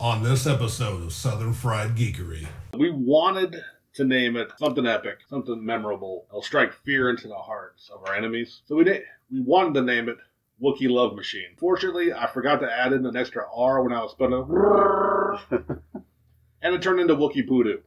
on this episode of Southern Fried Geekery. We wanted to name it something epic, something memorable. It'll strike fear into the hearts of our enemies. So we wanted to name it Wookiee Love Machine. Fortunately, I forgot to add in an extra R when I was spelling it. And it turned into Wookiee Voodoo.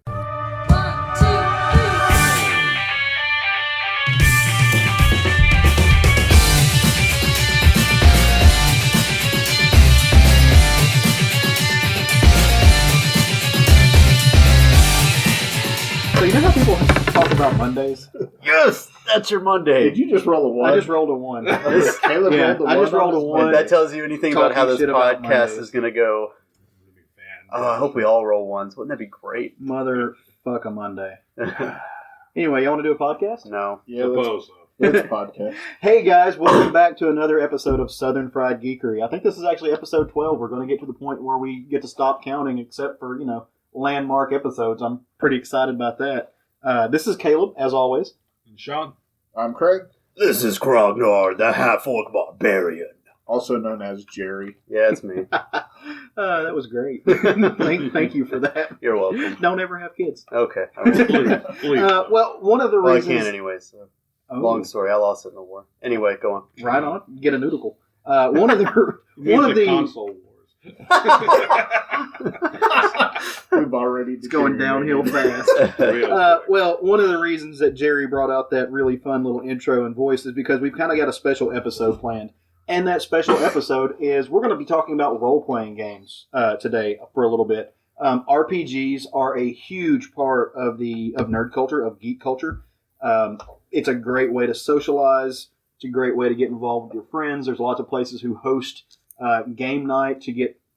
So you know how people talk about Mondays? Yes, that's your Monday. Did you just roll a 1? I just rolled a 1. Caleb rolled a 1. I just rolled a 1. If that tells you anything about how this podcast is going to go. Oh, I hope we all roll ones. Wouldn't that be great? Motherfuck a Monday. Anyway, you want to do a podcast? No. Yeah, let's podcast. Hey guys, welcome back to another episode of Southern Fried Geekery. I think this is actually episode 12. We're going to get to the point where we get to stop counting except for, landmark episodes. I'm pretty excited about that. This is Caleb, as always. And Sean. I'm Craig. This is Krognar, the half-orc barbarian. Also known as Jerry. Yeah, it's me. That was great. Thank you for that. You're welcome. Don't ever have kids. Okay. Please. Well, one of the reasons... I can't anyway, so... Long story. I lost it in the war. Anyway, go on. Right on. Get a noodle. One of the console wars. We've already... It's going downhill fast. Well, one of the reasons that Jerry brought out that really fun little intro and voice is because we've kind of got a special episode planned. And that special episode is we're going to be talking about role-playing games today for a little bit. RPGs are a huge part of nerd culture, of geek culture. It's a great way to socialize. It's a great way to get involved with your friends. There's lots of places who host game night to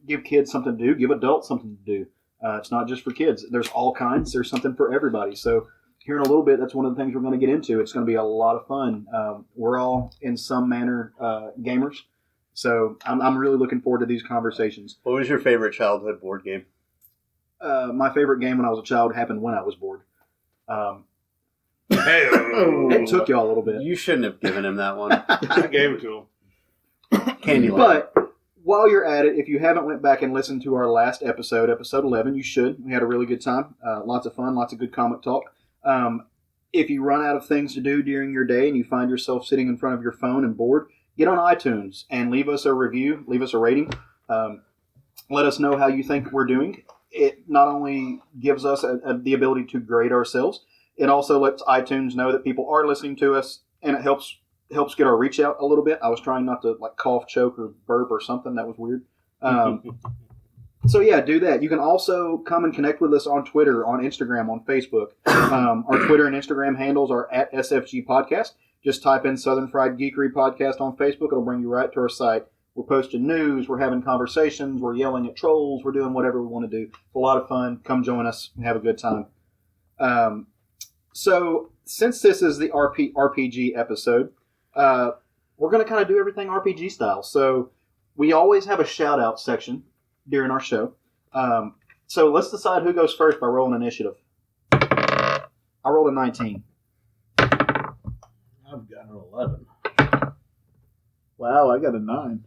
give kids something to do, give adults something to do. It's not just for kids. There's all kinds. There's something for everybody. So here in a little bit, that's one of the things we're going to get into. It's going to be a lot of fun. We're all, in some manner, gamers. So I'm really looking forward to these conversations. What was your favorite childhood board game? My favorite game when I was a child happened when I was bored. It took y'all a little bit. You shouldn't have given him that one. I gave it to him. Candyland. But while you're at it, if you haven't went back and listened to our last episode, episode 11, you should. We had a really good time. Lots of fun, lots of good comic talk. If you run out of things to do during your day and you find yourself sitting in front of your phone and bored, get on iTunes and leave us a review, leave us a rating. Let us know how you think we're doing. It not only gives us the ability to grade ourselves, it also lets iTunes know that people are listening to us, and it helps get our reach out a little bit. I was trying not to cough, choke, or burp or something. That was weird. So yeah, do that. You can also come and connect with us on Twitter, on Instagram, on Facebook. Our Twitter and Instagram handles are at SFG Podcast. Just type in Southern Fried Geekery Podcast on Facebook. It'll bring you right to our site. We're posting news. We're having conversations. We're yelling at trolls. We're doing whatever we want to do. It's a lot of fun. Come join us and have a good time. So since this is the RPG episode, we're going to kind of do everything RPG style. So we always have a shout-out section during our show. So let's decide who goes first by rolling initiative. I rolled a 19. I've got an 11. Wow, I got a 9.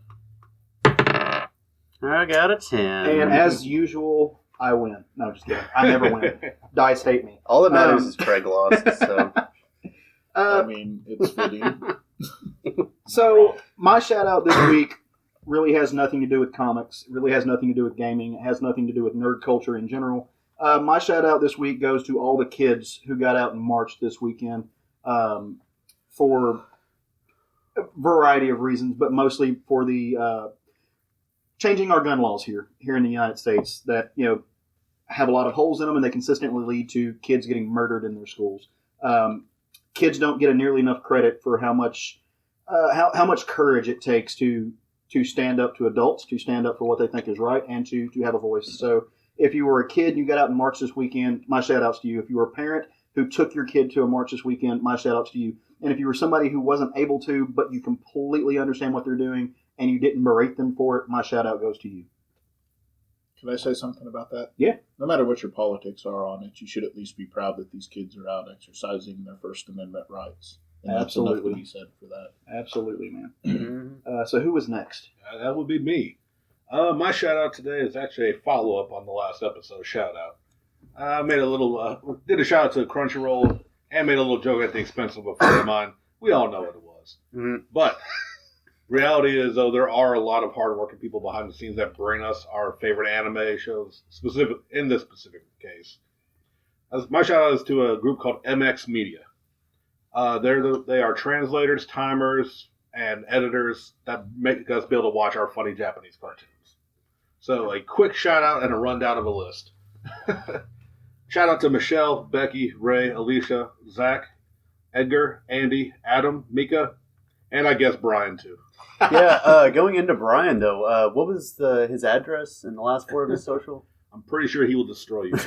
I got a 10. And as usual, I win. No, just kidding. I never win. Dice hate me. All that matters is Craig lost, so... I mean, it's fitting. So, my shout-out this week really has nothing to do with comics. It really has nothing to do with gaming. It has nothing to do with nerd culture in general. My shout-out this week goes to all the kids who got out and marched this weekend for a variety of reasons, but mostly for the changing our gun laws here in the United States that, have a lot of holes in them, and they consistently lead to kids getting murdered in their schools. Kids don't get nearly enough credit for how much courage it takes to stand up to adults, to stand up for what they think is right, and to have a voice. So if you were a kid and you got out and marched this weekend, my shout-outs to you. If you were a parent who took your kid to a march this weekend, my shout-outs to you. And if you were somebody who wasn't able to, but you completely understand what they're doing, and you didn't berate them for it, my shout-out goes to you. Can I say something about that? Yeah. No matter what your politics are on it, you should at least be proud that these kids are out exercising their First Amendment rights. And Absolutely. That's enough to be said for that. Absolutely, man. So who was next? That would be me. My shout out today is actually a follow up on the last episode shout out. I made a little, did a shout out to Crunchyroll and made a little joke at the expense of a friend of mine. We all know what it was. Mm-hmm. But reality is, though, there are a lot of hardworking people behind the scenes that bring us our favorite anime shows, in this specific case. My shout out is to a group called MX Media. They are translators, timers, and editors that make us be able to watch our funny Japanese cartoons. So a quick shout out and a rundown of a list. Shout out to Michelle, Becky, Ray, Alicia, Zach, Edgar, Andy, Adam, Mika, and I guess Brian too. Yeah, going into Brian though, what was his address and the last four of his social? I'm pretty sure he will destroy you.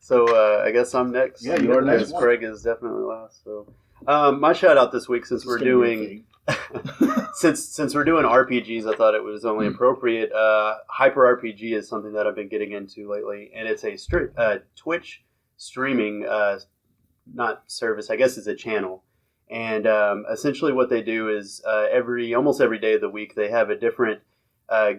So I guess I'm next. Yeah, you're next. Craig is definitely last. So my shout out this week, since we're doing since we're doing RPGs, I thought it was only appropriate. Hyper RPG is something that I've been getting into lately, and it's a Twitch streaming not service. I guess it's a channel. And essentially what they do is almost every day of the week they have a different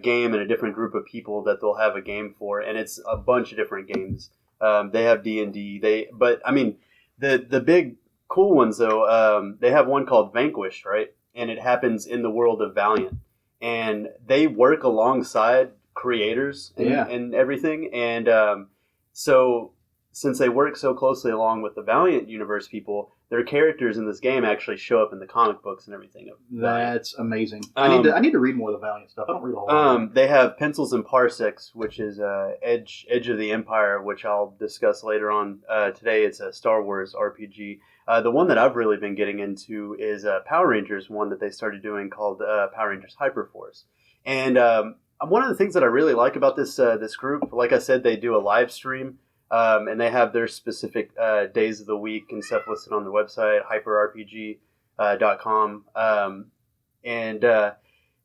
game and a different group of people that they'll have a game for, and it's a bunch of different games. They have D&D. But I mean, the big cool ones though, they have one called Vanquished, right? And it happens in the world of Valiant, and they work alongside creators and everything. And so since they work so closely along with the Valiant universe people, their characters in this game actually show up in the comic books and everything. That's amazing. I need to read more of the Valiant stuff. I don't read a whole lot. They have Pencils and Parsecs, which is Edge of the Empire, which I'll discuss later on today. It's a Star Wars RPG. The one that I've really been getting into is Power Rangers, one that they started doing called Power Rangers Hyperforce. And one of the things that I really like about this group, like I said, they do a live stream. And they have their specific days of the week and stuff listed on their website, hyperrpg.com. And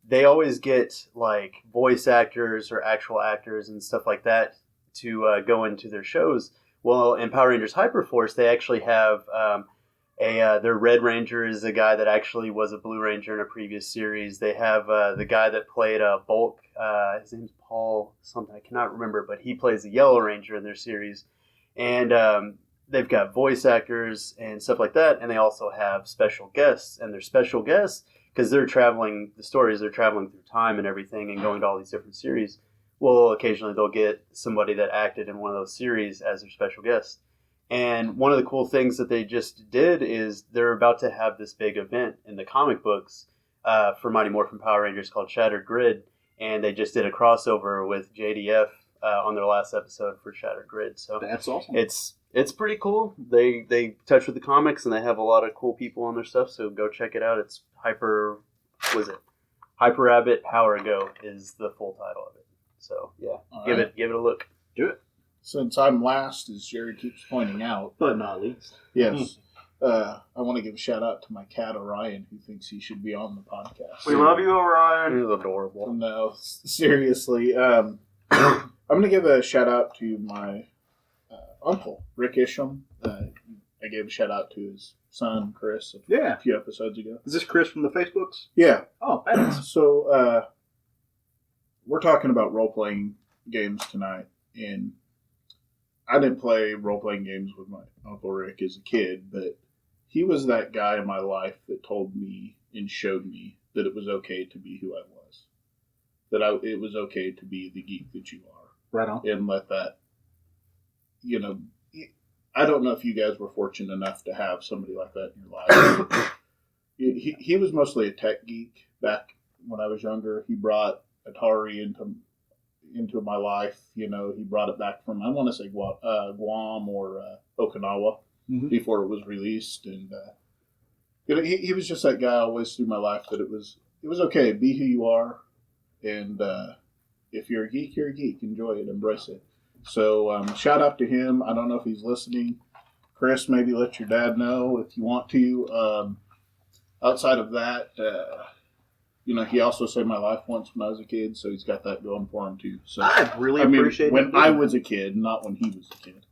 they always get like voice actors or actual actors and stuff like that to go into their shows. Well, in Power Rangers Hyperforce, they actually have their Red Ranger is a guy that actually was a Blue Ranger in a previous series. They have the guy that played Bulk. His name's Paul something. I cannot remember, but he plays the Yellow Ranger in their series. And they've got voice actors and stuff like that. And they also have special guests. And they're special guests because they're traveling through time and everything and going to all these different series. Well, occasionally they'll get somebody that acted in one of those series as their special guest. And one of the cool things that they just did is they're about to have this big event in the comic books for Mighty Morphin Power Rangers called Shattered Grid. And they just did a crossover with JDF on their last episode for Shattered Grid. So that's awesome. It's pretty cool. They touch with the comics and they have a lot of cool people on their stuff. So go check it out. It's Hyper Rabbit Power Go is the full title of it. So yeah, give it a look. Do it. Since I'm last, as Jerry keeps pointing out, but not least. Yes. I want to give a shout out to my cat Orion, who thinks he should be on the podcast. We love you, Orion. He's adorable. No, seriously. I'm going to give a shout out to my uncle, Rick Isham. I gave a shout out to his son, Chris, a few episodes ago. Is this Chris from the Facebooks? Yeah. Oh, badass. So, we're talking about role-playing games tonight, and I didn't play role-playing games with my Uncle Rick as a kid, but he was that guy in my life that told me and showed me that it was okay to be who I was. It was okay to be the geek that you are. Right on. And let that, I don't know if you guys were fortunate enough to have somebody like that in your life. He was mostly a tech geek back when I was younger. He brought Atari into my life. He brought it back from, I want to say Guam or Okinawa before it was released. And he was just that guy always through my life that it was okay, be who you are. And if you're a geek, you're a geek. Enjoy it, embrace it. So shout out to him. I don't know if he's listening. Chris, maybe let your dad know if you want to. Outside of that, he also saved my life once when I was a kid, so he's got that going for him too. So I really appreciate when I was a kid, not when he was a kid.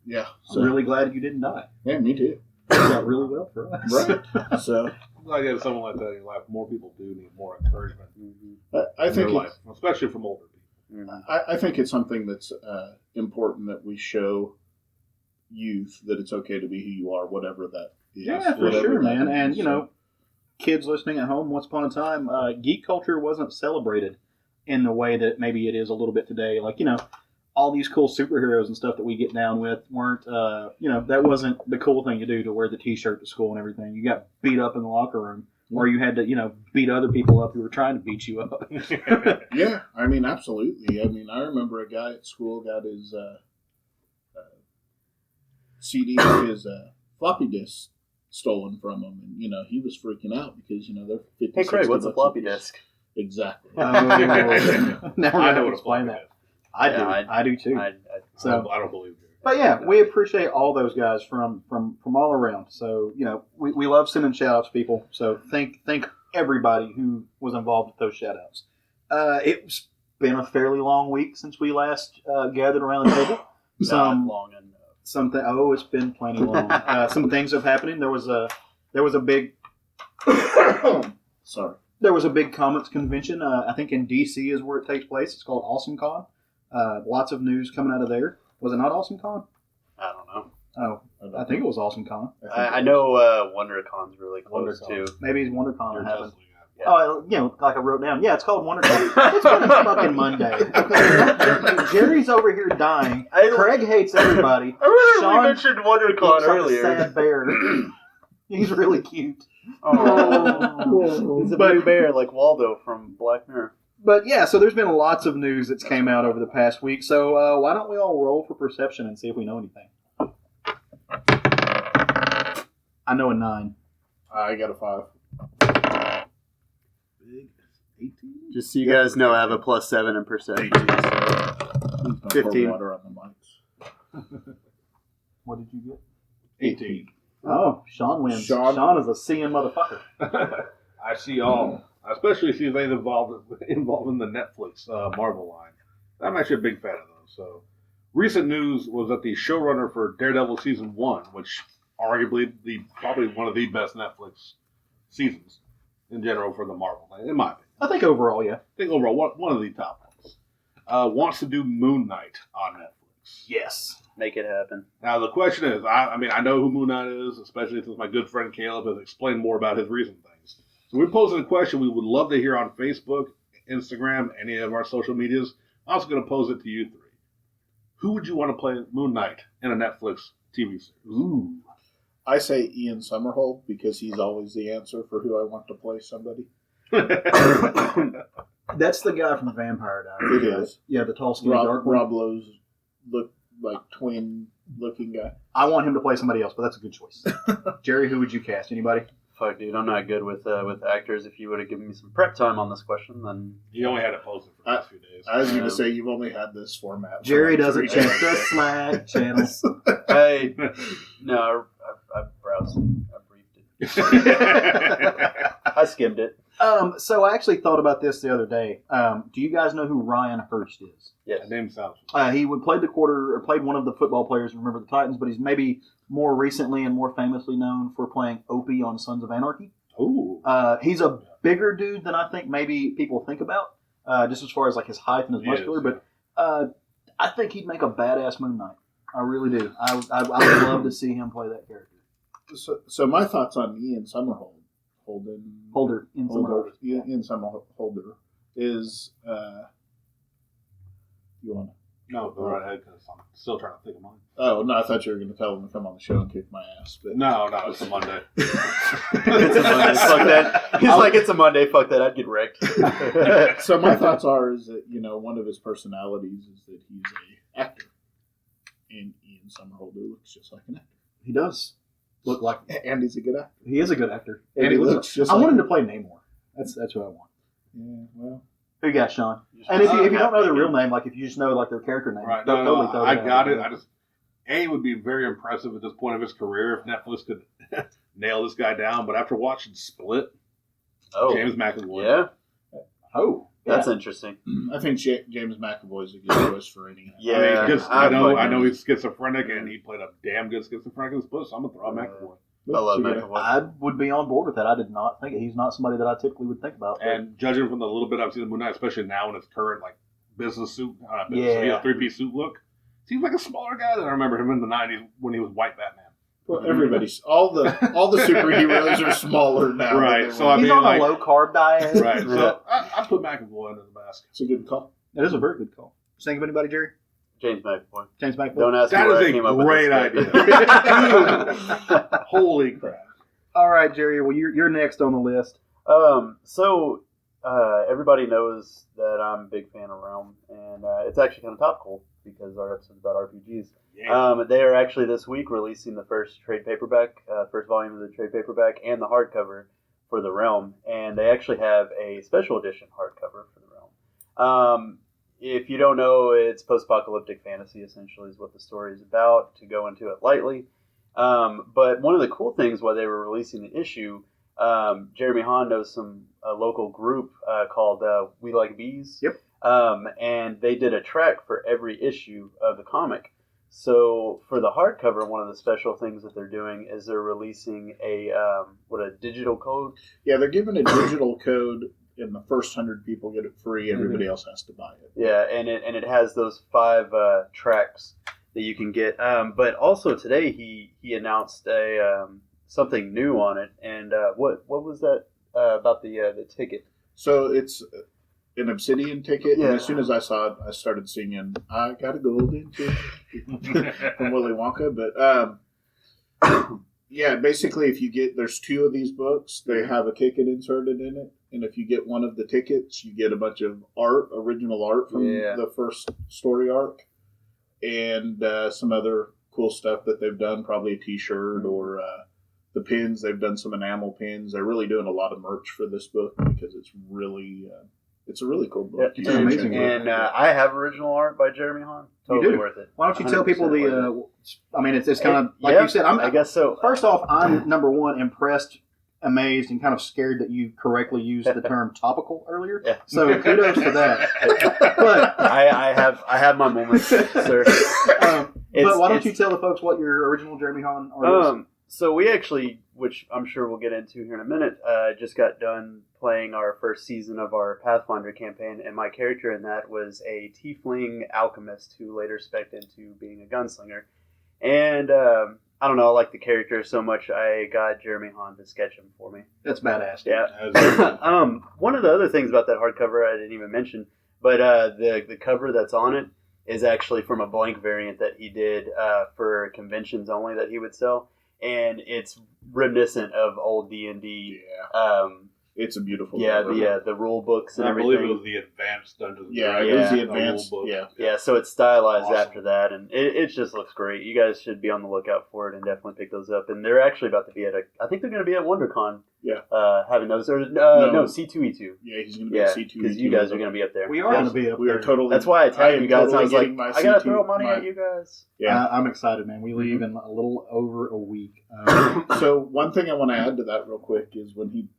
Yeah, I'm really glad you didn't die. Yeah, me too. It worked out really well for us. Right. So I guess someone like that in your life, more people do need more encouragement I in think their life, especially from older people. I think it's something that's important that we show youth that it's okay to be who you are, whatever that is. Yeah, for sure, man. And, you know, kids listening at home, once upon a time, geek culture wasn't celebrated in the way that maybe it is a little bit today. Like, you know, all these cool superheroes and stuff that we get down with weren't, you know, that wasn't the cool thing to do, to wear the T-shirt to school and everything. You got beat up in the locker room, or you had to, you know, beat other people up who were trying to beat you up. Yeah, I mean, absolutely. I mean, I remember a guy at school got his CD, his floppy disk stolen from him, and you know he was freaking out because you know they're 50. Hey Craig, what's a floppy disk? Exactly. Now I know what a explain floppy that. I do. Yeah, I do too. I don't believe you. But yeah, we appreciate all those guys from all around. So, you know, we love sending shout outs to people. So thank everybody who was involved with those shout outs. It's been a fairly long week since we last gathered around the table. It's been plenty long. Some things have happened. There was a big Sorry. There was a big comics convention. I think in DC is where it takes place. It's called AwesomeCon. Lots of news coming out of there. Was it not AwesomeCon? I don't know. Oh, I think it was AwesomeCon. I know WonderCon's really close too. Maybe it's WonderCon You're that happened. totally Yeah. Oh, you know, like I wrote down. Yeah, it's called WonderCon. It's been a fucking Monday. Okay, Jerry's over here dying. Craig hates everybody. I really Sean mentioned WonderCon looks like earlier. a sad bear. He's really cute. Oh, he's a blue bear like Waldo from Black Mirror. But yeah, so there's been lots of news that's came out over the past week. So why don't we all roll for perception and see if we know anything? I know a 9. I got a 5. Big 18. Just so you guys know, I have a +7 in perception. Please don't pour 15. water on the mics. What did you get? 18. Oh, Sean wins. Sean Sean is a CM motherfucker. I see all. I especially see they involved in the Netflix Marvel line. I'm actually a big fan of those. So, recent news was that the showrunner for Daredevil season 1, which arguably probably one of the best Netflix seasons in general for the Marvel line, in my opinion. I think overall, yeah. I think overall one of the top ones. Wants to do Moon Knight on Netflix. Yes. Make it happen. Now the question is, I mean, I know who Moon Knight is, especially since my good friend Caleb has explained more about his recent things. So we're posing a question we would love to hear on Facebook, Instagram, any of our social medias. I'm also going to pose it to you three. Who would you want to play Moon Knight in a Netflix TV series? Ooh. I say Ian Somerhalder because he's always the answer for who I want to play somebody. That's the guy from Vampire Diaries. It is. Yeah, the tall, skinny, dark one. Rob Lowe's look like twin-looking guy. I want him to play somebody else, but that's a good choice. Jerry, who would you cast? Anybody? Fuck, dude, I'm not good with actors. If you would have given me some prep time on this question, then You only had it posted for the last few days. I was going to say you've only had this format. Jerry for doesn't 3 check days. the Slack channels. hey, no, I browsed it. I briefed it. I skimmed it. So I actually thought about this the other day. Do you guys know who Ryan Hurst is? Yes. That name sounds. He played one of the football players. Remember the Titans, but he's maybe more recently and more famously known for playing Opie on Sons of Anarchy. Ooh. He's a bigger dude than I think maybe people think about, just as far as like his height and his He muscular. is. But I think he'd make a badass Moon Knight. I really do. I would love to see him play that character. So my thoughts on Ian Somerhalder is you want to? No, go right ahead because I'm still trying to think of mine. Oh no, I thought you were going to tell him to come on the show and kick my ass. But No, it's a Monday. It's a Monday. Fuck that. He's like, it's a Monday. Fuck that. I'd get wrecked. So my thoughts are is that one of his personalities is that he's a actor, and Ian Somerhalder looks just like an actor, He does look like and he's a good actor. he is a good actor, And and he he looks just I like want him him. to play Namor. That's who I want. Yeah, well, Who you got, Sean? And if you don't know their real name, like if you just know like their character name, Right. don't No, totally throw I that got out. it. It would be very impressive at this point of his career if Netflix could nail this guy down. But after watching Split, Oh, James McAvoy. yeah. Oh, That's interesting. I think James McAvoy is a good choice for any. Yeah. I know he's schizophrenic, and he played a damn good schizophrenic in Split, so I'm going to throw out McAvoy. I love So, yeah. McAvoy. I would be on board with that. I did not think he's not somebody that I typically would think about. And judging from the little bit I've seen of Moon Knight, especially now in his current like business suit, Yeah. 3-piece suit look, seems like a smaller guy than I remember him in the '90s when he was White Batman. Well, everybody's all the superheroes are smaller now. than Right, they so were. I he's mean, on like- a low carb diet. Right. So I put McAvoy under the basket. It's a good call. That is a very good call. Just think of anybody, Jerry? James McAvoy. James McAvoy? Don't ask me That where is I came up a with great this, idea. but- Holy crap. All right, Jerry. Well, you're next on the list. So everybody knows that I'm a big fan of Realm, and it's actually kind of topical because our episode's about RPGs. Yeah. They are actually this week releasing the first trade paperback, first volume of the trade paperback, and the hardcover for the Realm, and they actually have a special edition hardcover for the Realm. If you don't know, it's post-apocalyptic fantasy, essentially, is what the story is about, to go into it lightly. But one of the cool things while they were releasing the issue, Jeremy Hahn knows a local group called We Like Bees. Yep. And they did a track for every issue of the comic. So for the hardcover, one of the special things that they're doing is they're releasing a digital code. Yeah, they're giving a digital code, and the first 100 people get it free. Everybody else has to buy it. Yeah, and it has those 5 tracks that you can get. But also today he announced something new on it. And what was that about the ticket? So it's an Obsidian ticket, Yeah. and as soon as I saw it, I started singing "I Got a Golden Ticket" from Willy Wonka. But yeah, basically, if you get there's 2 of these books, they have a ticket inserted in it, and if you get one of the tickets, you get a bunch of original art from the first story arc, and some other cool stuff that they've done, probably a T-shirt or the pins. They've done some enamel pins. They're really doing a lot of merch for this book because it's really. It's a really cool book. It's an amazing book. And I have original art by Jeremy Hahn. Totally worth it. Why don't you tell people 100% worth I mean, it's kind of like Yeah, you said. I guess so. First off, I'm number one impressed, amazed, and kind of scared that you correctly used the term topical earlier. Yeah. So kudos for that. But I have my moments, sir. but why don't you tell the folks what your original Jeremy Hahn art is? So we actually, which I'm sure we'll get into here in a minute, just got done playing our first season of our Pathfinder campaign, and my character in that was a tiefling alchemist who later spec'd into being a gunslinger. And I don't know, I like the character so much, I got Jeremy Hahn to sketch him for me. That's badass. Yeah. One of the other things about that hardcover I didn't even mention, but the cover that's on it is actually from a blank variant that he did for conventions only that he would sell. And it's reminiscent of old D&D. Yeah. It's a beautiful cover. the rule books and I everything. believe it was the advanced Dungeons and Yeah, Dragons. it was the Yeah. advanced. Rule book. Yeah. So it's stylized Awesome. after that, and it just looks great. You guys should be on the lookout for it and definitely pick those up. And they're actually about to be I think they're going to be at WonderCon. Yeah. Having those, or No. no, C2E2. Yeah, he's going to be Yeah, at C2. because you guys are going to be up there. We are going to be up We there. are totally. That's why I tagged you guys. totally I was like, getting my I got to C2 throw money my- at you guys. Yeah. I'm excited, man. We leave in a little over a week. So one thing I want to add to that real quick is when he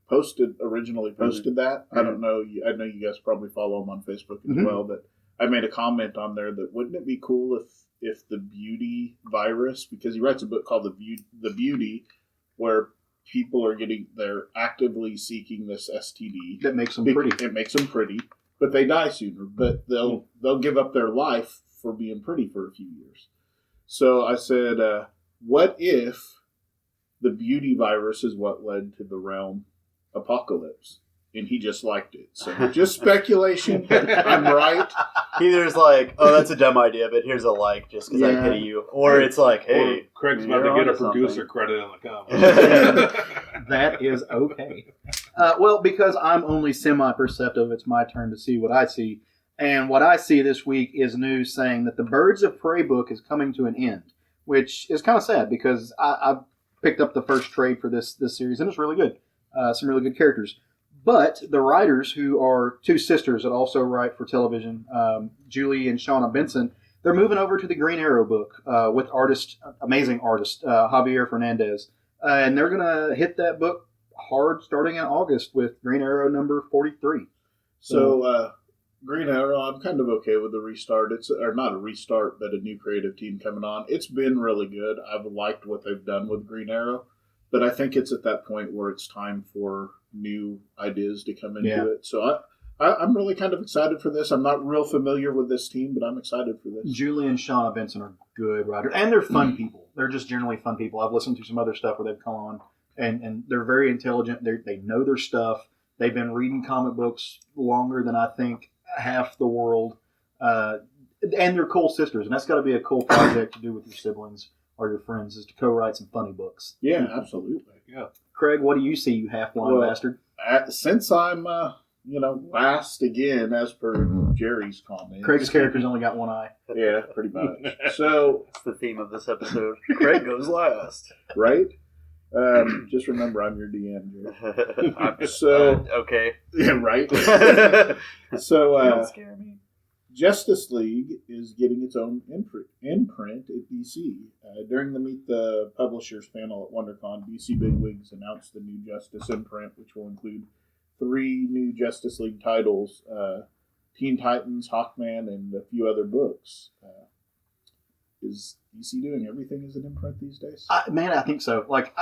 originally posted that, I don't know, I know you guys probably follow him on Facebook as Mhm. well, but I made a comment on there that wouldn't it be cool if the beauty virus, because he writes a book called The Beauty, where people they're actively seeking this STD. That makes them pretty. It makes them pretty, but they die sooner, but they'll give up their life for being pretty for a few years. So I said, what if the beauty virus is what led to the realm apocalypse? And he just liked it. So just speculation. I'm right. Either's like, oh, that's a dumb idea, but here's a like just because I Yeah. pity you. Or it's like, hey, Or Craig's about you're to get a onto something. producer credit in the comments. That is okay. Well, because I'm only semi-perceptive, it's my turn to see what I see. And what I see this week is news saying that the Birds of Prey book is coming to an end, which is kind of sad because I picked up the first trade for this series, and it's really good. Some really good characters. But the writers, who are 2 sisters that also write for television, Julie and Shauna Benson, they're moving over to the Green Arrow book with amazing artist, Javier Fernandez. And they're going to hit that book hard starting in August with Green Arrow number 43. So Green Arrow, I'm kind of okay with the restart. Or not a restart, but a new creative team coming on. It's been really good. I've liked what they've done with Green Arrow. But I think it's at that point where it's time for new ideas to come into it. So I'm really kind of excited for this. I'm not real familiar with this team, but I'm excited for this. Julie and Shauna Benson are good writers, and they're fun people. They're just generally fun people. I've listened to some other stuff where they've come on, and they're very intelligent. They know their stuff. They've been reading comic books longer than I think half the world. And they're cool sisters, and that's got to be a cool project to do with your siblings or your friends, is to co-write some funny books. Yeah, absolutely. Yeah. Craig, what do you see, you half-blind bastard? Since I'm, last again, as per Jerry's comment. Craig's character's only got one eye. Yeah, pretty much. So That's the theme of this episode. Craig goes last. right? Just remember, I'm your DM, Jerry. Okay. Yeah, right? So, Don't scare me. Justice League is getting its own imprint at DC. During the Meet the Publishers panel at WonderCon, DC bigwigs announced the new Justice imprint, which will include 3 new Justice League titles, Teen Titans, Hawkman, and a few other books. Is DC doing everything as an imprint these days? I think so. Like,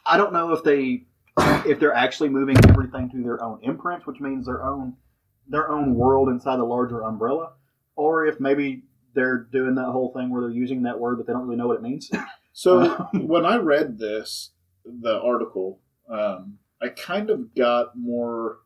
I don't know if they're actually moving everything to their own imprint, which means their own world inside the larger umbrella, or if maybe they're doing that whole thing where they're using that word but they don't really know what it means. So when I read the article, I kind of got more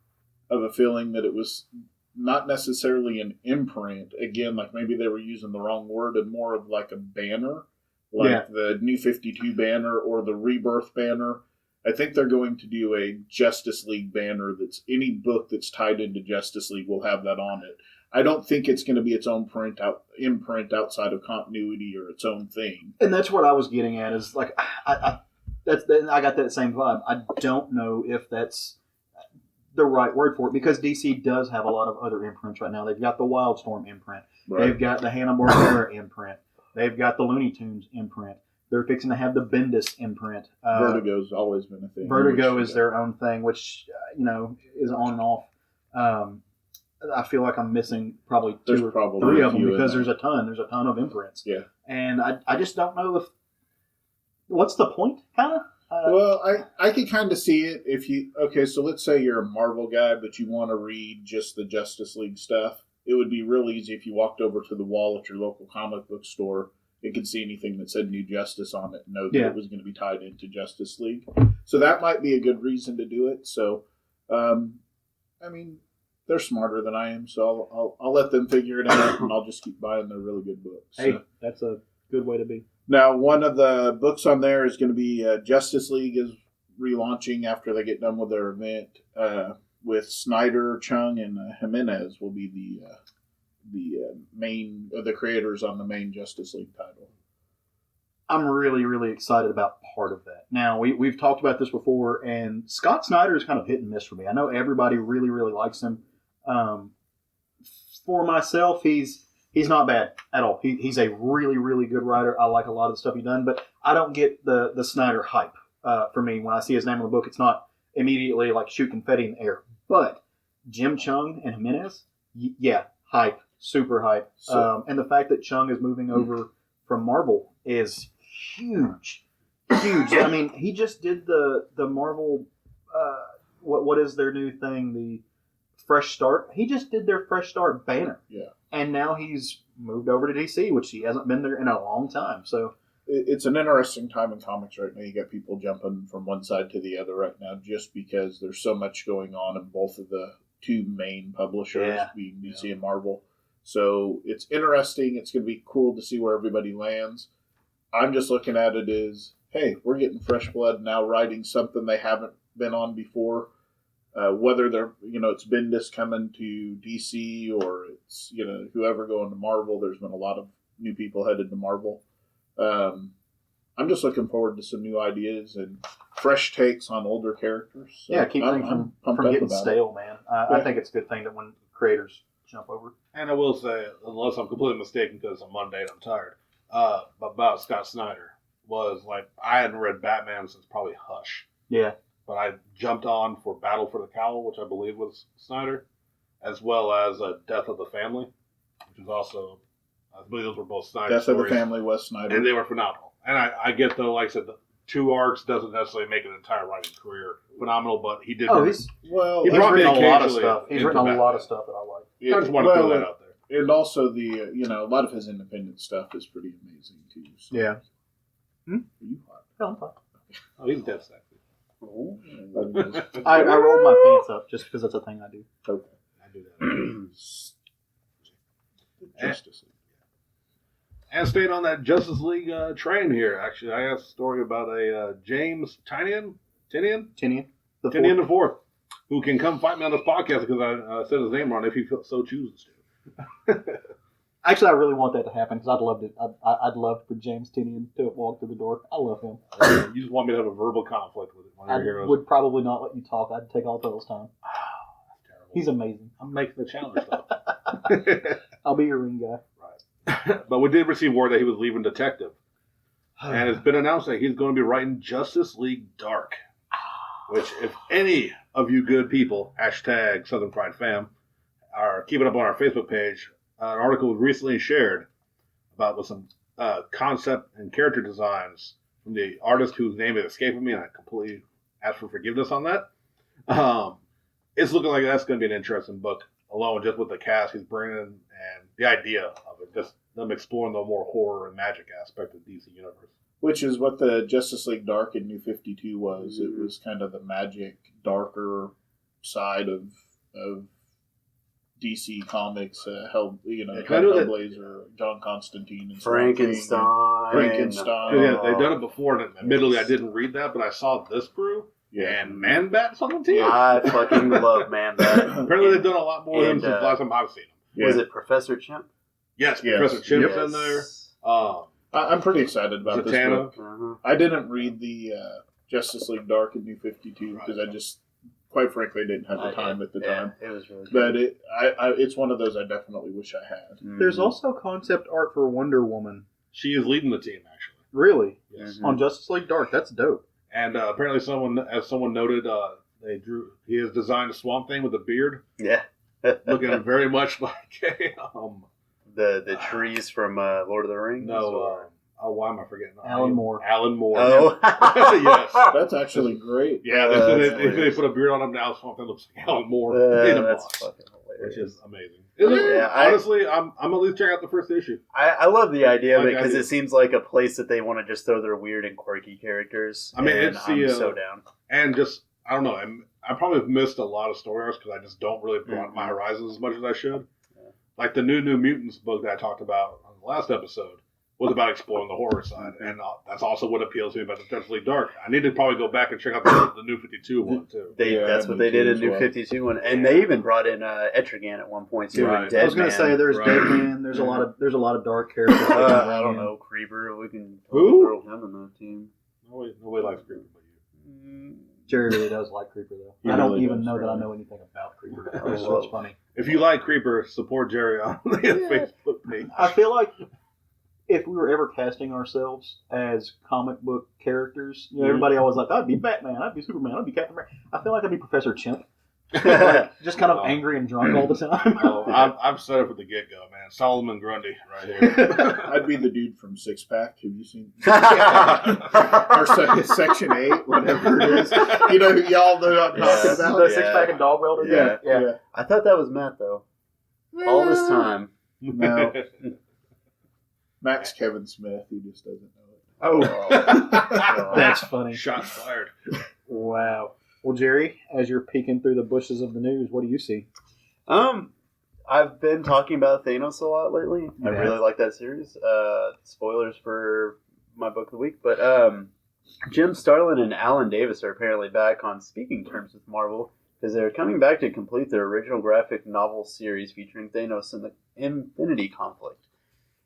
of a feeling that it was not necessarily an imprint. Again, like maybe they were using the wrong word, and more of like a banner, like the New 52 banner or the Rebirth banner. I think they're going to do a Justice League banner that's any book that's tied into Justice League will have that on it. I don't think it's going to be its own imprint outside of continuity or its own thing. And that's what I was getting at, is like, I got that same vibe. I don't know if that's the right word for it, because DC does have a lot of other imprints right now. They've got the Wildstorm imprint. Right. They've got the Hanna-Barbera imprint. They've got the Looney Tunes imprint. They're fixing to have the Bendis imprint. Vertigo's always been a thing. Vertigo is their own thing, which, is on and off. I feel like I'm missing probably two or three of them, because there's a ton. There's a ton of imprints. Yeah. And I just don't know if... What's the point, kind of? Well, I could kind of see it if you... Okay, so let's say you're a Marvel guy, but you want to read just the Justice League stuff. It would be real easy if you walked over to the wall at your local comic book store and could see anything that said New Justice on it and know that it was going to be tied into Justice League. So that might be a good reason to do it. So, they're smarter than I am, so I'll let them figure it out, and I'll just keep buying their really good books. Hey, that's a good way to be. Now, one of the books on there is going to be Justice League is relaunching after they get done with their event with Snyder, Chung, and Jimenez will be the creators on the main Justice League title. I'm really, really excited about part of that. Now, we've talked about this before, and Scott Snyder is kind of hit and miss for me. I know everybody really, really likes him. For myself, he's not bad at all. He's a really, really good writer. I like a lot of the stuff he's done, but I don't get the Snyder hype. For me, when I see his name on the book, it's not immediately like shoot confetti in the air. But Jim Chung and Jimenez, hype, super hype. And the fact that Chung is moving over from Marvel is huge. I mean, he just did the Marvel, what is their new thing, the Fresh Start. He just did their Fresh Start banner. Yeah. And now he's moved over to DC, which he hasn't been there in a long time. So it's an interesting time in comics right now. You got people jumping from one side to the other right now just because there's so much going on in both of the two main publishers, being DC and Marvel. So it's interesting. It's going to be cool to see where everybody lands. I'm just looking at it as, hey, we're getting fresh blood now writing something they haven't been on before. Whether they're, it's Bendis coming to DC or it's, whoever going to Marvel. There's been a lot of new people headed to Marvel. I'm just looking forward to some new ideas and fresh takes on older characters. So keep things from getting stale, man. I think it's a good thing that when creators jump over. And I will say, unless I'm completely mistaken because I'm Monday and I'm tired, about Scott Snyder was like, I hadn't read Batman since probably Hush. Yeah. But I jumped on for Battle for the Cowl, which I believe was Snyder, as well as Death of the Family, which was also, I believe those were both Snyder Death stories. of the Family was Snyder. And they were phenomenal. And I get, though, like I said, 2 arcs doesn't necessarily make an entire writing career phenomenal, but he did. He's Well, He he's brought me written a lot of occasionally stuff. He's into written a Batman. lot of stuff that I like. I just want to throw that out there. and also the a lot of his independent stuff is pretty amazing too. So. Yeah. Are you hot? No, I'm fine. Oh, he's dead sexy. I rolled my pants up just because that's a thing I do. Okay. I do that. Justice League. And staying on that Justice League train here, actually, I asked a story about a James Tinian Tinian. the Fourth, who can come fight me on this podcast because I said his name wrong if he so chooses to. Actually, I really want that to happen because I'd love it. I'd love for James Tinian to walk through the door. I love him. You just want me to have a verbal conflict with it when I you're heroes. would probably not let you talk. I'd take all Phil's time. That's terrible. He's amazing. I'm making the challenge stuff. I'll be your ring guy. But we did receive word that he was leaving Detective. And it's been announced that he's going to be writing Justice League Dark. Which, if any of you good people, hashtag Southern Pride Fam, are keeping up on our Facebook page, an article was recently shared with some concept and character designs from the artist whose name is escaping me, and I completely ask for forgiveness on that. It's looking like that's going to be an interesting book, alone just with the cast he's bringing in and the idea of it, just them exploring the more horror and magic aspect of DC Universe. Which is what the Justice League Dark in New 52 was. It was kind of the magic, darker side of DC Comics. Hellblazer, John Constantine, and Frankenstein. Yeah, they've done it before, and admittedly I didn't read that, but I saw this crew, and Man-Bat's on the team. I fucking love Man-Bat. Apparently they've done a lot more than since the last time I've seen them. Was it Professor Chimp? Yes, Professor Chimp's in there. I'm pretty excited about this Zatanna. book. I didn't read the Justice League Dark in New 52 because I just, quite frankly, didn't have the time at the time. It was really But good. it's one of those I definitely wish I had. There's also concept art for Wonder Woman. She is leading the team, actually. Really? Yes. On Justice League Dark. That's dope. And apparently someone noted, he has designed a Swamp Thing with a beard. Yeah. Looking very much like a, the trees from Lord of the Rings? why am I forgetting? Alan Moore. Alan Moore. Oh. Yes. That's actually great. Yeah, That's they put a beard on him now. Swamp Thing looks like Alan Moore in a That's box, fucking hilarious. which is amazing. Honestly, I'm at least check out the first issue. I love the idea of it Like because idea. it seems like a place that they want to just throw their weird and quirky characters. I mean, and it's I'm the, so down. And just, I don't know, I probably have missed a lot of story arcs because I just don't really broaden my horizons as much as I should. Yeah. Like the New Mutants book that I talked about on the last episode was about exploring the horror side, and that's also what appeals to me about the Justice League Dark. I need to probably go back and check out the New 52 one too. That's what they did in New 52 one, and they even brought in Etrigan at one point too. Right. And Dead I was going to say there's Right. Deadman. There's a lot of dark characters. I don't know, Creeper. We can Who? throw him in the team. Nobody likes Creeper but you. Jerry really does like Creeper though. He I don't really even does, know that I really. know anything about Creeper. Oh, It's well. just funny. If you like Creeper, support Jerry on the Facebook page. I feel like if we were ever casting ourselves as comic book characters, everybody always like, I'd be Batman, I'd be Superman, I'd be Captain America. I feel like I'd be Professor Chimp. Like, just kind of angry and drunk all the time. I've said it from the get-go, man. Solomon Grundy right here. I'd be the dude from Six Pack. Have you seen? Or Section 8, whatever it is. You know, y'all know what I'm talking the about? six-pack and dog welder. Yeah. I thought that was Matt though. All this time. No. Max Kevin Smith, he just doesn't know it. Oh. That's funny. Shots fired. Wow. Well, Jerry, as you're peeking through the bushes of the news, what do you see? I've been talking about Thanos a lot lately. I Yeah. really like that series. Spoilers for my book of the week, but Jim Starlin and Alan Davis are apparently back on speaking terms with Marvel because they're coming back to complete their original graphic novel series featuring Thanos and the Infinity Conflict.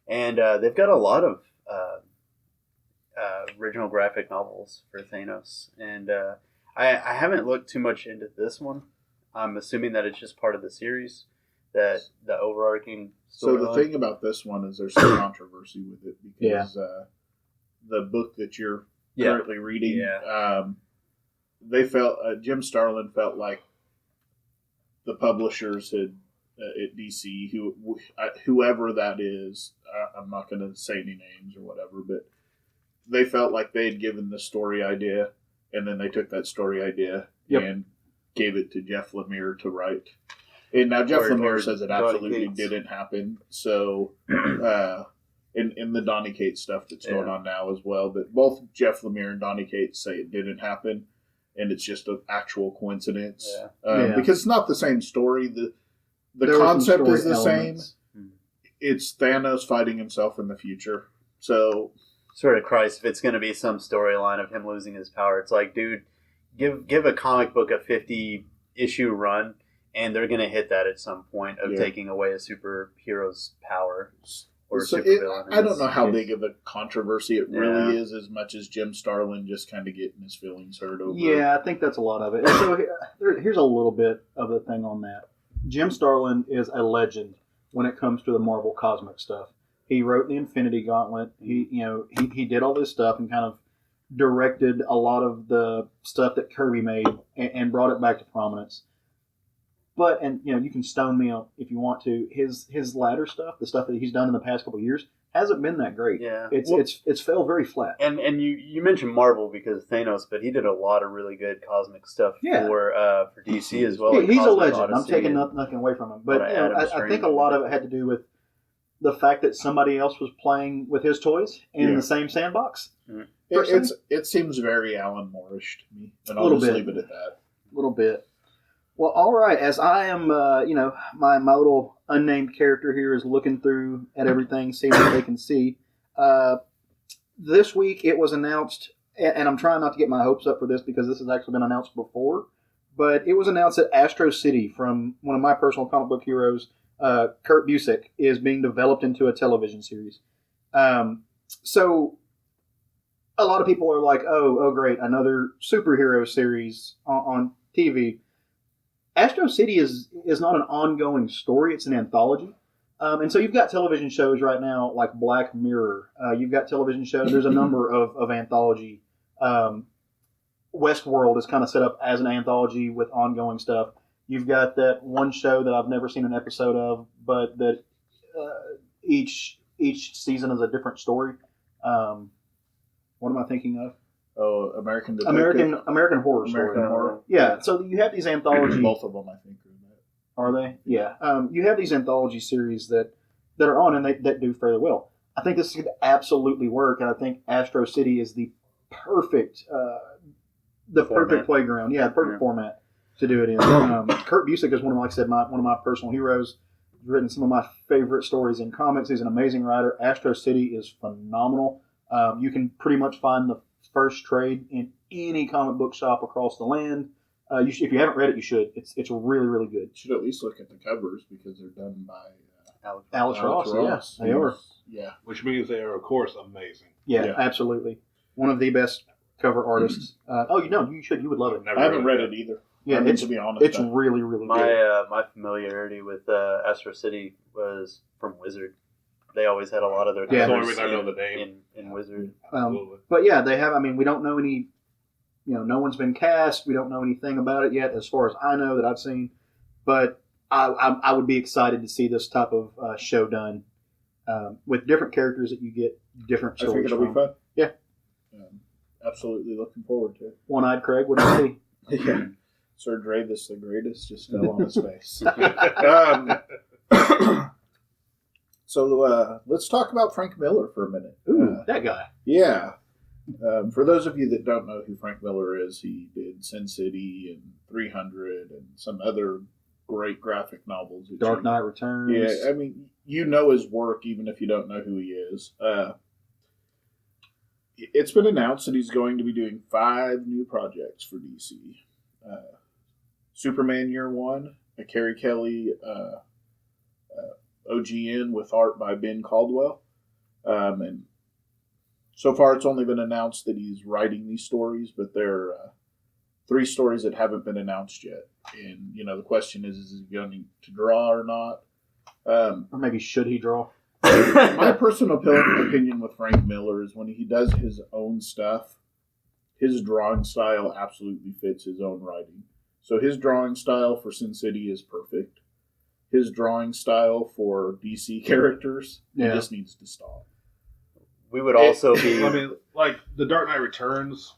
And they've got a lot of original graphic novels for Thanos. And I haven't looked too much into this one. I'm assuming that it's just part of the series, that the overarching So storyline. the thing about this one is there's some controversy with it because the book that you're currently reading, they felt Jim Starlin felt like the publishers had at DC, whoever that is, I'm not going to say any names or whatever, but they felt like they had given the story idea, and then they took that story idea and gave it to Jeff Lemire to write. And now Jeff Lemire says it absolutely didn't happen. So, in the Donny Cates stuff that's going on now as well, but both Jeff Lemire and Donny Cates say it didn't happen, and it's just an actual coincidence. Because it's not the same story. The concept is the same. It's Thanos fighting himself in the future. So, sort of Christ, if it's going to be some storyline of him losing his power, it's like, dude, give a comic book a 50-issue run, and they're going to hit that at some point of taking away a superhero's power or a supervillain. I don't know how big of a controversy it really is, as much as Jim Starlin just kind of getting his feelings hurt over. Yeah, I think that's a lot of it. And so here's a little bit of the thing on that. Jim Starlin is a legend when it comes to the Marvel cosmic stuff. He wrote the Infinity Gauntlet. He did all this stuff and kind of directed a lot of the stuff that Kirby made and brought it back to prominence. But you can stone me if you want to. His latter stuff, the stuff that he's done in the past couple of years, hasn't been that great. Yeah, it's fell very flat. And you mentioned Marvel because of Thanos, but he did a lot of really good cosmic stuff for DC as well. He's a legend. I'm taking nothing away from him, but I think a lot of it had to do with the fact that somebody else was playing with his toys in the same sandbox. It seems very Alan Moore-ish to me, and I'll just leave it at that. A little bit. Well, all right. As I am, my little unnamed character here is looking through at everything, seeing what they can see. This week it was announced, and I'm trying not to get my hopes up for this because this has actually been announced before, but it was announced that Astro City, from one of my personal comic book heroes, Kurt Busiek, is being developed into a television series. So a lot of people are like, oh, great, another superhero series on TV. Astro City is not an ongoing story; it's an anthology, and so you've got television shows right now like Black Mirror. You've got television shows. There's a number of anthology. Westworld is kind of set up as an anthology with ongoing stuff. You've got that one show that I've never seen an episode of, but that each season is a different story. What am I thinking of? Oh, American Horror Story. Horror. Yeah, so you have these anthology. Both of them, I think, are they? Yeah. You have these anthology series that are on and that do fairly well. I think this could absolutely work, and I think Astro City is the perfect playground. Yeah, perfect format to do it in. Kurt Busiek is one of my personal heroes. He's written some of my favorite stories in comics. He's an amazing writer. Astro City is phenomenal. You can pretty much find the first trade in any comic book shop across the land. If you haven't read it, you should. It's really, really good. You should at least look at the covers because they're done by Alex Ross. Yeah, they are. Yeah, which means they are, of course, amazing. Yeah, absolutely. One of the best cover artists. You should. You would love it. I haven't read it either. Yeah, to be honest, it's really, really good. My familiarity with Astro City was from Wizard. They always had a lot of their covers. That's the only reason I know the name in Wizard. But yeah, they have. I mean, we don't know any. No one's been cast. We don't know anything about it yet, as far as I know that I've seen. But I would be excited to see this type of show done with different characters that you get different stories. I think it'll be fun. Yeah, absolutely looking forward to it. One-eyed Craig, what do you see? Yeah, Sir Dravis the Greatest just fell on his face. So let's talk about Frank Miller for a minute. Ooh, that guy. Yeah. For those of you that don't know who Frank Miller is, he did Sin City and 300 and some other great graphic novels. Dark Knight Returns. Yeah, I mean, you know his work even if you don't know who he is. It's been announced that he's going to be doing 5 new projects for DC. Superman Year One, a Carrie Kelly OGN with art by Ben Caldwell. And so far it's only been announced that he's writing these stories, but there are 3 stories that haven't been announced yet. And, the question is he going to draw or not? Or maybe should he draw? My personal opinion with Frank Miller is when he does his own stuff, his drawing style absolutely fits his own writing. So his drawing style for Sin City is perfect. His drawing style for DC characters just needs to stop. We would also be. I mean, like the Dark Knight Returns,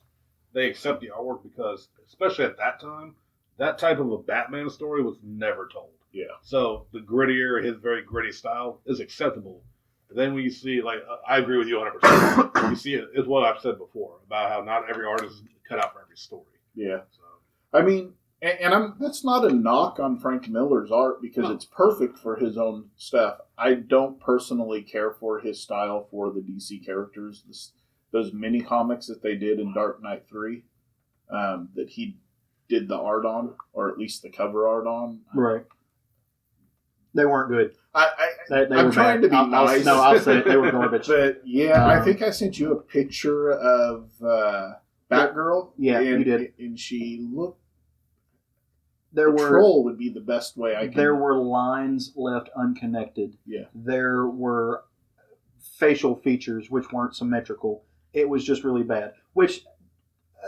they accept the artwork because, especially at that time, that type of a Batman story was never told. Yeah. So the grittier, his very gritty style is acceptable. But then when you see, like, I agree with you 100%. You see it is what I've said before about how not every artist is cut out for every story. Yeah. So. I mean, and that's not a knock on Frank Miller's art because it's perfect for his own stuff. I don't personally care for his style for the DC characters. Those mini comics that they did in Dark Knight 3 that he did the art on, or at least the cover art on. Right. They weren't good. I'm trying to be nice. I'll say it. They were garbage. But yeah, I think I sent you a picture of Batgirl. Yeah, you did. And she looked. Troll would be the best way I can. There were lines left unconnected. Yeah. There were facial features which weren't symmetrical. It was just really bad. Which,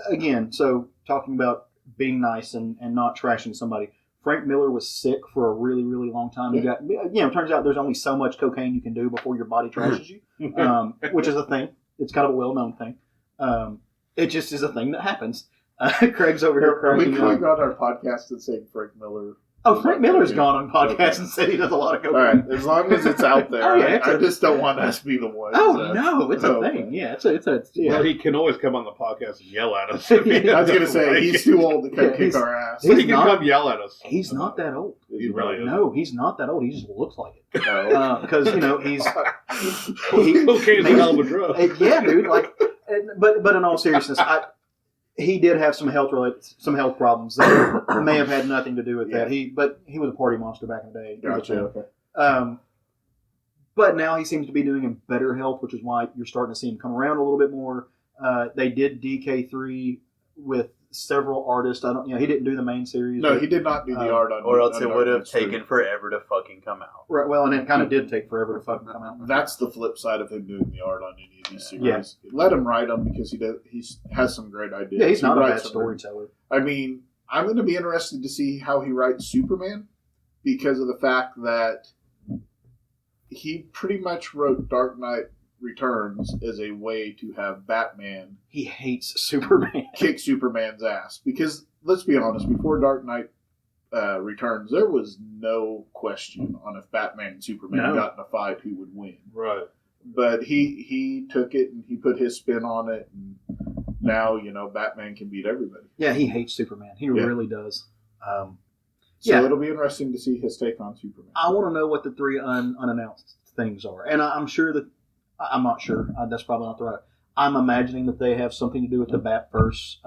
again, so talking about being nice and not trashing somebody. Frank Miller was sick for a really, really long time. He got, it turns out there's only so much cocaine you can do before your body trashes you, which is a thing. It's kind of a well-known thing. It just is a thing that happens. Craig's over here cracking up. We got our podcast and saying Frank Miller. Oh, Frank Miller's gone on podcasts and said he does a lot of cocaine. All right, as long as it's out there. I just don't want us to be the ones. Oh, no, it's a thing. Yeah, it's a yeah. Well, he can always come on the podcast and yell at us. I was going to say, he's too old to come kick our ass. But he can come yell at us. He's not that old. He really is. No, he's not that old. He just looks like it. Because, he's... Cocaine's a hell of a drug. Yeah, dude. But in all seriousness, he did have some health problems that may have had nothing to do with that. But he was a party monster back in the day. Gotcha. Okay. But now he seems to be doing in better health, which is why you're starting to see him come around a little bit more. They did DK3 with several artists. He didn't do the main series. No, he did not do the art on. Or else it would have taken forever to fucking come out. Right. Well, and it kind of did take forever to fucking come out. That's the flip side of him doing the art on any of these series. Yeah. Let him write them because he has some great ideas. Yeah, he's not a bad writes them. storyteller. I mean, I'm going to be interested to see how he writes Superman because of the fact that he pretty much wrote Dark Knight Returns as a way to have Batman. He hates Superman. Kick Superman's ass. Because, let's be honest, before Dark Knight Returns, there was no question on if Batman and Superman got in a fight who would win. Right. But he took it and he put his spin on it, and now, Batman can beat everybody. Yeah, he hates Superman. He really does. So it'll be interesting to see his take on Superman. I want to know what the three unannounced things are. And I'm not sure. That's probably not the right. I'm imagining that they have something to do with the Batverse,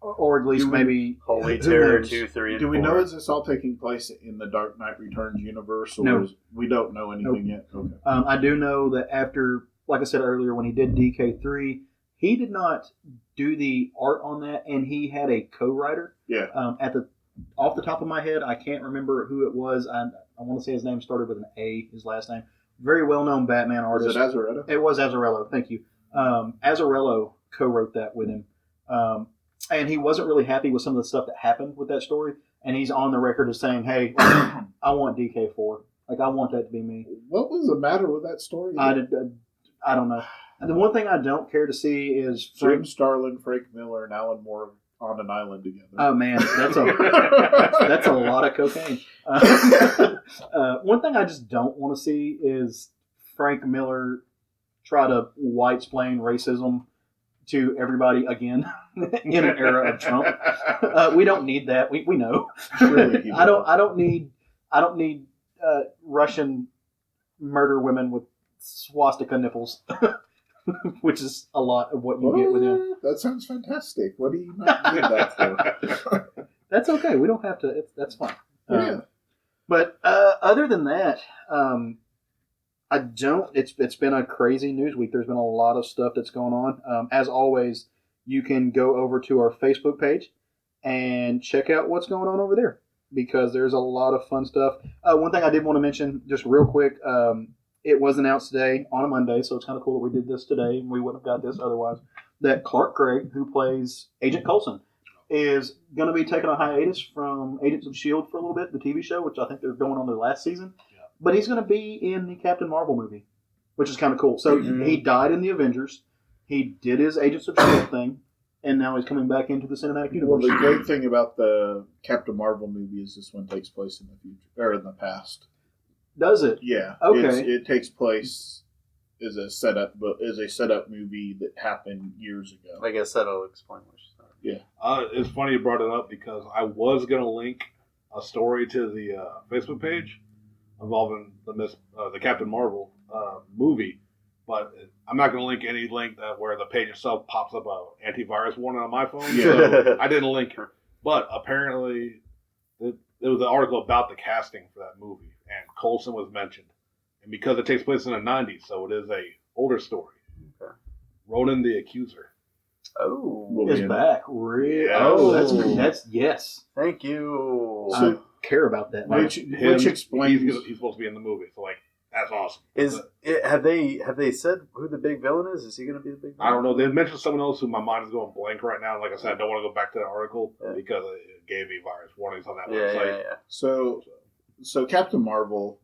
or at least maybe Holy Terror 2, 3, and 4. Do we know is this all taking place in the Dark Knight Returns universe, or we don't know anything yet? Okay. I do know that after, like I said earlier, when he did DK3, he did not do the art on that, and he had a co-writer. Yeah. Off the top of my head, I can't remember who it was. I want to say his name started with an A. His last name. Very well-known Batman artist. Was it Azzarello? It was Azzarello. Thank you. Azzarello co-wrote that with him. And he wasn't really happy with some of the stuff that happened with that story. And he's on the record as saying, hey, I want DK4. I want that to be me. What was the matter with that story? I don't know. And the one thing I don't care to see is Jim Starlin, Frank Miller, and Alan Moore on an island together. Oh, man. That's a lot of cocaine. One thing I just don't want to see is Frank Miller try to white-splain racism to everybody again in an era of Trump. We don't need that. We know. Really, I don't need Russian murder women with swastika nipples, which is a lot of what you get with him. That sounds fantastic. What do you not need that for? That's okay. We don't have to. That's fine. Yeah. But other than that, I don't. It's been a crazy news week. There's been a lot of stuff that's going on. As always, you can go over to our Facebook page and check out what's going on over there because there's a lot of fun stuff. One thing I did want to mention, just real quick, it was announced today on a Monday, so it's kind of cool that we did this today. We wouldn't have got this otherwise. That Clark Gregg, who plays Agent Coulson, is going to be taking a hiatus from Agents of S.H.I.E.L.D. for a little bit, the TV show, which I think they're going on their last season. Yeah. But he's going to be in the Captain Marvel movie, which is kind of cool. So he died in the Avengers. He did his Agents of S.H.I.E.L.D. thing, and now he's coming back into the cinematic Well, universe. the great thing about the Captain Marvel movie is this one takes place in the future or in the past. Does it? Yeah. Okay. It takes place as a setup movie that happened years ago. I guess that'll explain what she's saying. It's funny you brought it up because I was going to link a story to the Facebook page involving the Captain Marvel movie, but I'm not going to link any link where the page itself pops up a antivirus warning on my phone. Yeah. So I didn't link it. But apparently, there was an article about the casting for that movie, and Coulson was mentioned. And because it takes place in the 90s, so it is a older story. Okay. Ronan the Accuser. Oh, Is back. Really? Yes. Oh, that's yes. thank you. I care about that. Which He's explains supposed to be in the movie, so that's awesome. Have they said who the big villain is? Is he going to be the big villain? I don't know. They mentioned someone else who my mind is going blank right now. Like I said, I don't want to go back to that article because it gave me virus warnings on that website. Yeah. So Captain Marvel,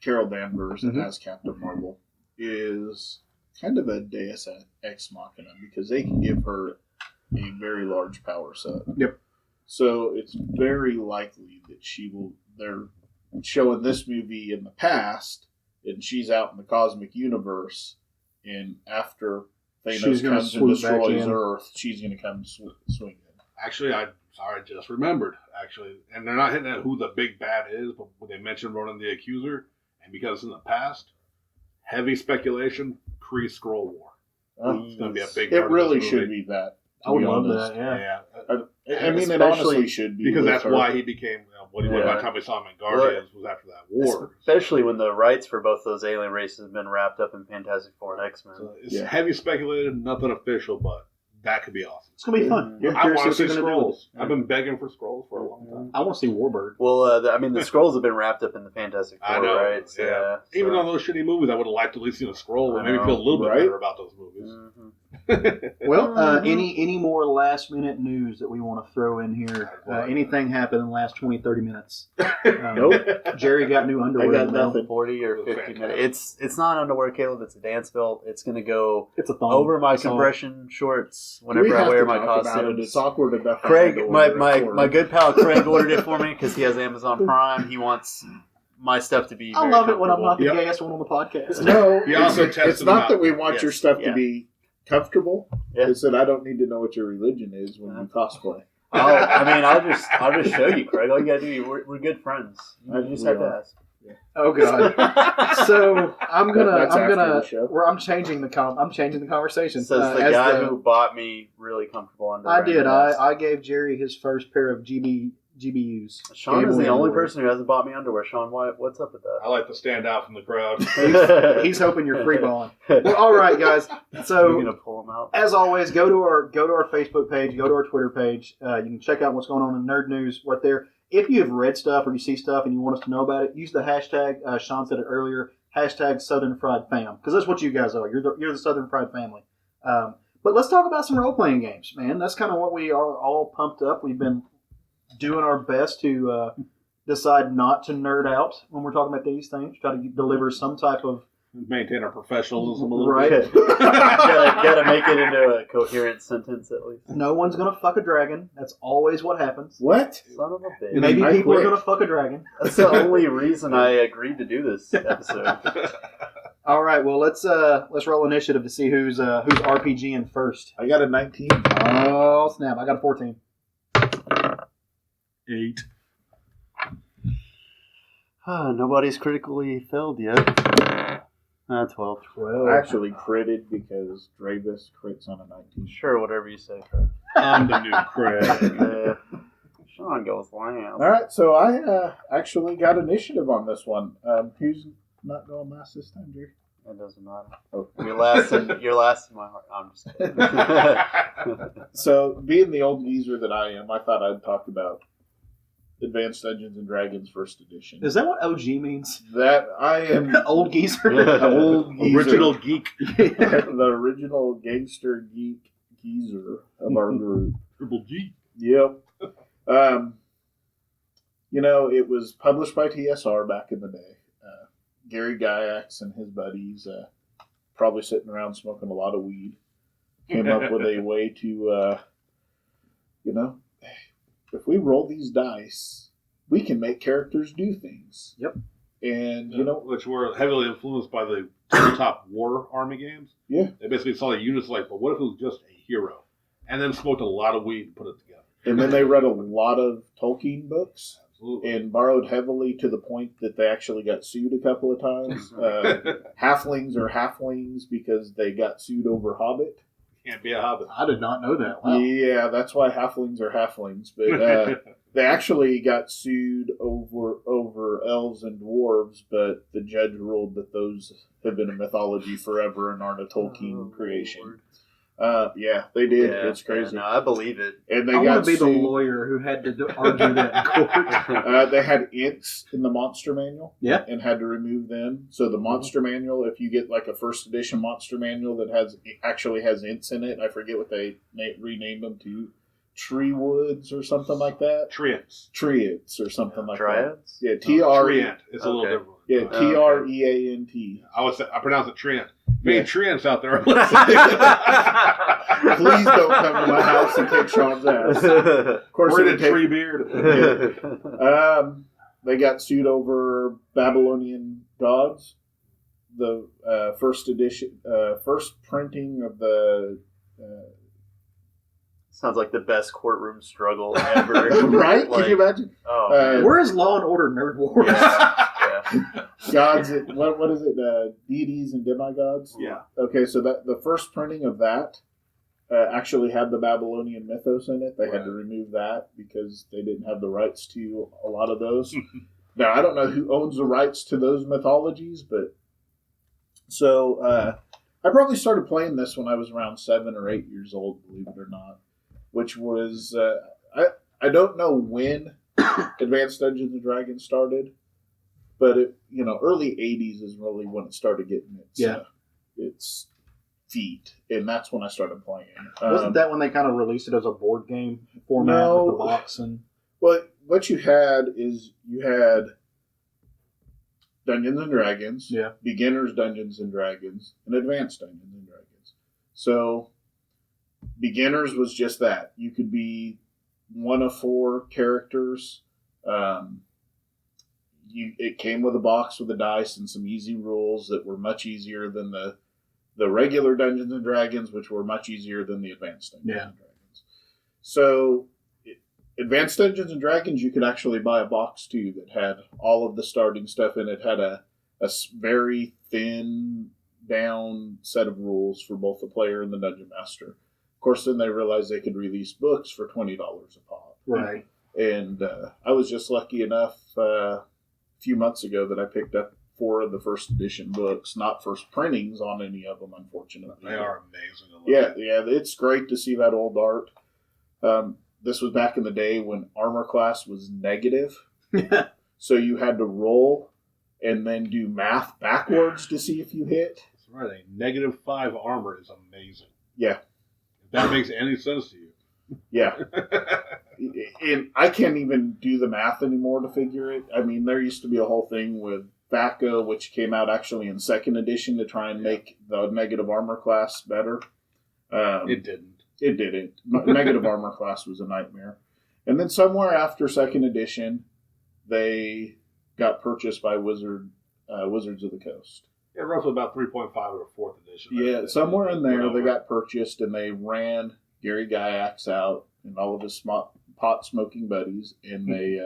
Carol Danvers as Captain Marvel, is kind of a Deus Ex Machina because they can give her a very large power set. Yep. So it's very likely that they're showing this movie in the past, and she's out in the cosmic universe, and after Thanos comes and destroys Earth, she's going to come swing in. Actually, I just remembered. And they're not hitting at who the big bad is, but when they mentioned Ronan the Accuser, and because in the past, heavy speculation, Kree-Skrull War. It's going to be a big. It really should be that. I would love that. Yeah. I mean, it honestly should be because that's why he became what he was by the time we saw him in Guardians was after that war. Especially when the rights for both those alien races have been wrapped up in Fantastic Four and X-Men. So it's heavy speculated, nothing official, but that could be awesome. It's gonna be fun. I want to see Skrulls. I've been begging for Skrulls for a long time. I want to see Warbird. Well, the Skrulls have been wrapped up in the Fantastic Four, I know, right? So, yeah. Even on those shitty movies, I would have liked to at least see a Skrull and maybe feel a little bit better about those movies. Mm-hmm. Well, any more last minute news that we want to throw in here? Anything happened in the last 20, 30 minutes? Nope. Jerry got new underwear. I got nothing. 40 or 50 minutes. It's not underwear, Caleb. It's a dance belt. It's going to go It's a thong. over my compression shorts whenever I wear my costume. It's awkward enough. Craig, my good pal Craig ordered it for me because he has Amazon Prime. He wants my stuff to be I very love it when I'm not the Yep. gayest one on the podcast. No, You also it's tested not them out. that we want your stuff to Yeah. be comfortable. Yeah. It's that I don't need to know what your religion is when you cosplay. I'll just show you, Craig. All you gotta do, we're good friends. You just have to ask. Oh god. So I'm That's after the show. I'm changing the conversation. Says the as guy who bought me really comfortable underwear. I did. I gave Jerry his first pair of GBUs. Sean is the Gave only underwear. person who hasn't bought me underwear. Sean, what's up with I like to stand out from the crowd. that? He's hoping you're freeballing. Well, all right, guys. You're So gonna pull him out. as always, go to our Facebook page, go to our Twitter page. You can check out what's going on in Nerd News right there. If you have read stuff or you see stuff and you want us to know about it, use the hashtag. Sean said it earlier. Hashtag Southern Fried Fam, because that's what you guys are. You're the Southern Fried family. But let's talk about some role playing games, man. That's kind of what we are all pumped up. We've been doing our best to decide not to nerd out when we're talking about these things. Try to deliver some type of Maintain our professionalism a little right. bit. gotta make it into a coherent sentence at least. No one's gonna fuck a dragon. That's always what happens. What? Son of a bitch. Maybe I people are quit. gonna fuck a dragon. That's the only reason I agreed to do this episode. All right, well let's roll initiative to see who's RPGing first. I got a 19. Oh snap! I got a 14. 8. Nobody's critically failed yet. 12. I actually critted because Dravis crits on a 19. Sure, whatever you say, Craig. I'm the new Craig. Sean goes last. All right, so I actually got initiative on this one. Who's not going last this time, Jerry? It doesn't matter. Oh. You're last in my heart. I'm just kidding. So, being the old geezer that I am, I thought I'd talk about Advanced Dungeons and Dragons First Edition. Is that what OG means? That I am Old geezer. old geezer. Original geek. The original gangster geek geezer of our group. Triple G. Yep. It was published by TSR back in the day. Gary Gygax and his buddies, probably sitting around smoking a lot of weed, came up with a way to, if we roll these dice, we can make characters do things. Yep. And, which were heavily influenced by the tabletop war army games. Yeah. They basically saw the units like, but what if it was just a hero? And then smoked a lot of weed and put it together. And then they read a lot of Tolkien books. Absolutely. And borrowed heavily to the point that they actually got sued a couple of times. Halflings are halflings because they got sued over Hobbit. Can't be a hobbit. I did not know that. Wow. Yeah, that's why halflings are halflings. But they actually got sued over elves and dwarves, but the judge ruled that those have been a mythology forever and aren't a Tolkien creation. Lord. Yeah, they did. Yeah, It's crazy. Yeah, no, I believe it. And they I got want to be the sued. lawyer who had to argue that in court. They had ints in the monster manual. Yeah. And had to remove them. So the monster manual, if you get like a first edition monster manual that actually has ints in it, I forget what they renamed them to, Tree Woods or something like that. Treants or something like Triads? that. Yeah, Treant. It's a little Okay. different. Yeah, Okay. Treant. I pronounce it Treant. Any Yeah. Treants out there? Please don't come to my house and kick Sean's ass. Of course, We're it in a would take- tree beard. They got sued over Babylonian gods. The first edition, first printing of the. Sounds like the best courtroom struggle ever. Right? Like, Can you imagine? Oh, Uh, Where is Law and Order Nerd Wars? yeah. Gods, what is it? Deities and demigods? Yeah. Okay, so that the first printing of that actually had the Babylonian mythos in it. They had to remove that because they didn't have the rights to a lot of those. Now, I don't know who owns the rights to those mythologies, but so I probably started playing this when I was around 7 or 8 years old, believe it or not, which was, I don't know when Advanced Dungeons and Dragons started, but early 80s is really when it started getting its feet, and that's when I started playing. Wasn't that when they kind of released it as a board game format with the box? And Well, what you had is Dungeons and Dragons, Beginners Dungeons and Dragons, and Advanced Dungeons and Dragons. So Beginners was just that. You could be one of 4 characters. It came with a box with a dice and some easy rules that were much easier than the regular Dungeons and Dragons, which were much easier than the Advanced Dungeons and Dragons. So Advanced Dungeons and Dragons, you could actually buy a box too that had all of the starting stuff in it. Had a very thin down set of rules for both the player and the dungeon master. Of course, then they realized they could release books for $20 a pop. right. And I was just lucky enough a few months ago that I picked up 4 of the first edition books, not first printings on any of them, unfortunately. They are amazing to look at. Yeah, it's great to see that old art. This was back in the day when armor class was negative. So you had to roll and then do math backwards to see if you hit. That's right. A -5 armor is amazing. Yeah. If that makes any sense to you. Yeah. And I can't even do the math anymore to figure it. I mean, there used to be a whole thing with VACA, which came out actually in 2nd edition to try and make the negative armor class better. It didn't. It didn't. Negative armor class was a nightmare. And then somewhere after 2nd edition, they got purchased by Wizards of the Coast. Yeah, roughly about 3.5 or 4th edition. Yeah, somewhere in there they got purchased, and they ran Gary Gygax out and all of his pot-smoking buddies, and they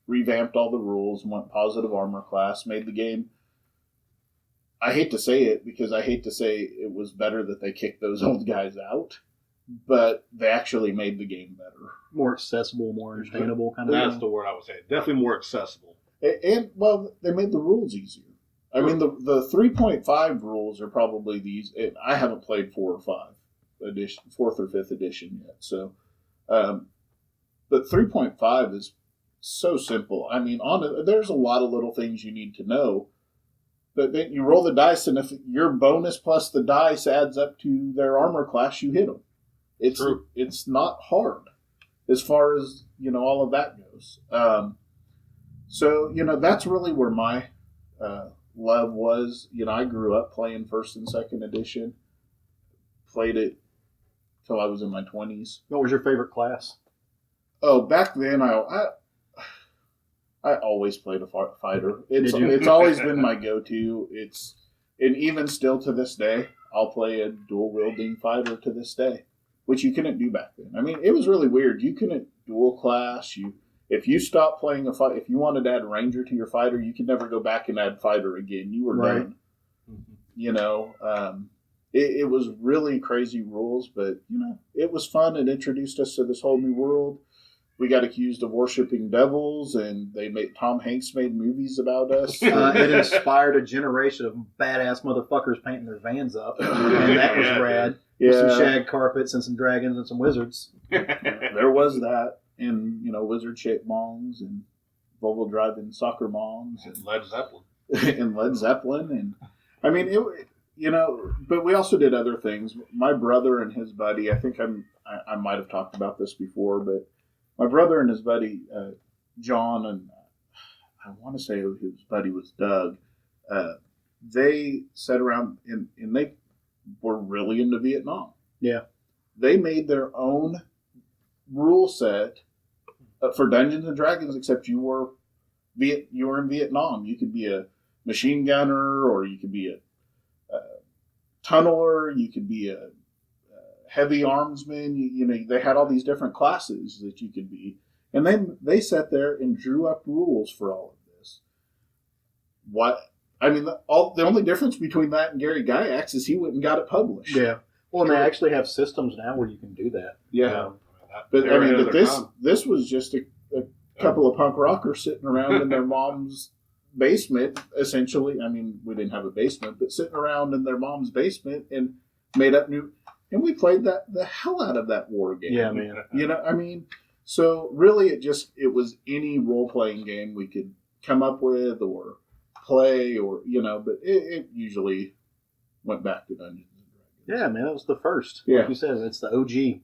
revamped all the rules and went positive armor class, made the game. I hate to say it, because I hate to say it was better that they kicked those old guys out, but they actually made the game better. More accessible, more understandable kind of That's thing. the word I would say. Definitely more accessible. And well, they made the rules easier. I mean, the 3.5 rules are probably these. I haven't played 4 or 5 edition, 4th or 5th edition yet. So, but 3.5 is so simple. I mean, there's a lot of little things you need to know. But then you roll the dice, and if your bonus plus the dice adds up to their armor class, you hit them. It's True. It's not hard as far as all of that goes. So that's really where my love was, I grew up playing first and second edition. Played it till I was in my 20s. What was your favorite class? Oh, back then I always played a fighter. It's always been my go-to. And even still to this day, I'll play a dual wielding fighter to this day, which you couldn't do back then. I mean, it was really weird. You couldn't dual class. If you stopped playing a fight, if you wanted to add ranger to your fighter, you could never go back and add fighter again. You were done. Mm-hmm. It was really crazy rules, but it was fun. It introduced us to this whole new world. We got accused of worshiping devils, and Tom Hanks made movies about us. It inspired a generation of badass motherfuckers painting their vans up, and that was rad. Yeah. With some shag carpets and some dragons and some wizards. There was that, and wizard-shaped moms and Volvo driving soccer moms And Led Zeppelin. and Led Zeppelin, and I mean but we also did other things. My brother and his buddy, I think I might have talked about this before, but my brother and his buddy John, and I want to say his buddy was Doug. They sat around and they were really into Vietnam. Yeah, they made their own rule set for Dungeons and Dragons, except you were in Vietnam. You could be a machine gunner, or you could be a tunneler. You could be a heavy armsman. They had all these different classes that you could be, and then they sat there and drew up rules for all of this. What I mean, the only difference between that and Gary Gygax is he went and got it published. Yeah. Well, and they actually have systems now where you can do that. Yeah. But this was just a couple of punk rockers sitting around in their mom's basement, essentially. I mean, we didn't have a basement, but sitting around in their mom's basement and made up new. And we played the hell out of that war game. Yeah, man. So really it was any role-playing game we could come up with or play but it usually went back to Dungeons and Dragons. Yeah, man, that was the first. Yeah. Like you said, it's the OG.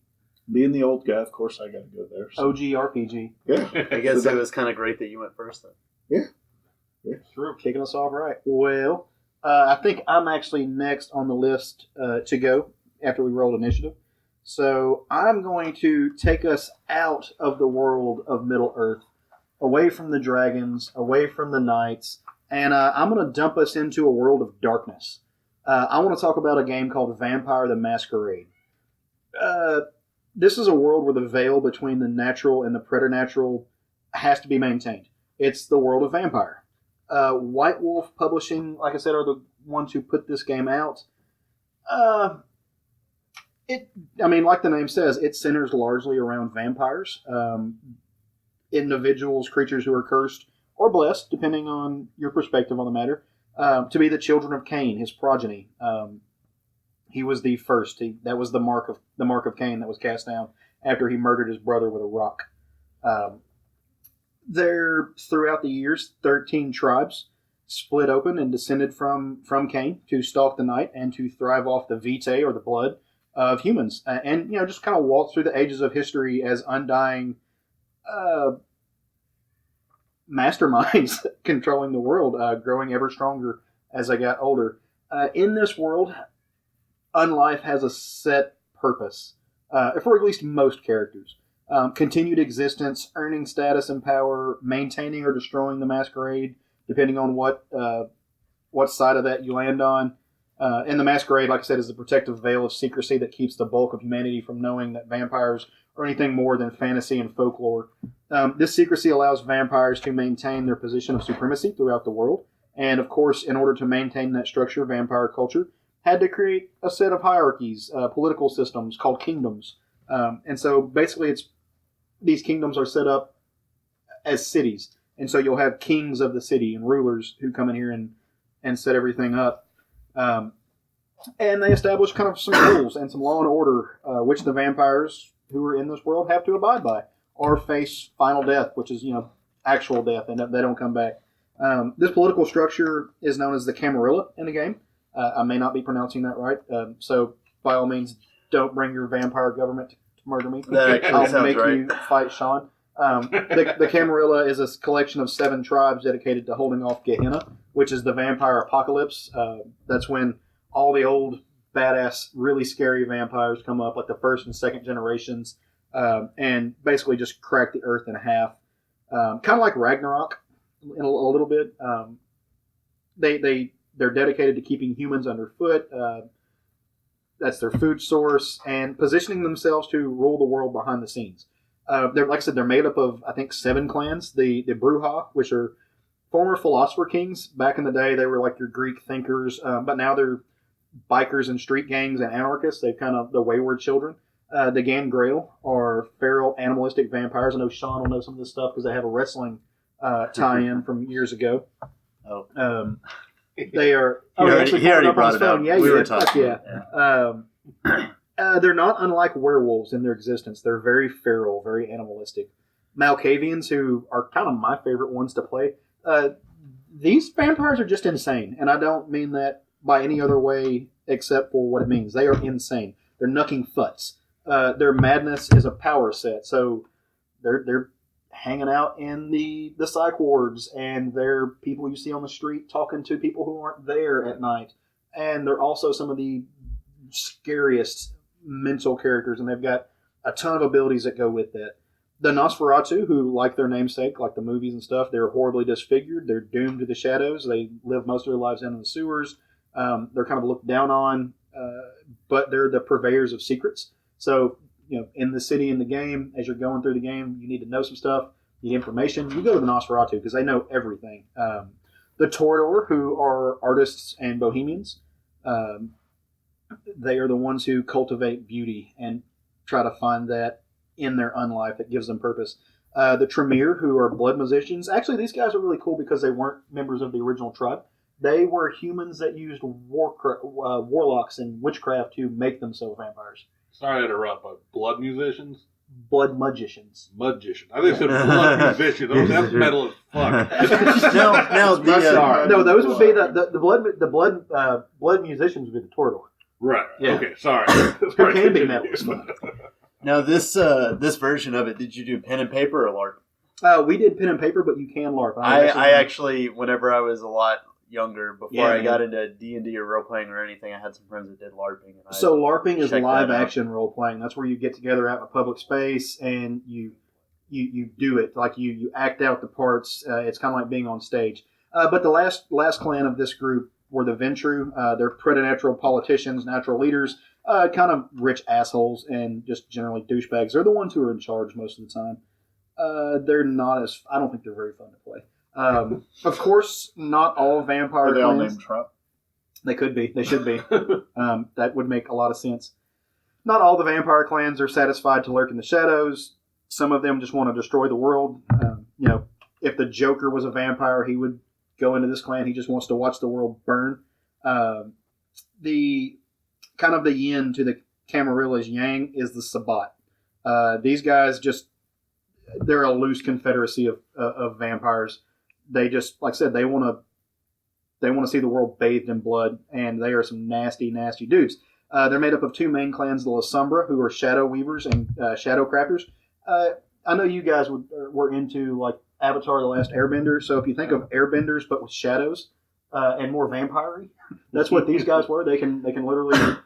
Being the old guy, of course, I got to go there. So. OG RPG. Yeah. I guess it was kind of great that you went first then. Yeah. True. Kicking us off right. Well, I think I'm actually next on the list to go after we rolled initiative. So I'm going to take us out of the world of Middle Earth, away from the dragons, away from the knights, and I'm going to dump us into a world of darkness. I want to talk about a game called Vampire the Masquerade. This is a world where the veil between the natural and the preternatural has to be maintained. It's the world of Vampire. White Wolf Publishing, like I said, are the ones who put this game out. Like the name says, it centers largely around vampires, individuals, creatures who are cursed or blessed, depending on your perspective on the matter, to be the children of Cain, his progeny. He was the first. That was the mark of Cain that was cast down after he murdered his brother with a rock. There, throughout the years, 13 tribes split open and descended from Cain to stalk the night and to thrive off the vitae, or the blood, of humans. And just kind of walk through the ages of history as undying masterminds controlling the world, growing ever stronger as I got older. In this world, Unlife has a set purpose, for at least most characters. Continued existence, earning status and power, maintaining or destroying the Masquerade, depending on what side of that you land on. And the Masquerade, like I said, is the protective veil of secrecy that keeps the bulk of humanity from knowing that vampires are anything more than fantasy and folklore. This secrecy allows vampires to maintain their position of supremacy throughout the world. And, of course, in order to maintain that structure, vampire culture had to create a set of hierarchies, political systems called kingdoms. And so basically these kingdoms are set up as cities. And so you'll have kings of the city and rulers who come in here and set everything up. And they establish kind of some rules and some law and order, which the vampires who are in this world have to abide by, or face final death, which is, actual death, and they don't come back. This political structure is known as the Camarilla in the game. I may not be pronouncing that right, so by all means, don't bring your vampire government to murder me. That actually I'll sounds make right. you fight Sean. The Camarilla is a collection of 7 tribes dedicated to holding off Gehenna, which is the vampire apocalypse. That's when all the old, badass, really scary vampires come up, like the first and second generations, and basically just crack the earth in half. Kind of like Ragnarok, in a little bit. They're dedicated to keeping humans underfoot. That's their food source, and positioning themselves to rule the world behind the scenes. They're, like I said, they're made up of, I think, 7 clans. The Bruja, which are former philosopher kings. Back in the day, they were like your Greek thinkers, but now they're bikers and street gangs and anarchists. They're kind of the wayward children. The Gangrail are feral, animalistic vampires. I know Sean will know some of this stuff because they have a wrestling tie-in from years ago. Oh. They are. He already brought it up. Yeah, we were talking. Yeah. They're not unlike werewolves in their existence. They're very feral, very animalistic. Malkavians, who are kind of my favorite ones to play. These vampires are just insane, and I don't mean that by any other way except for what it means. They are insane. They're knucking futs. Their madness is a power set, so they're hanging out in the psych wards, and they're people you see on the street talking to people who aren't there at night. And they're also some of the scariest mental characters, and they've got a ton of abilities that go with that. The Nosferatu, who, like their namesake, like the movies and stuff, they're horribly disfigured. They're doomed to the shadows. They live most of their lives down in the sewers. They're kind of looked down on, but they're the purveyors of secrets. So, in the city, in the game, as you're going through the game, you need to know some stuff, you need information. You go to the Nosferatu because they know everything. The Toreador, who are artists and bohemians, they are the ones who cultivate beauty and try to find that in their unlife that gives them purpose. The Tremere, who are blood musicians. Actually, these guys are really cool because they weren't members of the original tribe. They were humans that used warlocks and witchcraft to make themselves vampires. Sorry to interrupt, but blood musicians? Blood magicians. Magician. I think it said blood musician. That's metal as fuck. No, those would be the blood musicians would be the Toreador. Right. Yeah. Okay, sorry. Who can be metal as fuck. Now, this version of it, did you do pen and paper or LARP? We did pen and paper, but you can LARP. I actually, whenever I was a lot younger, before I got into D&D or role-playing or anything, I had some friends that did LARPing. And so LARPing is live-action role-playing. That's where you get together out in a public space and you do it. Like you act out the parts. It's kind of like being on stage. But the last clan of this group were the Ventru. They're preternatural politicians, natural leaders, kind of rich assholes, and just generally douchebags. They're the ones who are in charge most of the time. They're not as... I don't think they're very fun to play. Of course, not all vampire Are they all clans. named Trump? They could be. They should be. That would make a lot of sense. Not all the vampire clans are satisfied to lurk in the shadows. Some of them just want to destroy the world. If the Joker was a vampire, he would go into this clan. He just wants to watch the world burn. The kind of the yin to the Camarilla's yang is the Sabbat. These guys they're a loose confederacy of vampires. They just, like I said, they want to see the world bathed in blood, and they are some nasty, nasty dudes. They're made up of 2 main clans, the Lasombra, who are shadow weavers and shadow crafters. I know you guys were into like Avatar: The Last Airbender, so if you think of airbenders but with shadows and more vampire-y, that's what these guys were. They can literally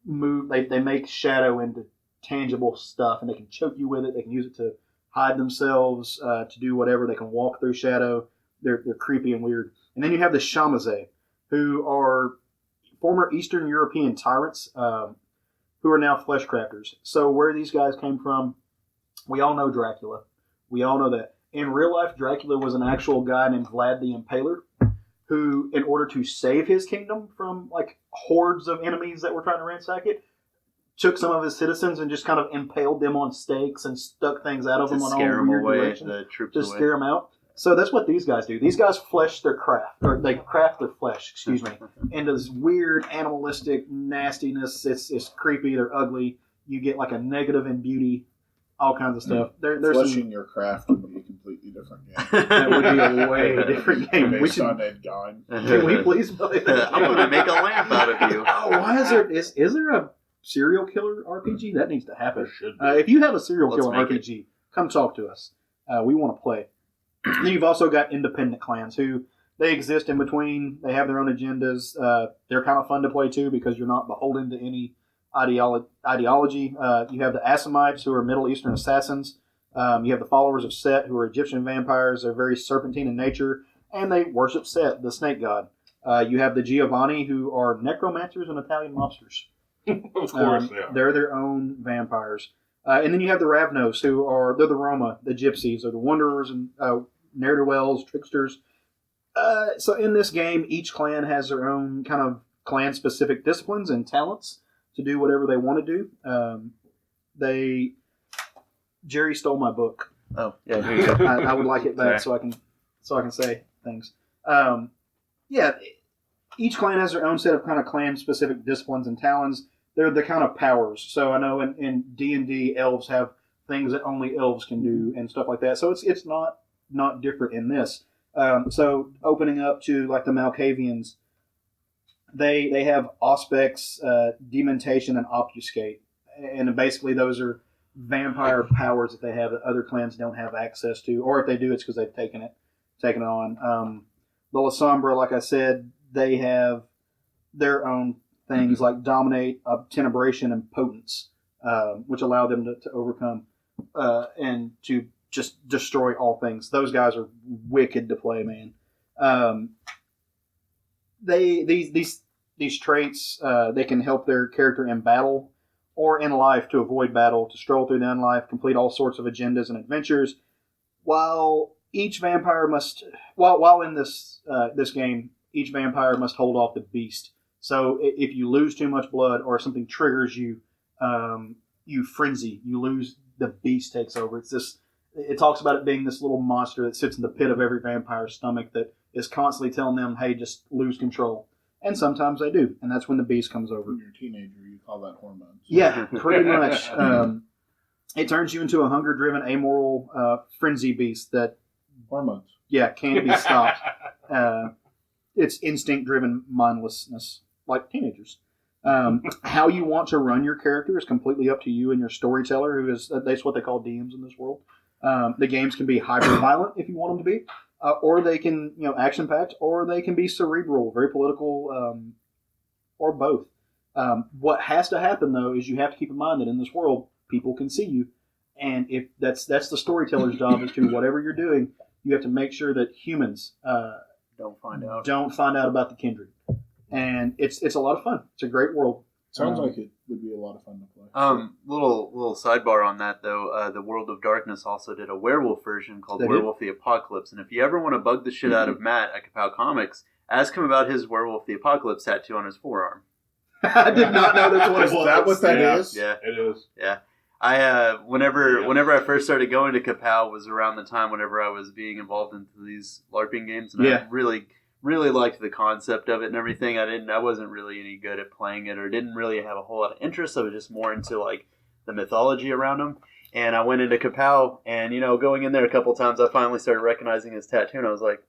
move. They make shadow into tangible stuff, and they can choke you with it. They can use it to hide themselves, to do whatever. They can walk through shadow. They're creepy and weird. And then you have the Shamaze, who are former Eastern European tyrants who are now flesh crafters. So where these guys came from, we all know Dracula. We all know that. In real life, Dracula was an actual guy named Vlad the Impaler, who, in order to save his kingdom from like hordes of enemies that were trying to ransack it, took some of his citizens and just kind of impaled them on stakes and stuck things out of them on all weird directions to scare them out. So that's what these guys do. These guys flesh their craft, or they craft their flesh, into this weird animalistic nastiness. It's creepy. They're ugly. You get like a negative in beauty, all kinds of stuff. Fleshing your craft would be a completely different game. That would be a way different game. Based on Ed Gein. Can we please play that? I'm going to make a lamp out of you. Oh, why is there a serial killer RPG? That needs to happen. There should be. If you have a serial Let's killer make RPG, come talk to us. we want to play. Then you've also got independent clans who they exist in between. They have their own agendas. They're kind of fun to play too because you're not beholden to any ideology. You have the Assamites, who are Middle Eastern assassins. You have the followers of Set, who are Egyptian vampires. They're very serpentine in nature, and they worship Set, the snake god. You have the Giovanni, who are necromancers and Italian mobsters. Of course they are. They're their own vampires. And then you have the Ravnos, they're the Roma, the Gypsies, they're the Wanderers and ne'er-do-wells, tricksters. So in this game, each clan has their own kind of clan-specific disciplines and talents to do whatever they want to do. Jerry stole my book. Oh, yeah, here you go. I would like it back so I can say things. Each clan has their own set of kind of clan-specific disciplines and talents. They're the kind of powers. So I know in D&D, elves have things that only elves can do and stuff like that. So it's not different in this. So opening up to like the Malkavians, they have Auspex, Dementation, and Obfuscate. And basically those are vampire powers that they have that other clans don't have access to. Or if they do, it's because they've taken it on. The Lasombra, like I said, they have their own things like Dominate, Tenebration, and Potence, which allow them to overcome and to just destroy all things. Those guys are wicked to play, man. These traits, they can help their character in battle or in life to avoid battle, to stroll through the unlife, complete all sorts of agendas and adventures, while each vampire must, while in this game, each vampire must hold off the beast. So if you lose too much blood or something triggers you, you frenzy. You lose, the beast takes over. It talks about it being this little monster that sits in the pit of every vampire's stomach that is constantly telling them, hey, just lose control. And sometimes they do, and that's when the beast comes over. When you're a teenager, you call that hormones. Yeah, pretty much. It turns you into a hunger-driven, amoral, frenzy beast that... Hormones. Yeah, can't be stopped. It's instinct-driven mindlessness, like teenagers. How you want to run your character is completely up to you and your storyteller, that's what they call DMs in this world. The games can be hyper-violent if you want them to be, or they can, action-packed, or they can be cerebral, very political, or both. What has to happen, though, is you have to keep in mind that in this world, people can see you, and if that's the storyteller's job is to whatever you're doing, you have to make sure that humans Don't find out about the kindred, and it's a lot of fun. It's a great world. Sounds like it would be a lot of fun to play. Little sidebar on that though. The World of Darkness also did a werewolf version called Werewolf the Apocalypse, and if you ever want to bug the shit out of Matt at Kapow Comics, ask him about his Werewolf the Apocalypse tattoo on his forearm. I did not know that's what it was. Is that what that is? Yeah, It is. yeah. Whenever I first started going to Kapow was around the time whenever I was being involved into these LARPing games, and I really liked the concept of it and everything. I wasn't really any good at playing it, or didn't really have a whole lot of interest. I was just more into like the mythology around them. And I went into Kapow, and going in there a couple times, I finally started recognizing his tattoo, and I was like,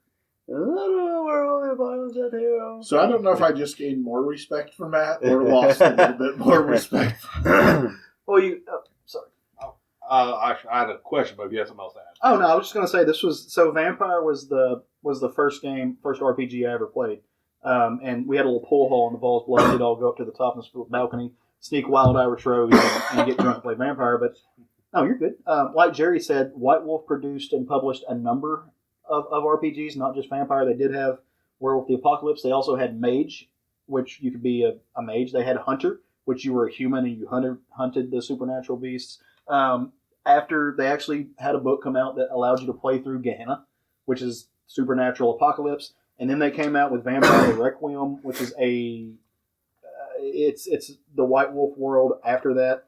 I don't know where all the violence tattoo. So I don't know if I just gained more respect for Matt or lost a little bit more respect. Well, sorry. I had a question, but if you have something else to add. Oh no, I was just going to say Vampire was the first RPG I ever played, and we had a little pool hall in the Vols Blood. We'd all go up to the top of the balcony, sneak Wild Irish Rose, and get drunk and play Vampire. But no, you're good. Like Jerry said, White Wolf produced and published a number of RPGs, not just Vampire. They did have Werewolf the Apocalypse. They also had Mage, which you could be a mage. They had Hunter, which you were a human and you hunted the supernatural beasts. After they actually had a book come out that allowed you to play through Gehenna, which is supernatural apocalypse, and then they came out with Vampire Requiem, which is it's the White Wolf world after that.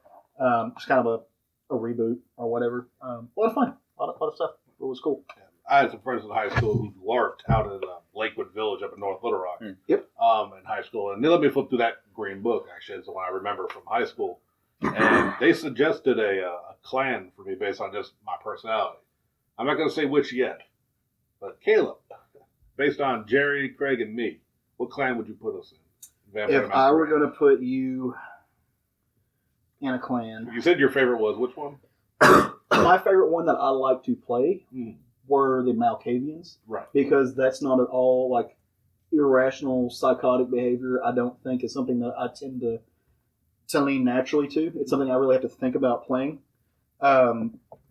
It's kind of a reboot or whatever. A lot of fun, a lot of stuff. It was cool. I had some friends in high school who LARPed out at Lakewood Village up in North Little Rock. Yep. In high school, and they let me flip through that green book. Actually, it's the one I remember from high school. And they suggested a clan for me based on just my personality. I'm not going to say which yet, but Caleb, based on Jerry, Craig, and me, what clan would you put us in? Vampire If I were going to put you in a clan, you said your favorite was which one? my favorite one that I like to play were the Malkavians. Right. Because that's not at all like irrational, psychotic behavior. I don't think is something that I tend to lean naturally to. It's something I really have to think about playing.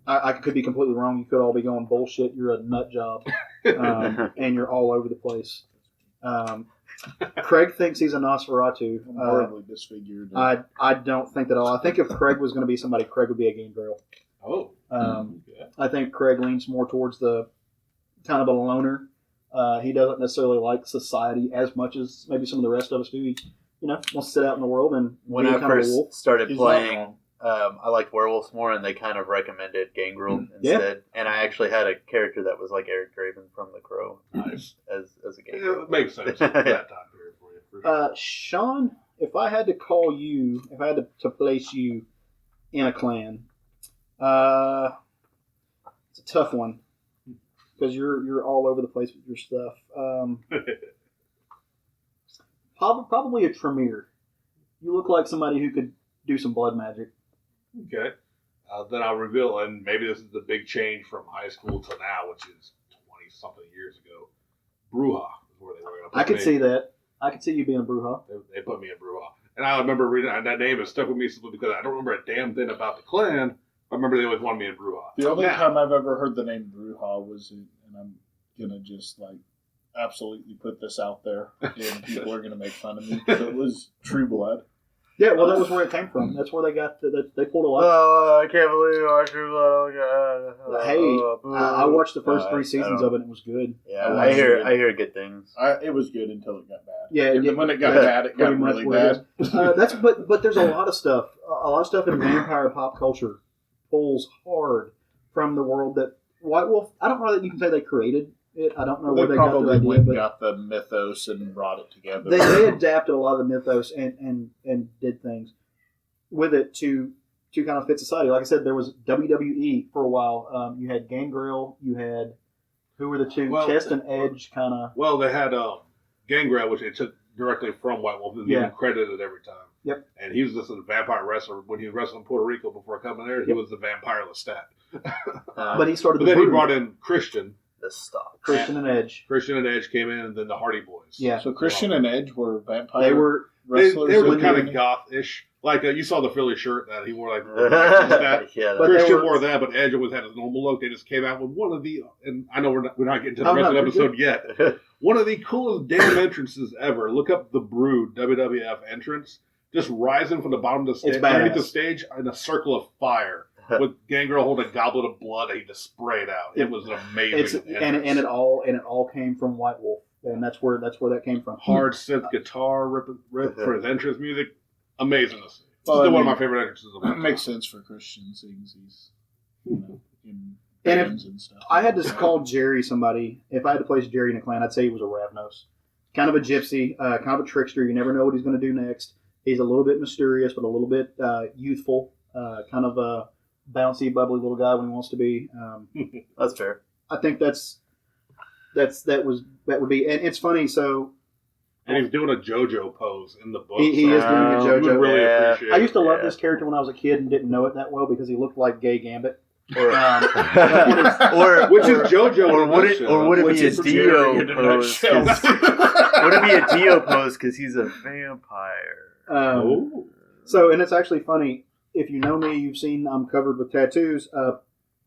I could be completely wrong. You could all be going bullshit. You're a nut job, and you're all over the place. Craig thinks he's a Nosferatu. I'm horribly disfigured. I don't think that at all. I think if Craig was going to be somebody, Craig would be a game girl. Oh. I think Craig leans more towards the kind of a loner. He doesn't necessarily like society as much as maybe some of the rest of us do. He, wants to sit out in the world and when be I kind of a first wolf. started He's playing, I liked werewolves more, and they kind of recommended Gangrel instead. And I actually had a character that was like Eric Draven from The Crow. Nice. As a Yeah, Gangrel. it makes sense. That time period for you. For sure. Sean, if I had to to place you in a clan, it's a tough one because you're all over the place with your stuff. Probably a Tremere. You look like somebody who could do some blood magic. Okay. Then I'll reveal, and maybe this is the big change from high school to now, which is 20-something years ago. Bruja is where they were going to put I could me. see that. I could see you being a Bruja. They put me in Bruja. And I remember reading, and that name has stuck with me simply because I don't remember a damn thing about the clan. I remember they always wanted me in Bruja. The only Now- time I've ever heard the name Bruja was, and I'm gonna just like absolutely put this out there, and people are gonna make fun of me. But it was True Blood. Yeah, well, that was where it came from. That's where they got they pulled a lot. Oh, I can't believe I watched True Blood. Oh, God. Hey, I watched the first No, 3 I seasons don't- of it, and it was good. Yeah, I I hear good things. It was good until it got bad. Yeah, And when it got yeah, bad, it got pretty much really where it bad. but there's a lot of stuff. A lot of stuff in vampire pop culture pulls hard from the world that White Wolf. I don't know that you can say they created it. I don't know where They they got the probably idea, went and but got the mythos and brought it together. they adapted a lot of the mythos and did things with it to kind of fit society. Like I said, there was WWE for a while. You had Gangrel. You had who were the two? Well, Chest and Edge kind of. Well, they had Gangrel, which they took directly from White Wolf. He was even credited every time. Yep. And he was just a vampire wrestler. When he wrestled in Puerto Rico before coming there, he was the vampire Lestat. But he started. But the then he Brood. brought in Christian. The stock. Christian and Edge. Christian and Edge came in, and then the Hardy Boys. Yeah. So Christian and Edge were vampire They were. wrestlers. They were in the kind of beginning? goth-ish. Like, you saw the Philly shirt that he wore, like, that. Yeah, But Christian they were- wore that, but Edge always had his normal look. They just came out with one of the, and I know we're not getting to the Oh, rest no, of the you're episode yet. One of the coolest damn entrances ever. Look up the Brood WWF entrance. Just rising from the bottom of the stage, It's underneath badass. the stage in a circle of fire, with Gangrel holding a goblet of blood that he just sprayed out. It was an amazing entrance. And it all came from White Wolf, and that's where that came from. Hard synth guitar rip for his entrance music. Amazing to see. Well, Still I one of mean, my favorite entrances of all It time. makes sense for Christian seeing he's in And bands and stuff. I had to call Jerry somebody. If I had to place Jerry in a clan, I'd say he was a Ravnos. Kind of a gypsy, kind of a trickster. You never know what he's going to do next. He's a little bit mysterious, but a little bit youthful. Kind of a bouncy, bubbly little guy when he wants to be. That's fair. I think that would be. And it's funny. So And he's doing a JoJo pose in the book. He is doing a we JoJo. would really Yeah. appreciate I used to love Yeah. this character when I was a kid and didn't know it that well because he looked like Gay Gambit. Or, it. Which is JoJo. or in a would it nutshell. or would it Which be a is Dio Jerry in a pose? nutshell. Would it be a Dio pose because he's a vampire? Oh. So, and it's actually funny. If you know me, you've seen I'm covered with tattoos.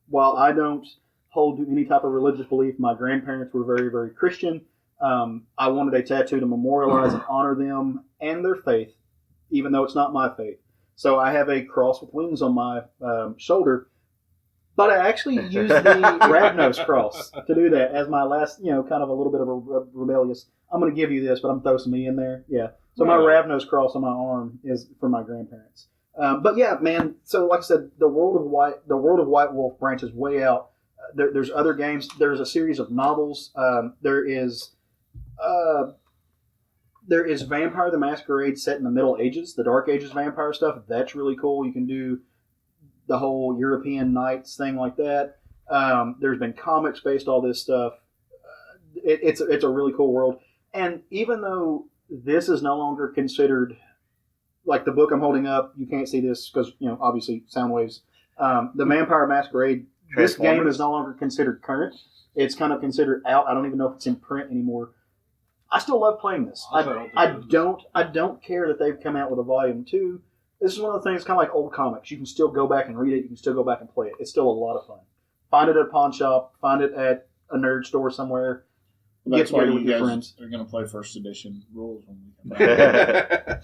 While I don't hold to any type of religious belief, my grandparents were very, very Christian. I wanted a tattoo to memorialize and honor them and their faith, even though it's not my faith. So I have a cross with wings on my shoulder. But I actually used the Ravnos cross to do that as my last, kind of a little bit of a rebellious. I'm going to give you this, but I'm throwing some me in there. Yeah. So my Ravnos cross on my arm is for my grandparents. But yeah, man. So like I said, the world of White Wolf branches way out. There's other games. There's a series of novels. There is Vampire the Masquerade set in the Middle Ages, the Dark Ages vampire stuff. That's really cool. You can do the whole European Nights thing like that. There's been comics based all this stuff. It's a really cool world. And even though this is no longer considered like the book I'm holding up, you can't see this because obviously sound waves. The Vampire Masquerade. This game Transformers? is no longer considered current. It's kind of considered out. I don't even know if it's in print anymore. I still love playing this. I don't care that they've come out with a volume 2. This is one of the things, kind of like old comics. You can still go back and read it. You can still go back and play it. It's still a lot of fun. Find it at a pawn shop. Find it at a nerd store somewhere. That's Get why together you with your guys friends. are going to play first edition rules when we come back.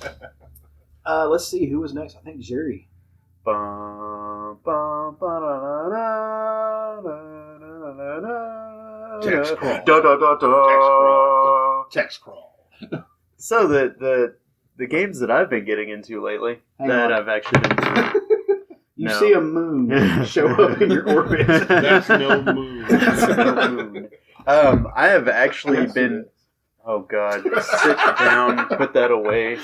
Let's see who was next. I think Jerry. Bum, bum, ba-da-da-da, Text crawl. da, da, da, da. Text crawl. So the games that I've been getting into lately Hang that on. I've actually been doing. You No. see a moon show up in your orbit. That's no moon. I have actually Yes, been. it is. Oh God! Sit down. Put that away.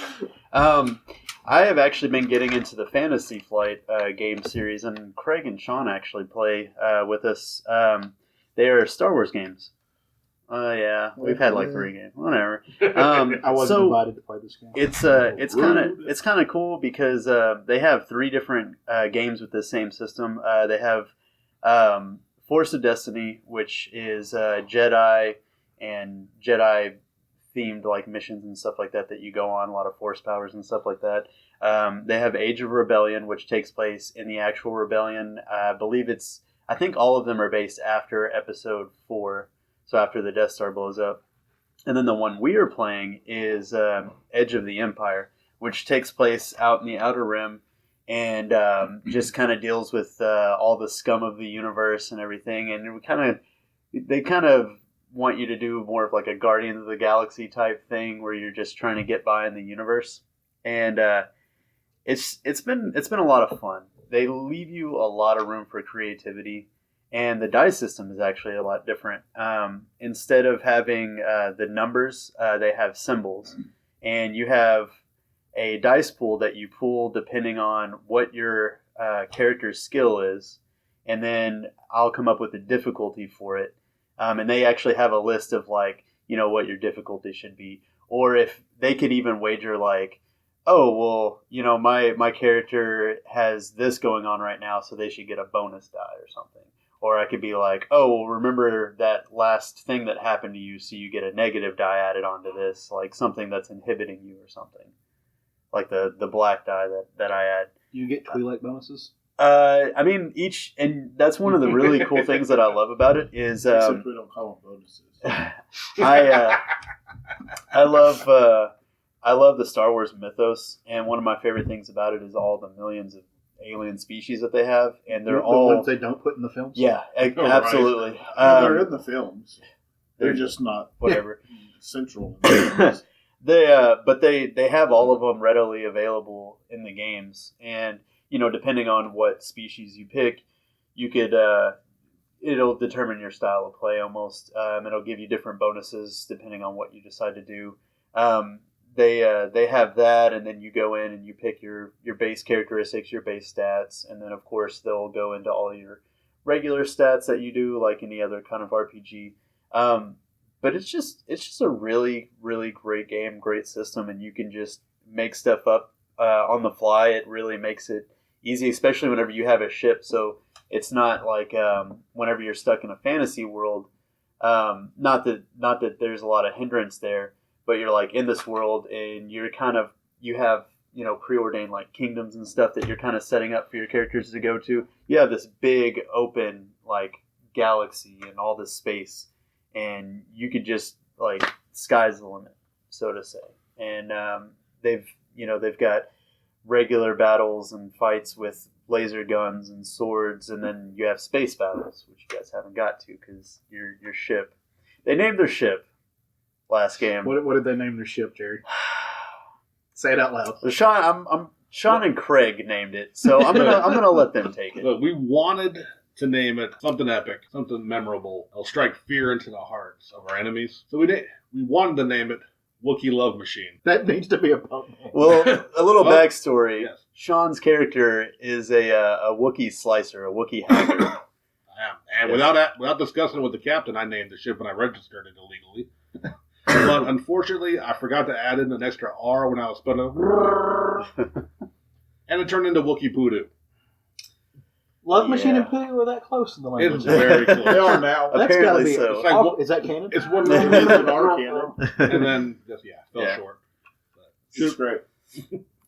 I have actually been getting into the Fantasy Flight game series, and Craig and Sean actually play with us. They are Star Wars games. Yeah, we've had like 3 games. Whatever. I wasn't so invited to play this game. it's kind of cool because they have 3 different games with the same system. They have Force of Destiny, which is Jedi and Jedi themed like missions and stuff like that you go on, a lot of force powers and stuff like that. They have Age of Rebellion, which takes place in the actual rebellion. I think all of them are based after Episode 4, so after the Death Star blows up. And then the one we are playing is Edge of the Empire, which takes place out in the Outer Rim and just kind of deals with all the scum of the universe and everything. And they kind of want you to do more of like a Guardians of the Galaxy type thing where you're just trying to get by in the universe. And it's been a lot of fun. They leave you a lot of room for creativity. And the dice system is actually a lot different. Instead of having the numbers, they have symbols. And you have a dice pool that you pull depending on what your character's skill is. And then I'll come up with a difficulty for it. And they actually have a list of like, what your difficulty should be. Or if they could even wager like, oh, well, my character has this going on right now, so they should get a bonus die or something. Or I could be like, oh, well, remember that last thing that happened to you, so you get a negative die added onto this, like something that's inhibiting you or something. Like the black die that I add. You get Twi'lek bonuses? I mean, and that's one of the really cool things that I love about it is Except we don't call them bonuses. I love the Star Wars mythos, and one of my favorite things about it is all the millions of alien species that they have, and they're the all ones they don't put in the films? Yeah, Oh, absolutely. They're in the films. They're just not whatever. central. But they have all of them readily available in the games, and depending on what species you pick, you could it'll determine your style of play almost. It'll give you different bonuses depending on what you decide to do. They have that, and then you go in and you pick your base characteristics, your base stats, and then of course they'll go into all your regular stats that you do like any other kind of RPG. But it's just a really, really great game, great system, and you can just make stuff up on the fly. It really makes it easy, especially whenever you have a ship. So it's not like whenever you're stuck in a fantasy world. Not that there's a lot of hindrance there. But you're like in this world, and you have preordained like kingdoms and stuff that you're kind of setting up for your characters to go to. You have this big open like galaxy and all this space, and you could just like sky's the limit, so to say. And they've got regular battles and fights with laser guns and swords, and then you have space battles, which you guys haven't got to because your ship. They named their ship. Last game. What did they name their ship, Jerry? Say it out loud. Sean and Craig named it, so I'm gonna let them take it. Look, we wanted to name it something epic, something memorable. It'll strike fear into the hearts of our enemies. So we wanted to name it Wookiee Love Machine. That needs to be a punk name. Well, a little backstory. Yes. Sean's character is a Wookiee slicer, a Wookiee hacker. And without discussing it with the captain, I named the ship when I registered it illegally. But unfortunately, I forgot to add in an extra R when I was spelling it. And it turned into Wookiee Poodoo. Love Machine Yeah. and Poo are that close in the language. It's very close. They are now. That's gotta Apparently be. so. It's like, Is that canon? it's one It is in our canon. and then just fell Yeah. short. It's great.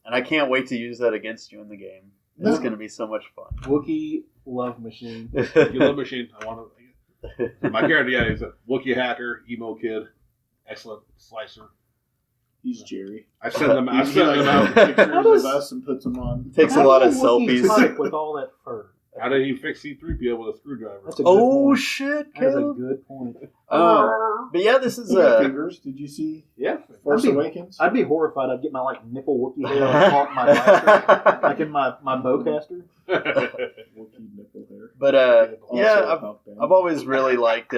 And I can't wait to use that against you in the game. It's going to be so much fun. Wookiee Love Machine. You Love Machine. I want to. My character, yeah, he's a Wookiee hacker, emo kid, excellent slicer. He's Jerry. I send them. I He send like them takes out. pictures How does- of us and puts them on. Takes a How lot does of a Wookiee selfies. type with all that fur? How did he fix C-3PO with a screwdriver? That's a good Oh, point. shit, That is a Caleb. good point. But yeah, this is Fingers. Did you see Yeah. Force That'd be- Awakens? I'd be horrified. I'd get my nipple Wookiee hair and caught my blaster, like in my bowcaster. Wookiee nipple hair. But Also yeah, a punk band. I've always really liked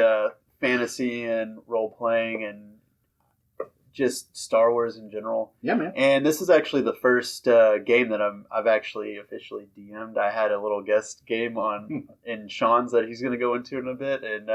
fantasy and role playing and just Star Wars in general. Yeah, man. And this is actually the first game that I've actually officially DM'd. I had a little guest game on in Sean's that he's going to go into in a bit, and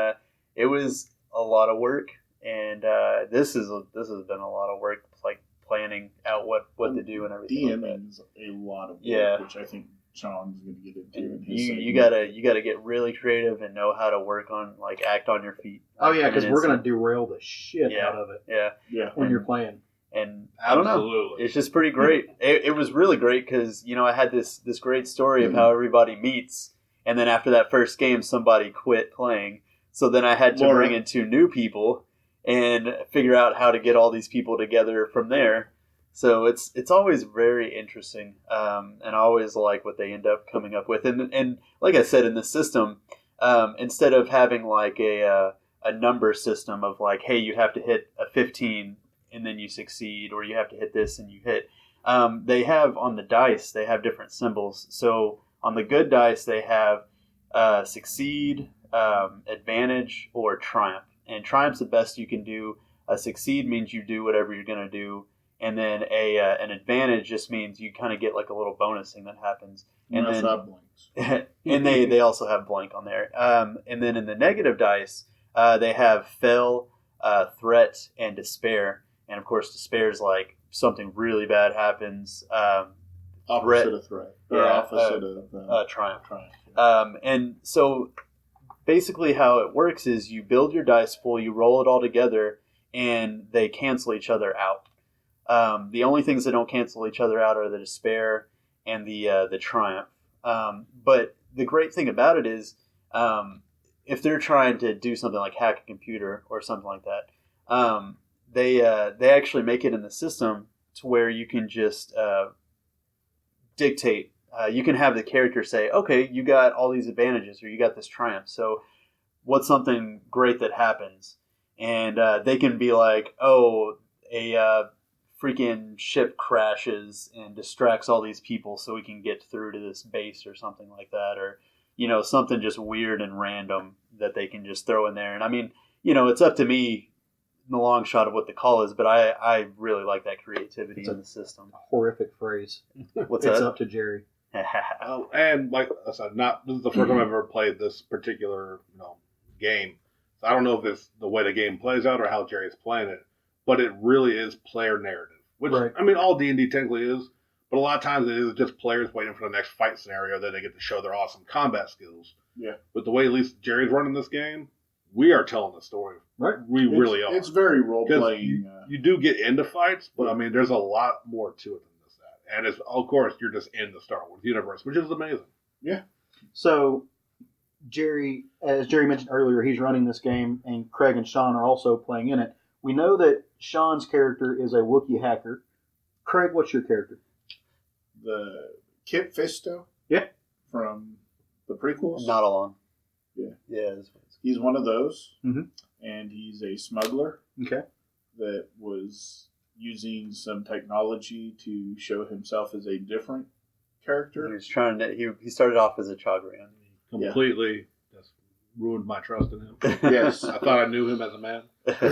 it was a lot of work. And this has been a lot of work, like planning out what to do and everything. like that. DMing is a lot of work, Yeah. which I think Sean's going to get into. In And his you segment. gotta get really creative and know how to work on act on your feet. Oh yeah, Like, because in an we're gonna instant. derail the shit Yeah. out of it Yeah, Yeah. when you're playing. and I don't know. Absolutely. It's just pretty great. It was really great because I had this great story of how everybody meets, and then after that first game, somebody quit playing. So then I had to Laura. bring in 2 new people and figure out how to get all these people together from there. So it's always very interesting, and I always like what they end up coming up with. And like I said, in the system, instead of having like a number system of like, hey, you have to hit a 15 and then you succeed, or you have to hit this and you hit. They have on the dice, they have different symbols. So on the good dice, they have succeed, advantage, or triumph. And triumph's the best you can do. A succeed means you do whatever you're going to do. And then an advantage just means you kind of get like a little bonus thing that happens. And also then have blanks. and they also have blank on there. And then in the negative dice, they have fail, threat, and despair. And of course, despair is like something really bad happens. Opposite of threat. Or Yeah, opposite of Triumph. triumph. And so basically how it works is you build your dice pool, you roll it all together, and they cancel each other out. The only things that don't cancel each other out are the despair and the triumph. But the great thing about it is if they're trying to do something like hack a computer or something like that, they actually make it in the system to where you can just dictate. You can have the character say, okay, you got all these advantages or you got this triumph. So what's something great that happens? And they can be like, oh, a freaking ship crashes and distracts all these people so we can get through to this base or something like that. Or, something just weird and random that they can just throw in there. And I mean, it's up to me in the long shot of what the call is, but I really like that creativity in the system. Horrific phrase. What's It's that? up to Jerry. And like I said, this is the first time I've ever played this particular game. So I don't know if it's the way the game plays out or how Jerry's playing it, but it really is player narrative. Which Right. I mean, all D&D technically is, but a lot of times it is just players waiting for the next fight scenario that they get to show their awesome combat skills. Yeah. But the way at least Jerry's running this game, we are telling the story. Right. We really are. It's very role 'Cause playing. You do get into fights, but I mean, there's a lot more to it than this. And it's, of course, you're just in the Star Wars universe, which is amazing. So, Jerry, as Jerry mentioned earlier, he's running this game, and Craig and Sean are also playing in it. We know that Sean's character is a Wookiee hacker. Craig, what's your character? The Kit Fisto. Yeah. From the prequels. Not along. Yeah. Yeah. He's one of those. Mhm. And he's a smuggler Okay. that was using some technology to show himself as a different He character. was trying to. He started off as a Chagrian. Completely just ruined my trust in him. Yes. I thought I knew him as a man. After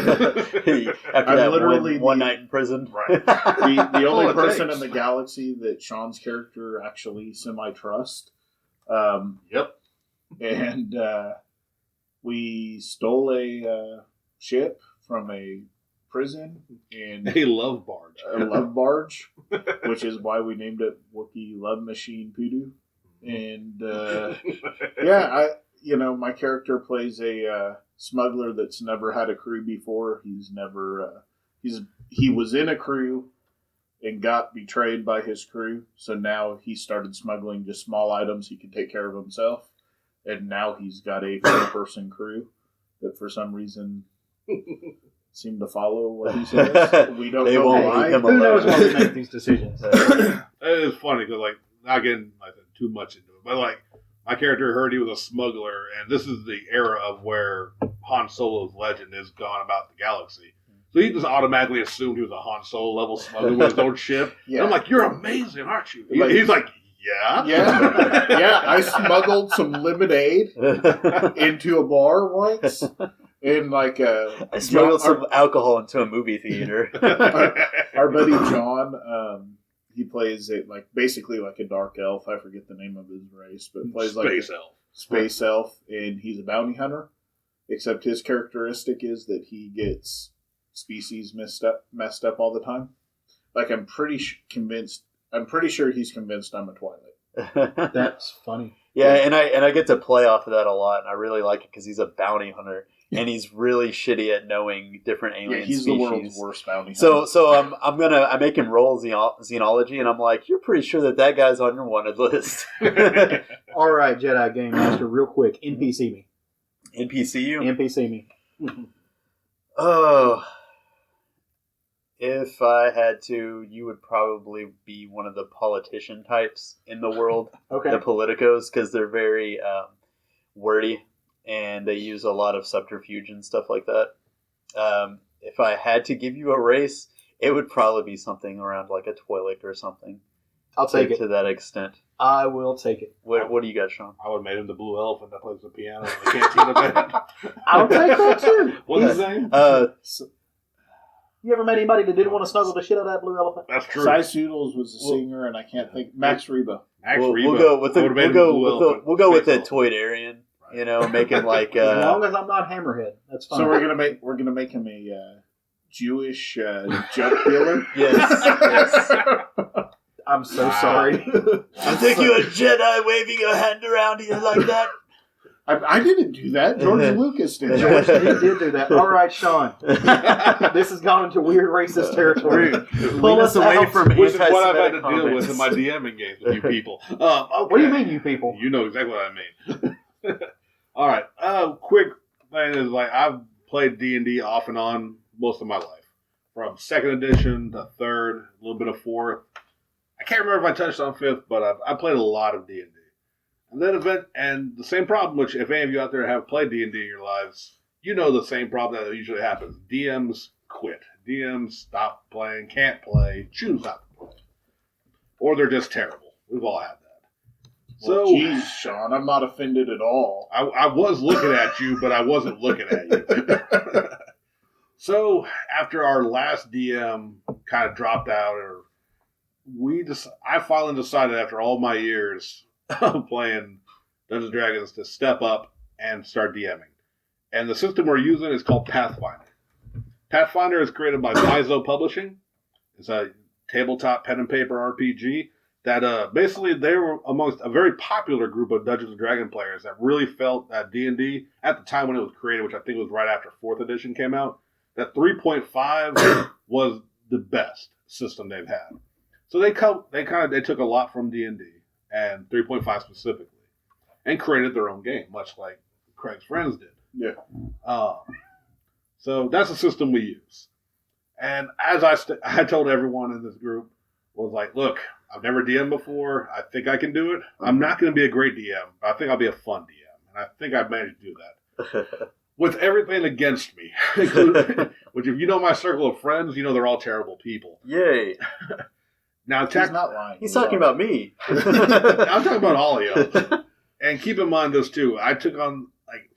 I'm that literally one the- night in prison. Right. The all only it person takes. in the galaxy that Sean's character actually semi-trust. Yep. And we stole a ship from a prison in A love barge. a love barge, which is why we named it Wookiee Love Machine Poodoo. And yeah, my character plays a smuggler that's never had a crew before. He's never he was in a crew and got betrayed by his crew. So now he started smuggling just small items he could take care of himself. And now he's got a 4-person crew that for some reason seem to follow what he says. We don't know why. Who knows why we make these decisions? It is funny because, like, not getting too much into it, but like my character heard he was a smuggler, and this is the era of where Han Solo's legend is gone about the galaxy. So he just automatically assumed he was a Han Solo level smuggler with his own ship. Yeah. And I'm like, you're amazing, aren't you? He's like, yeah. Yeah, I smuggled some lemonade into a bar once. And like I smuggled some alcohol into a movie theater. Our buddy John, he plays it basically like a dark elf. I forget the name of his race, but plays space elf, and he's a bounty hunter. Except his characteristic is that he gets species messed up all the time. Like I'm pretty sure he's convinced I'm a Twilight. That's funny. Yeah, and I get to play off of that a lot, and I really like it because he's a bounty hunter, and he's really shitty at knowing different alien he's species. The world's worst bounty hunter. So I make him roll xenology, and I'm like, you're pretty sure that guy's on your wanted list. All right, Jedi Game Master, real quick, NPC me. NPC you? NPC me. Oh. If I had to, you would probably be one of the politician types in the world. Okay. The politicos, because they're very wordy, and they use a lot of subterfuge and stuff like that. If I had to give you a race, it would probably be something around like a Twi'lek or something. I'll take it. To that extent. I will take it. What do you got, Sean? I would have made him the blue elephant that plays the piano in the cantina band. I'll take that too. What's his name? You ever met anybody that didn't want to snuggle the shit out of that blue elephant? That's true. Cy Soodles was a singer, and I can't think. Max Reba. We'll go with the Toydarian. You know, make him like. As long as I'm not Hammerhead, that's fine. So we're gonna make him a Jewish junk dealer. Yes. I'm so sorry. I think you're a Jedi waving your hand around here like that. I didn't do that. George Lucas did. He did do that. All right, Sean. This has gone into weird racist territory. Pull us away from which is what I've had to deal with in my DMing games with you people. Okay. What do you mean, you people? You know exactly what I mean. All right. Quick thing is, like, I've played D&D off and on most of my life. From 2nd edition to 3rd, a little bit of 4th. I can't remember if I touched on 5th, but I played a lot of D&D. And then the same problem, which if any of you out there have played D&D in your lives, you know the same problem that usually happens. DMs quit. DMs stop playing, can't play, choose not to play. Or they're just terrible. We've all had that. Well, geez, Sean, I'm not offended at all. I was looking at you, but I wasn't looking at you. So after our last DM kind of dropped out, I finally decided after all my years playing Dungeons & Dragons to step up and start DMing. And the system we're using is called Pathfinder. Pathfinder is created by Paizo Publishing. It's a tabletop pen and paper RPG that basically they were amongst a very popular group of Dungeons & Dragons players that really felt that D&D, at the time when it was created, which I think was right after 4th edition came out, that 3.5 was the best system they've had. So they took a lot from D&D. And 3.5 specifically, and created their own game, much like Craig's friends did. Yeah. So that's the system we use. And as I told everyone in this group, was like, look, I've never DM'd before. I think I can do it. I'm not going to be a great DM, but I think I'll be a fun DM. And I think I've managed to do that. With everything against me. Which if you know my circle of friends, you know they're all terrible people. Yay. Now, he's not lying. He's talking about me. I'm talking about all of you. And keep in mind this, too. I took on,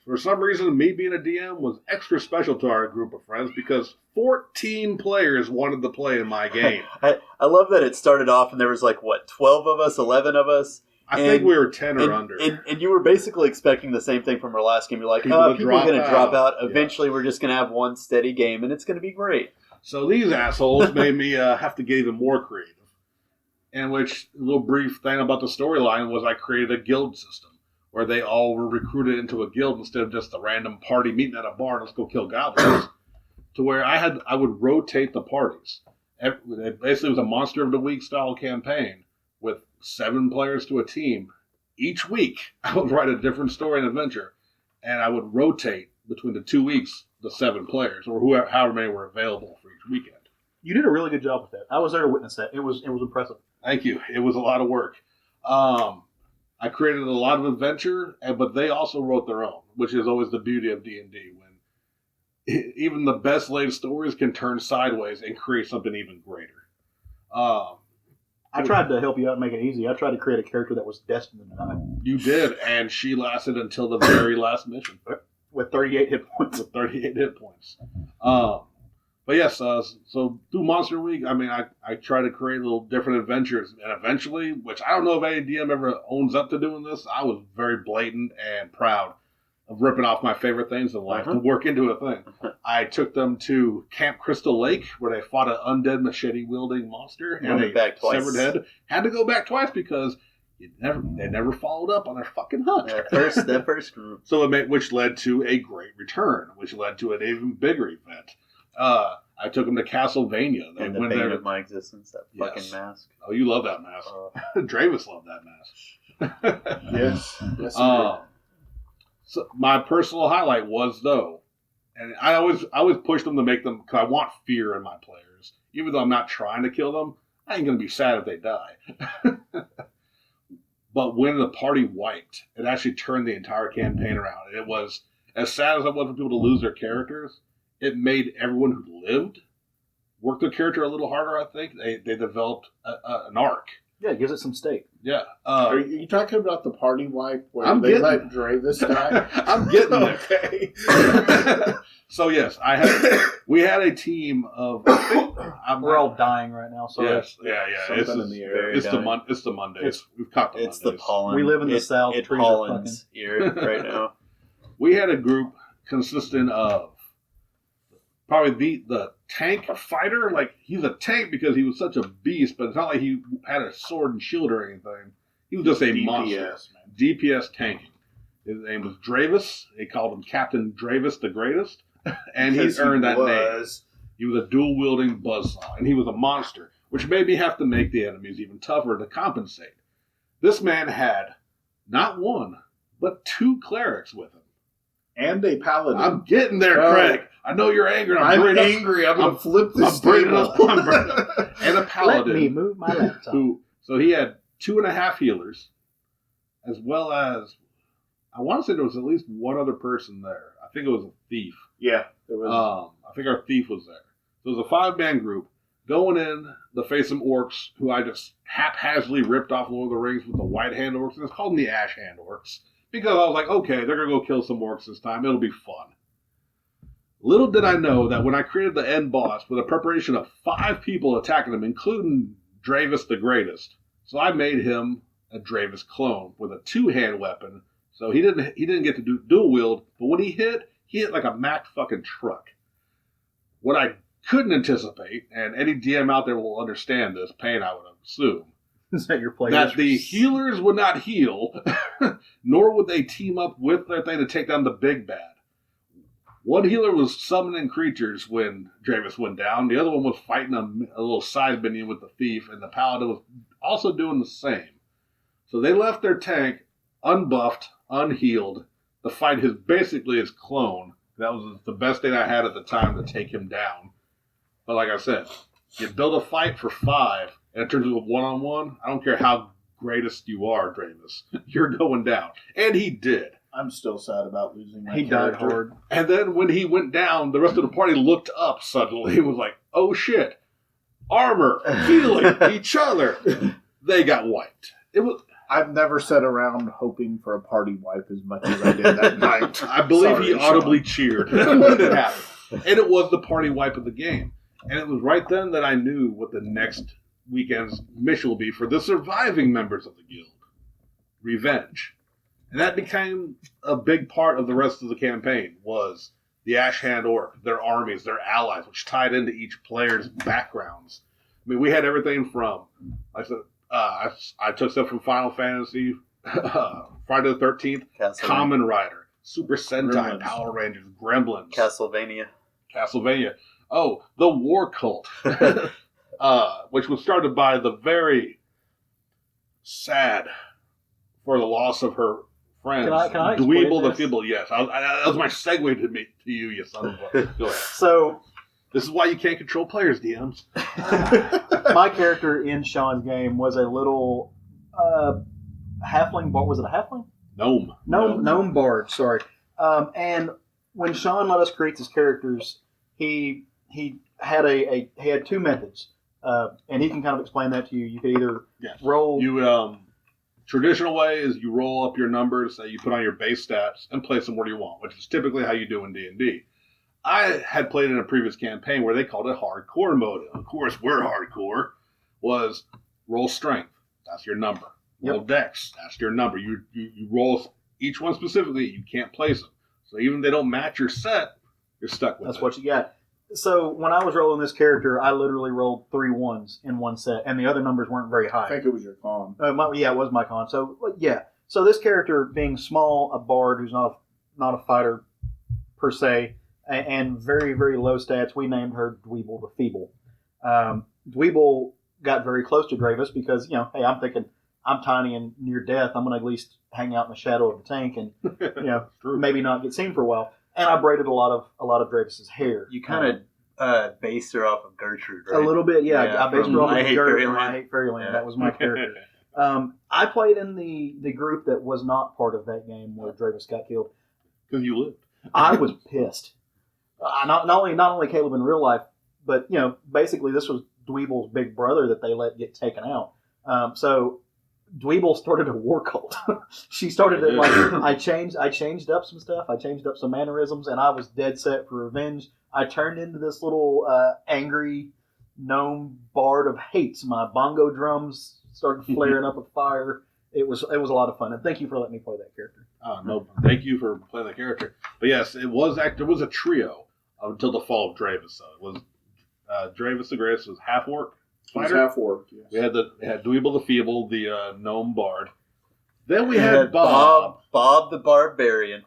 for some reason, me being a DM was extra special to our group of friends because 14 players wanted to play in my game. I love that it started off and there was 12 of us, 11 of us? I think we were 10 or under. And you were basically expecting the same thing from our last game. You're like, people are going to drop out. Eventually, we're just going to have one steady game, and it's going to be great. So these assholes made me have to get even more creative. in which a little brief thing about the storyline was I created a guild system where they all were recruited into a guild instead of just a random party meeting at a bar and let's go kill goblins. To where I would rotate the parties. It basically was a Monster of the Week style campaign with 7 players to a team. Each week, I would write a different story and adventure, and I would rotate between the 2 weeks the 7 players, or however many were available for each weekend. You did a really good job with that. I was there to witness that. It was impressive. Thank you. It was a lot of work. I created a lot of adventure, but they also wrote their own, which is always the beauty of D&D. When even the best laid stories can turn sideways and create something even greater. I tried to help you out and make it easy. I tried to create a character that was destined to die. You did, and she lasted until the very last mission. With 38 hit points. With 38 hit points. But yes, so through Monster Week, I mean, I try to create little different adventures. And eventually, which I don't know if any DM ever owns up to doing this, I was very blatant and proud of ripping off my favorite things in life to work into a thing. I took them to Camp Crystal Lake, where they fought an undead machete-wielding monster and a severed head. Had to go back twice because they never followed up on their fucking hunt. That first group. So which led to a great return, which led to an even bigger event. I took them to Castlevania. They went there of my existence, that fucking mask. Oh, you love that mask. Dravis loved that mask. Yes. So my personal highlight was, though, and I always push them to make them, because I want fear in my players. Even though I'm not trying to kill them, I ain't going to be sad if they die. But when the party wiped, it actually turned the entire campaign around. It was, as sad as it was for people to lose their characters, it made everyone who lived work their character a little harder, I think. They developed an arc. Yeah, it gives it some stake. Yeah. Are you talking about the party wipe where let Dravis die? I'm getting there. Okay. So yes, we had a team of. We're all dying right now. So yes, yeah. It's in the air. It's the Mondays. We've caught the Mondays. It's the pollen. We live in the South. It's pollen's ear right now. We had a group consisting of probably the tank fighter. Like, he's a tank because he was such a beast, but it's not like he had a sword and shield or anything. He was just a monster. Man. DPS tanking. His name was Dravis. They called him Captain Dravis the Greatest. And he earned that name. He was a dual-wielding buzzsaw, and he was a monster, which made me have to make the enemies even tougher to compensate. This man had not one, but 2 clerics with him. And a paladin. I'm getting there, Craig. I know you're angry. I'm angry. I'm going to flip this table. And a paladin. Let me move my laptop. So he had 2.5 healers, as well as, I want to say there was at least one other person there. I think it was a thief. Yeah, there was. I think our thief was there. So it was a 5-man group going in to face some orcs who I just haphazardly ripped off Lord of the Rings with the white hand orcs. And it's called them the ash hand orcs. Because I was like, okay, they're going to go kill some orcs this time. It'll be fun. Little did I know that when I created the end boss with a preparation of 5 people attacking him, including Dravis the Greatest, so I made him a Dravis clone with a 2-hand weapon. So he didn't get to do dual wield, but when he hit like a Mack fucking truck. What I couldn't anticipate, and any DM out there will understand this pain, I would assume, Is that your play? that the healers would not heal, nor would they team up with their thing to take down the big bad. One healer was summoning creatures when Dravis went down. The other one was fighting a little side minion with the thief, and the paladin was also doing the same. So they left their tank unbuffed, unhealed, to fight basically his clone. That was the best thing I had at the time to take him down. But like I said, you build a fight for 5, and it turns into a 1-on-1. I don't care how greatest you are, Dravis. You're going down. And he did. I'm still sad about losing my He character. died hard. And then when he went down, the rest of the party looked up suddenly and was like, oh shit, armor, healing, each other. They got wiped. I've never sat around hoping for a party wipe as much as I did that night. I believe Sorry, he audibly Sean. cheered when it happened. And it was the party wipe of the game. And it was right then that I knew what the next weekend's mission will be for the surviving members of the guild. Revenge. And that became a big part of the rest of the campaign, was the Ash Hand Orc, their armies, their allies, which tied into each player's backgrounds. I mean, we had everything from, like I said, I took stuff from Final Fantasy, Friday the 13th, Castlevania. Kamen Rider, Super Sentai, Gremlins. Power Rangers, Gremlins, Castlevania. Oh, the War Cult, which was started by the very sad for the loss of her friends. Can I explain Dweeble the this? Feeble, yes. That was my segue to you, you son of a... Go ahead. So, This is why you can't control players, DMs. my character in Sean's game was a little halfling bard. Was it a halfling? Gnome. Gnome bard. Sorry. And when Sean let us create his characters, he had he had two methods, and he can kind of explain that to you. You could either roll. You traditional way is you roll up your numbers that you put on your base stats and place them where you want, which is typically how you do in D&D. I had played in a previous campaign where they called it hardcore mode. Of course, we're hardcore. Was roll strength. That's your number. Roll dex. That's your number. You roll each one specifically. You can't place them. So even if they don't match your set, you're stuck with it. That's what you got. So when I was rolling this character, I literally rolled 3 1s in one set, and the other numbers weren't very high. I think it was your con. It was my con. So yeah. So this character, being small, a bard who's not a fighter per se, and very, very low stats, we named her Dweeble the Feeble. Dweeble got very close to Dravis because, hey, I'm thinking I'm tiny and near death. I'm going to at least hang out in the shadow of the tank and, maybe not get seen for a while. And I braided a lot of Dravis's hair. You kind of based her off of Gertrude, right? A little bit, yeah. I based her off of Fairyland. I Hate Fairyland. Yeah. That was my character. I played in the group that was not part of that game where Dravis got killed. Because you lived. I was pissed. Not only Caleb in real life, but basically this was Dweeble's big brother that they let get taken out. So Dweeble started a war cult. She started it like I changed up some stuff. I changed up some mannerisms, and I was dead set for revenge. I turned into this little angry gnome bard of hate. My bongo drums started flaring up with fire. It was a lot of fun, and thank you for letting me play that character. No, thank you for playing the character. But yes, there was a trio until the fall of Dravis. So it was Dravis the Greatest was half orc fighter. Half orc. Yes. We had Dweeble the Feeble, the gnome bard. Then we had Bob the Barbarian.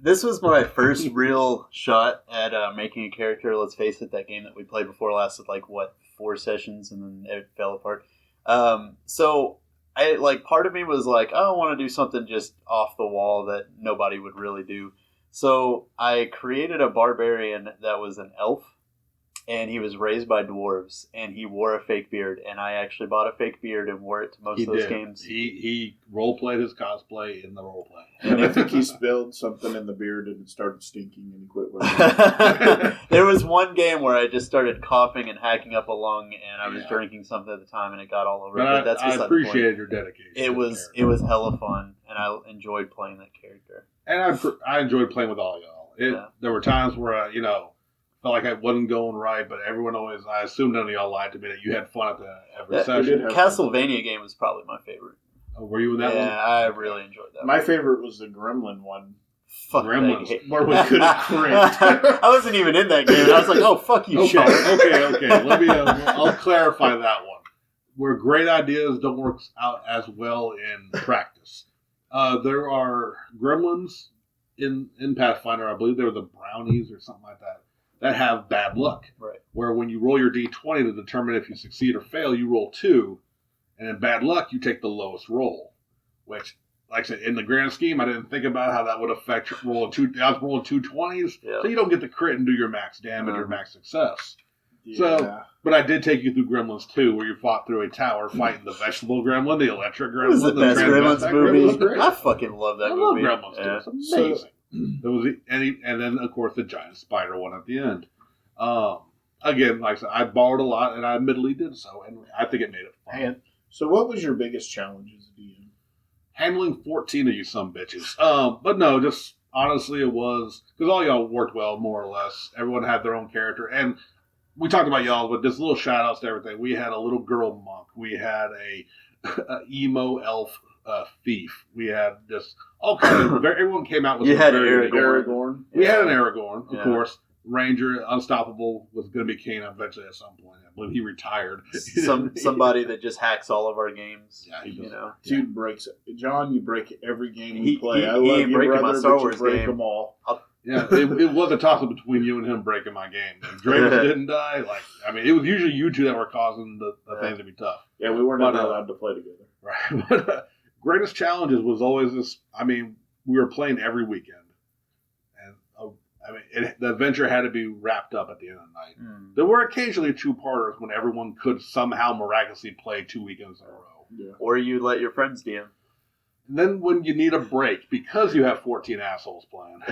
This was my first real shot at making a character. Let's face it, that game that we played before lasted 4 sessions, and then it fell apart. So I part of me was like, I want to do something just off the wall that nobody would really do. So I created a barbarian that was an elf, and he was raised by dwarves, and he wore a fake beard, and I actually bought a fake beard and wore it to most of those games. He role-played his cosplay in the role-play. And I think he spilled something in the beard and it started stinking and he quit wearing it. There was one game where I just started coughing and hacking up a lung, and I was drinking something at the time, and it got all over. But that's I appreciated your dedication. It was hella fun, and I enjoyed playing that character. And I enjoyed playing with all y'all. There were times where I, felt like I wasn't going right, but everyone always, I assume none of y'all lied to me that you had fun at every session. Castlevania game was probably my favorite. Oh, were you in that one? Yeah, I really enjoyed that. My favorite was the Gremlin one. Fuck Gremlins. Where we couldn't crit. I wasn't even in that game. I was like, oh, fuck you, Sean. Okay. Let me, I'll clarify that one. Where great ideas don't work out as well in practice. There are gremlins in Pathfinder, I believe they were the brownies or something like that have bad luck. Right. Where when you roll your d20 to determine if you succeed or fail, you roll 2, and in bad luck, you take the lowest roll. Which, like I said, in the grand scheme, I didn't think about how that would affect rolling 2. I was rolling 2 20s, so you don't get the crit and do your max damage or max success. Yeah. So, but I did take you through Gremlins 2, where you fought through a tower fighting the vegetable gremlin, the electric gremlin. It was the best Gremlins movie. I fucking love that movie. I love Gremlins 2. It's amazing. There was and then of course the giant spider one at the end. Again, like I said, I borrowed a lot, and I admittedly did so, and I think it made it fun. So, what was your biggest challenge as a DM? Handling 14 of you some bitches. But no, just honestly, it was because all y'all worked well, more or less. Everyone had their own character, and we talked about y'all, but just little shout outs to everything. We had a little girl monk. We had a emo elf thief. We had just all kinds of. Everyone came out with. You had Aragorn. We had an Aragorn, of course. Ranger, Unstoppable, was going to be Kane eventually at some point. I believe he retired. Somebody that just hacks all of our games. Yeah, he does. Dude breaks it. John, you break every game we He- play. he- I he love ain't you, breaking my brother, Star but Wars you break game. them all. Yeah, it was a toss-up between you and him breaking my game. If Dravis didn't die, it was usually you two that were causing the things to be tough. Yeah, we weren't But, ever allowed to play together. Right. But greatest challenges was always this. We were playing every weekend, and the adventure had to be wrapped up at the end of the night. There were occasionally two-parters when everyone could somehow miraculously play 2 weekends in a row. Yeah. Or you let your friends DM. And then when you need a break because you have 14 assholes playing,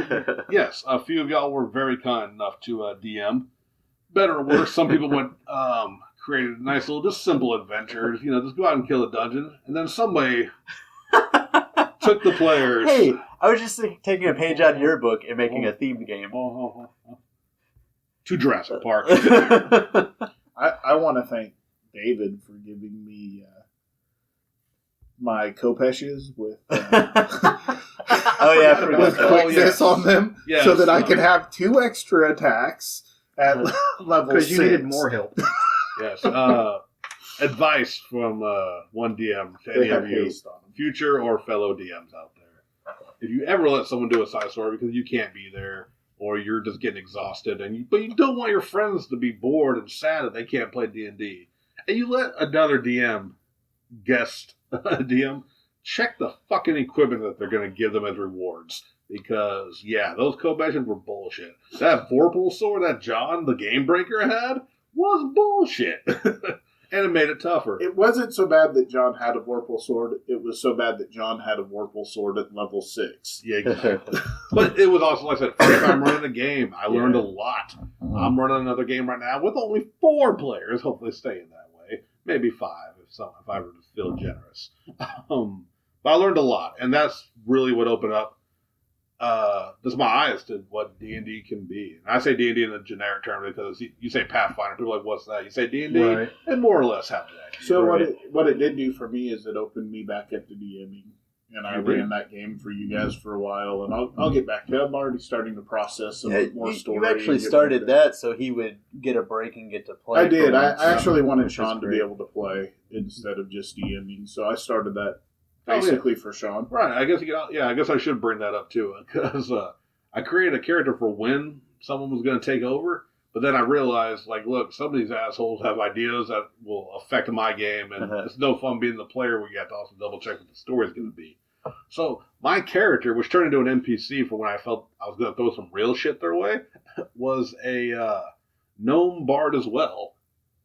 yes, a few of y'all were very kind enough to DM. Better or worse, some people went created nice little, just simple adventures. Just go out and kill a dungeon, and then somebody took the players. Hey, I was just taking a page out of your book and making a themed game. To Jurassic Park. I want to thank David for giving me my Kopeshes with Oh yeah, I forgot with that. quickness on them, Yes. so that I could have 2 extra attacks at level 6. Because you needed more help. Yes. Advice from one DM to They any have of you, haste on them. future or fellow DMs out there. If you ever let someone do a side story because you can't be there, or you're just getting exhausted, but you don't want your friends to be bored and sad that they can't play D&D, and you let another guest DM, check the fucking equipment that they're going to give them as rewards. Because, those co-missions were bullshit. That Vorpal sword that John, the Game Breaker, had was bullshit. And it made it tougher. It wasn't so bad that John had a Vorpal sword. It was so bad that John had a Vorpal sword at level 6. Yeah, exactly. But it was also, like I said, first time running a game. I learned a lot. I'm running another game right now with only 4 players, hopefully staying that way. Maybe 5 if I were to feel generous. But I learned a lot, and that's really what opened up just my eyes to what D&D can be. And I say D&D in a generic term because you say Pathfinder, people are like, what's that? You say D&D, Right. and more or less have that. So right? what it did do for me is it opened me back up to DMing. And I ran that game for you guys for a while, and I'll get back to it. I'm already starting to process some more story. You actually started that so he would get a break and get to play. I did. I once, actually wanted which is Sean to great. be able to play instead of just DMing, so I started that basically for Sean. Right. I guess I guess I should bring that up too, because I created a character for when someone was going to take over, but then I realized, look, some of these assholes have ideas that will affect my game, and it's no fun being the player where you have to also double check what the story's going to be. So my character, which turned into an NPC for when I felt I was going to throw some real shit their way, was a gnome bard as well.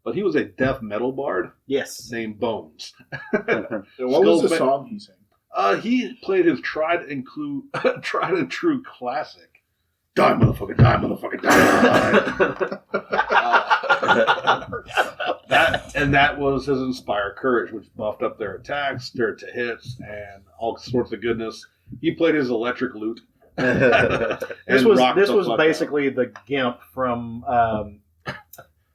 But he was a death metal bard Yes. named Bones. What was the song he sang? He played his tried and true classic. Die, motherfucker, die, motherfucker, die. That was his Inspire Courage, which buffed up their attacks, their to hits, and all sorts of goodness. He played his electric lute. This was basically the Gimp from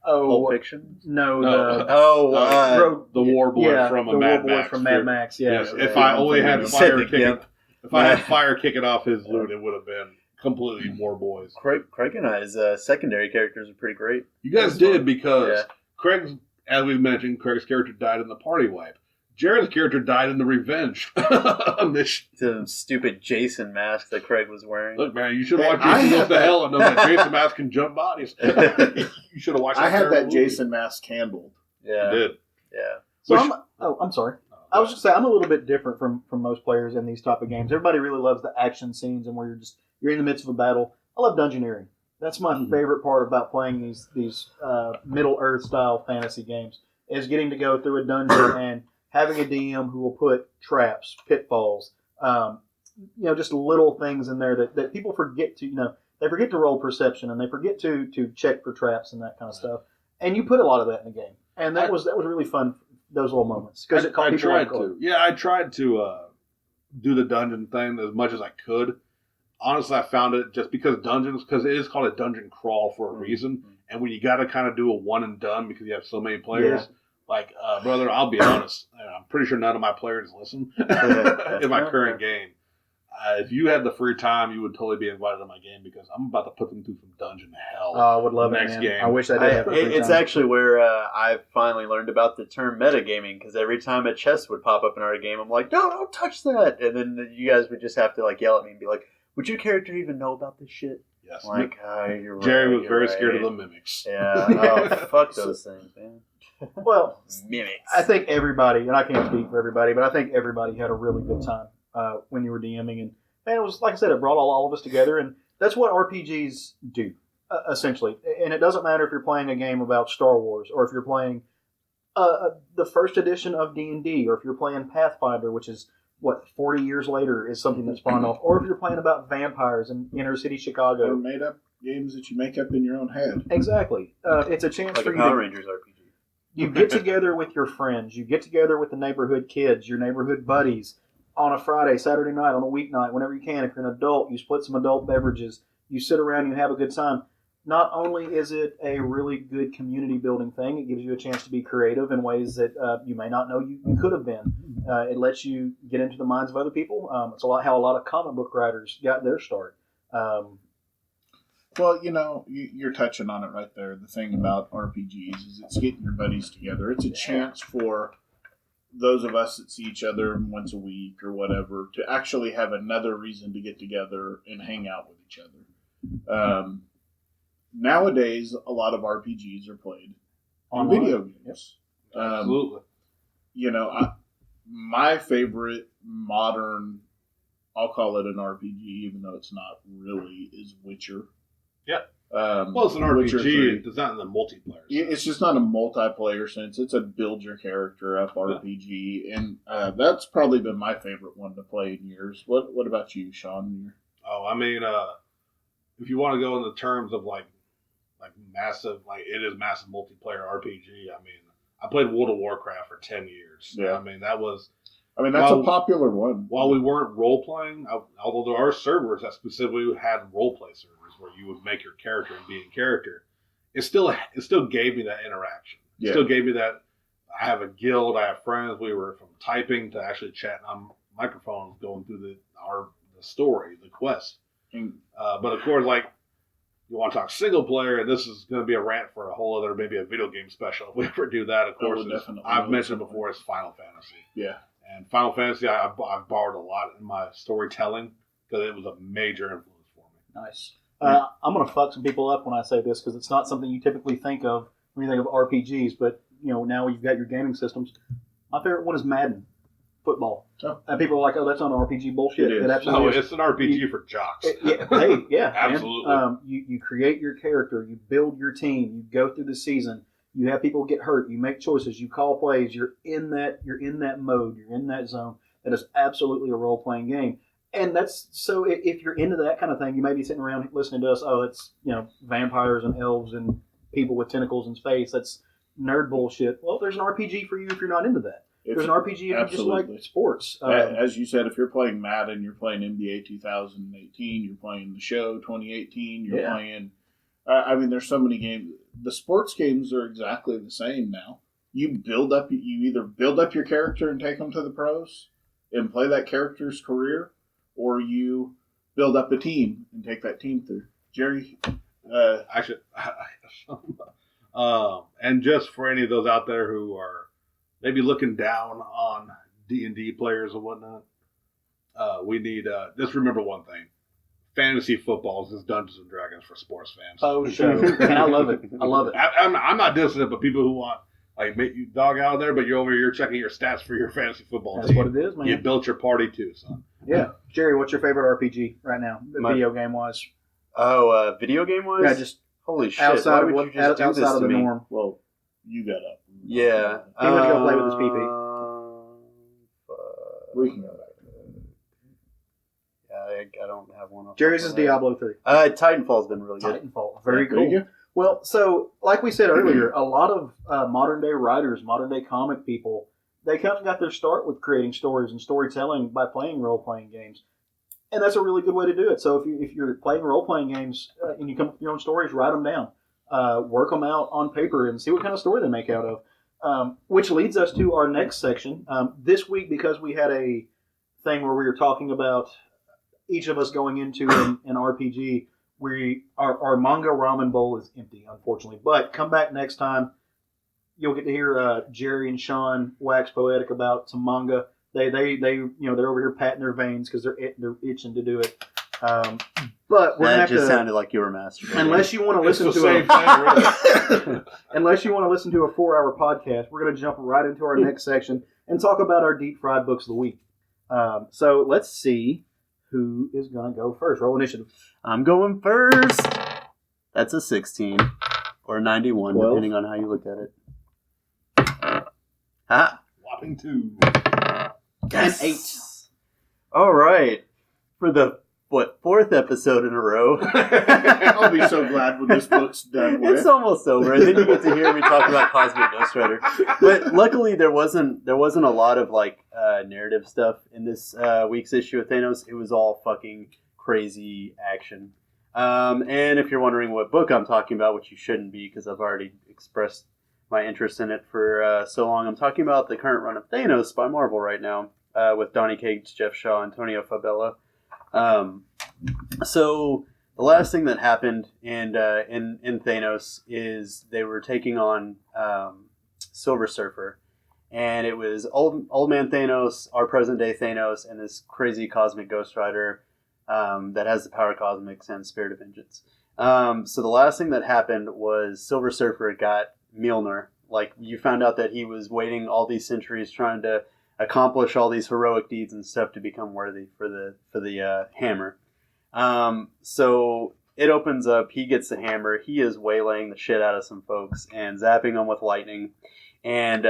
Pulp Fiction? No, the war boy from Mad Max. From Mad Max. Yeah. Yes, if I only had You fire said the kicking, Gimp. if I had fire kicking off his lute, it would have been completely War Boys. Craig and I's secondary characters are pretty great. You guys did because Yeah. Craig's, as we've mentioned, Craig's character died in the party wipe. Jared's character died in the revenge mission. The stupid Jason mask that Craig was wearing. Look, man, you should watch I Jason Goes had to Hell and know that Jason Mask can jump bodies. You should have watched. I had terrible that movie. Jason mask handled. Yeah. You did. Yeah. So I'm sorry. I was just saying I'm a little bit different from most players in these type of games. Everybody really loves the action scenes and where you're in the midst of a battle. I love dungeoneering. That's my favorite part about playing these Middle Earth style fantasy games is getting to go through a dungeon and having a DM who will put traps, pitfalls, just little things in there that people forget to, they forget to roll perception and they forget to check for traps and that kind of stuff. And you put a lot of that in the game. And that was really fun, those little moments. Because it caught people off guard. I tried to do the dungeon thing as much as I could. Honestly, I found it just because it is called a dungeon crawl for a reason. And when you got to kind of do a one and done because you have so many players, brother, I'll be honest. I'm pretty sure none of my players listen in my current game. if you had the free time, you would totally be invited to my game because I'm about to put them through some dungeon hell. I would love next it, man. game. I wish I did have the free It's time. actually where I finally learned about the term metagaming, because every time a chest would pop up in our game, I'm like, no, don't touch that. And then you guys would just have to like yell at me and be like, would your character even know about this shit? Yes. Like, you're right. Jerry was you're very right. scared of the mimics. Yeah, oh, fuck those things, man. Well, Mimics. I think everybody, and I can't speak for everybody, but I think everybody had a really good time when you were DMing. And it was, like I said, it brought all of us together. And that's what RPGs do, essentially. And it doesn't matter if you're playing a game about Star Wars or if you're playing the first edition of D&D or if you're playing Pathfinder, which is, 40 years later is something that's spawned off. Or if you're playing about vampires in inner city Chicago. Or made up games that you make up in your own head. Exactly. It's a chance Like for a you Power to... Rangers RPG. You get together with your friends. You get together with the neighborhood kids, your neighborhood buddies, on a Friday, Saturday night, on a weeknight, whenever you can. If you're an adult, you split some adult beverages. You sit around, you have a good time. Not only is it a really good community-building thing, it gives you a chance to be creative in ways that you may not know you could have been. It lets you get into the minds of other people. It's how a lot of comic book writers got their start. Well, you're touching on it right there. The thing about RPGs is it's getting your buddies together. It's a chance for those of us that see each other once a week or whatever to actually have another reason to get together and hang out with each other. Nowadays, a lot of RPGs are played on video games. Absolutely. My favorite modern, I'll call it an RPG, even though it's not really, is Witcher. Yeah. Well, it's an RPG. It's not in the multiplayer sense. It's just not a multiplayer sense. It's a build your character up RPG, and that's probably been my favorite one to play in years. What about you, Sean? If you want to go in the terms of like massive, like it is massive multiplayer RPG. I played World of Warcraft for 10 years. Yeah. That's a popular one. While we weren't role playing, although there are servers that specifically had role play servers where you would make your character and be in character, it still gave me that interaction. It still gave me that. I have a guild. I have friends. We were from typing to actually chatting on microphones, going through the story, the quest. But of course, like, you want to talk single player, and this is going to be a rant for a whole other, maybe a video game special. If we ever do that, of course, I've mentioned before, it's Final Fantasy. Yeah. And Final Fantasy, I've borrowed a lot in my storytelling because it was a major influence for me. Nice. I'm going to fuck some people up when I say this because it's not something you typically think of when you think of RPGs, but now you've got your gaming systems. My favorite one is Madden football. Oh. And people are like, "Oh, that's not RPG bullshit." It is. Absolutely is. It's an RPG for jocks. Yeah, Absolutely. You create your character, you build your team, you go through the season, you have people get hurt, you make choices, you call plays, you're in that mode, you're in that zone. That is absolutely a role playing game. And that's so if you're into that kind of thing, you may be sitting around listening to us, oh, it's vampires and elves and people with tentacles in space. That's nerd bullshit. Well, there's an RPG for you if you're not into that. There's an RPG if you just like sports. As you said, if you're playing Madden, you're playing NBA 2018, you're playing the show 2018, you're playing... there's so many games. The sports games are exactly the same now. You either build up your character and take them to the pros and play that character's career, or you build up a team and take that team through. Jerry? And just for any of those out there who are maybe looking down on D&D players and whatnot, we need just remember one thing: fantasy football is just Dungeons and Dragons for sports fans. Oh, sure. And I love it. I'm not dissing it, but people who want make you dog out there, but you're over here checking your stats for your fantasy football That's team. what it is, man. You built your party too, son. Yeah, Jerry, what's your favorite RPG right now, video game wise? Oh, video game wise? Yeah, just holy shit! outside Why of would you just do outside this of to the me? norm. Well, you got up. Yeah. He went to go play with his PP. We can go back. I don't have one. Jerry's is Diablo 3. Titanfall's been really good. Titanfall, very There you cool. go. Well, so like we said earlier, a lot of modern day writers, modern day comic people, they kind of got their start with creating stories and storytelling by playing role playing games, and that's a really good way to do it. So if you're playing role playing games and you come up with your own stories, write them down, work them out on paper, and see what kind of story they make out of. Which leads us to our next section this week, because we had a thing where we were talking about each of us going into an RPG, our manga ramen bowl is empty, unfortunately. But come back next time. You'll get to hear Jerry and Sean wax poetic about some manga. They're over here patting their veins because they're itching to do it. But we're gonna have just to, sounded like you were masturbating. unless you want to listen to same thing, really. unless you want to listen to a 4-hour podcast, we're going to jump right into our next section and talk about our deep fried books of the week. So let's see who is going to go first. Roll initiative. I'm going first. That's a 16 or 91, 12. depending on how you look at it. Ah, Whopping 2. An 8. all right. For the fourth episode in a row. I'll be so glad when this book's done with. It's almost over, and then you get to hear me talk about Cosmic Ghost Rider. But luckily, there wasn't a lot of narrative stuff in this week's issue of Thanos. It was all fucking crazy action. And if you're wondering what book I'm talking about, which you shouldn't be, because I've already expressed my interest in it for so long, I'm talking about the current run of Thanos by Marvel right now, with Donny Cates, Jeff Shaw, Antonio Fabella. So the last thing that happened in Thanos is they were taking on Silver Surfer, and it was old man Thanos, our present day Thanos, and this crazy cosmic Ghost Rider that has the power cosmics and Spirit of Vengeance. So the last thing that happened was Silver Surfer got Mjolnir. Like, you found out that he was waiting all these centuries trying to accomplish all these heroic deeds and stuff to become worthy for the hammer. So it opens up. He gets the hammer. He is waylaying the shit out of some folks and zapping them with lightning. And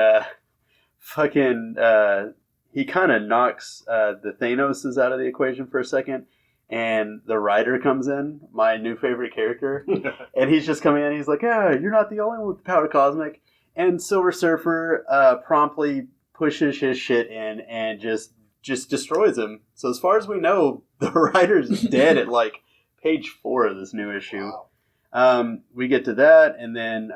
he kind of knocks the Thanoses out of the equation for a second. And the Rider comes in, my new favorite character. And he's just coming in. He's like, you're not the only one with the power cosmic. And Silver Surfer promptly pushes his shit in and just destroys him. So as far as we know, the Rider's dead at page 4 of this new issue. Wow. We get to that, and then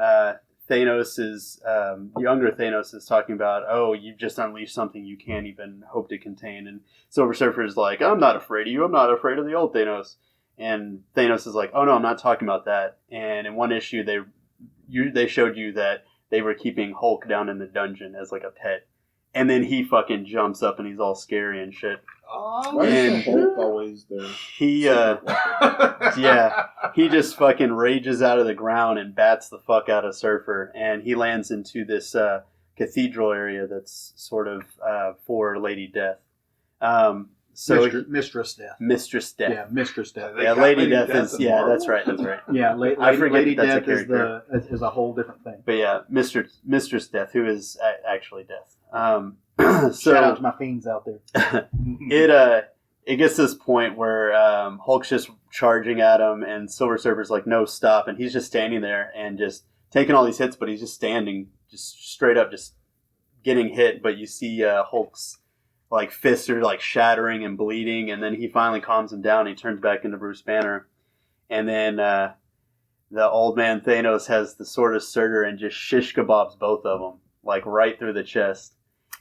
younger Thanos is talking about, you've just unleashed something you can't even hope to contain. And Silver Surfer's like, I'm not afraid of you. I'm not afraid of the old Thanos. And Thanos is like, oh no, I'm not talking about that. And in one issue, they showed you that they were keeping Hulk down in the dungeon as a pet. And then he fucking jumps up and he's all scary and shit. Why is Hulk always there? He just fucking rages out of the ground and bats the fuck out of Surfer. And he lands into this cathedral area that's sort of for Lady Death. Mistress Death. Mistress Death. Yeah, Mistress Death. Yeah, Lady Death is. Yeah, that's right. Yeah, I forget Lady that's Death a character. is a whole different thing. But yeah, Mistress Death, who is actually Death. Shout out to my fiends out there. It gets to this point where Hulk's just charging at him, and Silver Surfer's like, no, stop. And he's just standing there and just taking all these hits, but he's just standing, just straight up, just getting hit. But you see Hulk's fists are shattering and bleeding, and then he finally calms him down. And he turns back into Bruce Banner, and then the old man Thanos has the sword of Surtur and just shish kebabs both of them right through the chest.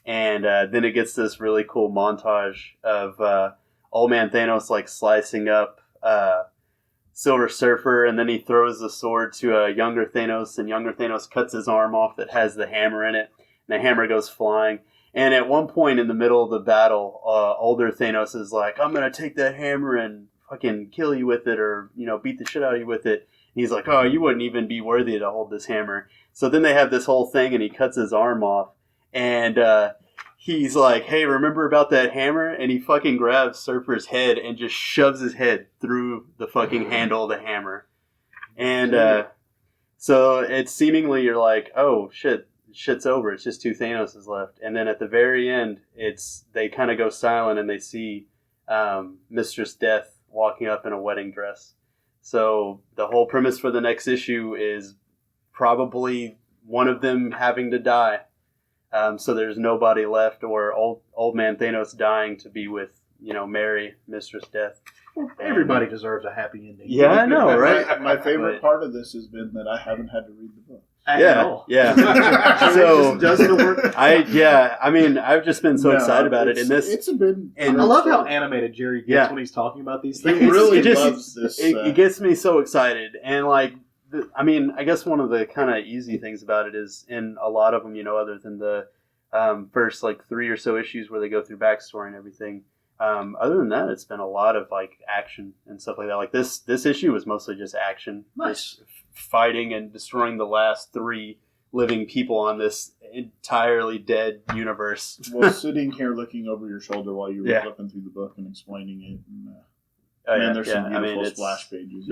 And then it gets this really cool montage of old man Thanos slicing up Silver Surfer, and then he throws the sword to a younger Thanos, and younger Thanos cuts his arm off that has the hammer in it, and the hammer goes flying. And at one point in the middle of the battle, older Thanos is like, I'm going to take that hammer and fucking kill you with it, or, beat the shit out of you with it. And he's like, oh, you wouldn't even be worthy to hold this hammer. So then they have this whole thing, and he cuts his arm off. And he's like, hey, remember about that hammer? And he fucking grabs Surfer's head and just shoves his head through the fucking handle of the hammer. And so it's seemingly, you're like, oh, shit's over. It's just 2 Thanoses left. And then at the very end, they kind of go silent, and they see Mistress Death walking up in a wedding dress. So the whole premise for the next issue is probably one of them having to die. So there's nobody left, or old man Thanos dying to be with, Mary, Mistress Death. Well, everybody deserves a happy ending. Yeah, I know, right? My favorite part of this has been that I haven't had to read the book. Yeah. So does the work. I've just been so excited about it. And I love how animated Jerry gets when he's talking about these things. He really loves this. It gets me so excited. And like, I guess one of the kind of easy things about it is in a lot of them, other than the first like 3 or so issues where they go through backstory and everything. Other than that, it's been a lot of like action and stuff like that. Like this issue was mostly just action, nice fighting and destroying the last 3 living people on this entirely dead universe. Well, sitting here looking over your shoulder while you were flipping through the book and explaining it, and there's some beautiful splash pages.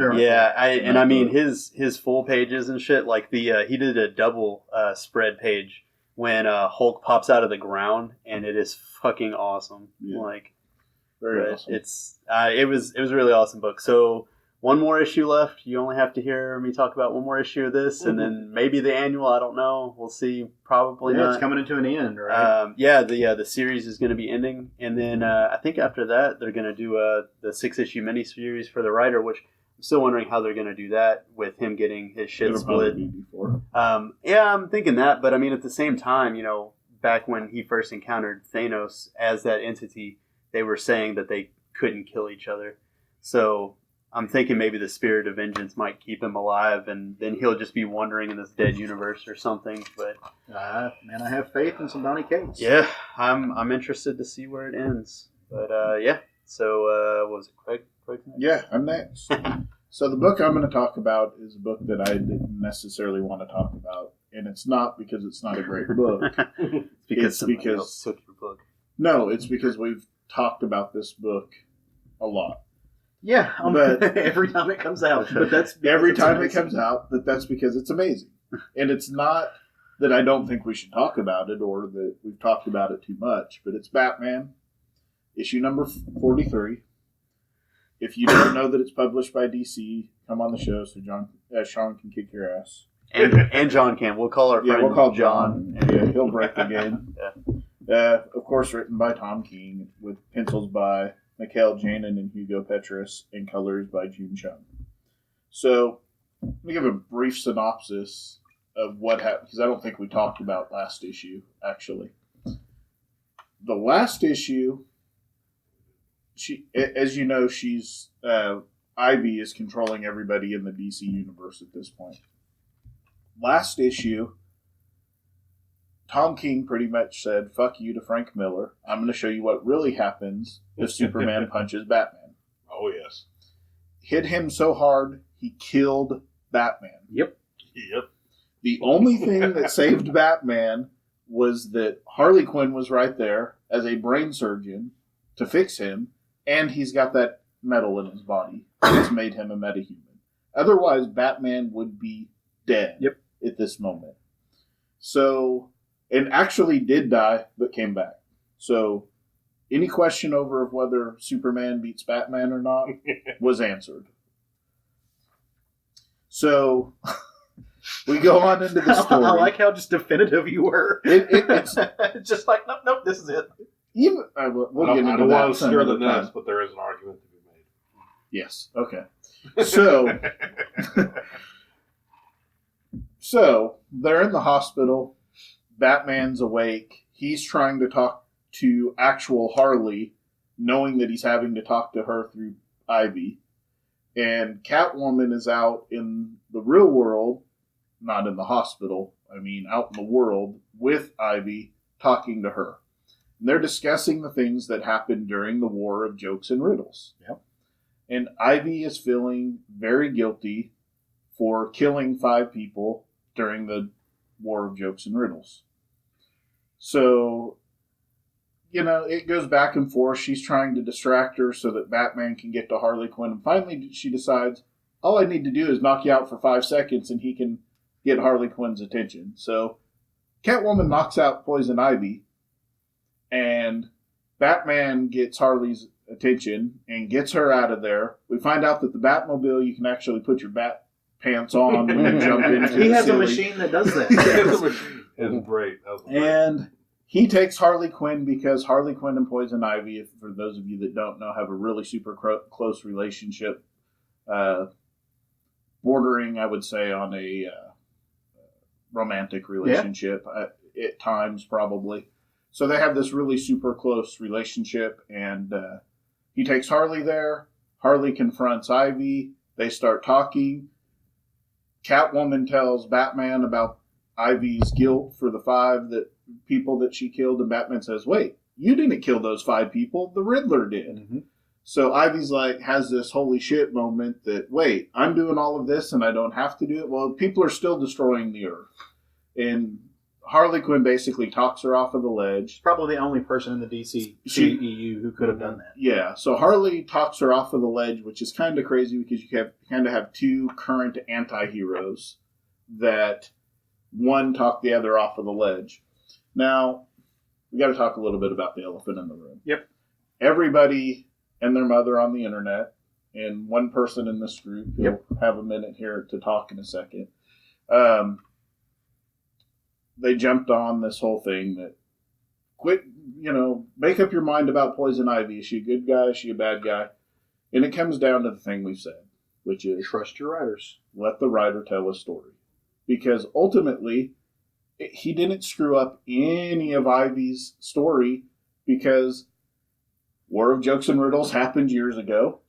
His full pages and shit. Like he did a double spread page when Hulk pops out of the ground, and it is fucking awesome. Yeah. Like. Very awesome. It was a really awesome book. So one more issue left. You only have to hear me talk about one more issue of this, and then maybe the annual. I don't know. We'll see. Probably not. It's coming into an end, right? The series is going to be ending, and then I think after that they're going to do the 6-issue miniseries for the writer, which I'm still wondering how they're going to do that with him getting his shit split. I'm thinking that, but I mean at the same time, back when he first encountered Thanos as that entity. They were saying that they couldn't kill each other. So I'm thinking maybe the spirit of vengeance might keep him alive, and then he'll just be wandering in this dead universe or something. But I have faith in some Donny Cates. Yeah, I'm interested to see where it ends. But so what was it, Craig? Yeah, I'm next. So the book I'm going to talk about is a book that I didn't necessarily want to talk about, and it's not because it's not a great book. It's because else took your book. No, it's because we've talked about this book a lot. Yeah, but every time it comes out. But that's every time it comes out, but that's because it's amazing. And it's not that I don't think we should talk about it or that we've talked about it too much, but it's Batman, issue number 43. If you don't know that it's published by DC, come on the show so Sean can kick your ass. And John can. We'll call our friend we'll call John. Yeah, he'll break the game. Of course, written by Tom King, with pencils by Mikhail Janin and Hugo Petras, and colors by June Chung. So, let me give a brief synopsis of what happened, because I don't think we talked about last issue, actually. The last issue, as you know, Ivy is controlling everybody in the DC universe at this point. Last issue, Tom King pretty much said, fuck you to Frank Miller. I'm going to show you what really happens if Superman punches Batman. Oh, yes. Hit him so hard, he killed Batman. Yep. The only thing that saved Batman was that Harley Quinn was right there as a brain surgeon to fix him, and he's got that metal in his body that's made him a metahuman. Otherwise, Batman would be dead at this moment. So... and actually did die, but came back. So, any question over of whether Superman beats Batman or not was answered. So, we go on into the story. I like how just definitive you were. It's just like, nope, this is it. We'll get into that. I don't want to stir the nest, but there is an argument to be made. Yes, okay. So, they're in the hospital. Batman's awake. He's trying to talk to actual Harley, knowing that he's having to talk to her through Ivy. And Catwoman is out in the real world, not in the hospital, out in the world with Ivy, talking to her. And they're discussing the things that happened during the War of Jokes and Riddles. Yep. And Ivy is feeling very guilty for killing 5 people during the War of Jokes and Riddles. So, it goes back and forth. She's trying to distract her so that Batman can get to Harley Quinn. And finally, she decides, all I need to do is knock you out for 5 seconds and he can get Harley Quinn's attention. So, Catwoman knocks out Poison Ivy, and Batman gets Harley's attention and gets her out of there. We find out that the Batmobile, you can actually put your bat pants on when you jump into He has a machine that does that. It's great. And he takes Harley Quinn because Harley Quinn and Poison Ivy, for those of you that don't know, have a really super close relationship, bordering, I would say, on a romantic relationship at times, probably. So they have this really super close relationship, and he takes Harley there. Harley confronts Ivy. They start talking. Catwoman tells Batman about Ivy's guilt for the 5 people that she killed, and Batman says, "Wait, you didn't kill those 5 people. The Riddler did." Mm-hmm. So Ivy's like, has this holy shit moment that, wait, I'm doing all of this and I don't have to do it? Well, people are still destroying the Earth. And Harley Quinn basically talks her off of the ledge. Probably the only person in the DC EU who could have done that. Yeah, so Harley talks her off of the ledge, which is kind of crazy because you kind of have 2 current anti-heroes that one talked the other off of the ledge. Now, we got to talk a little bit about the elephant in the room. Yep. Everybody and their mother on the internet, and one person in this group who'll have a minute here to talk in a second. They jumped on this whole thing that make up your mind about Poison Ivy. Is she a good guy? Is she a bad guy? And it comes down to the thing we've said, which is trust your writers. Let the writer tell a story. Because ultimately, he didn't screw up any of Ivy's story because War of Jokes and Riddles happened years ago,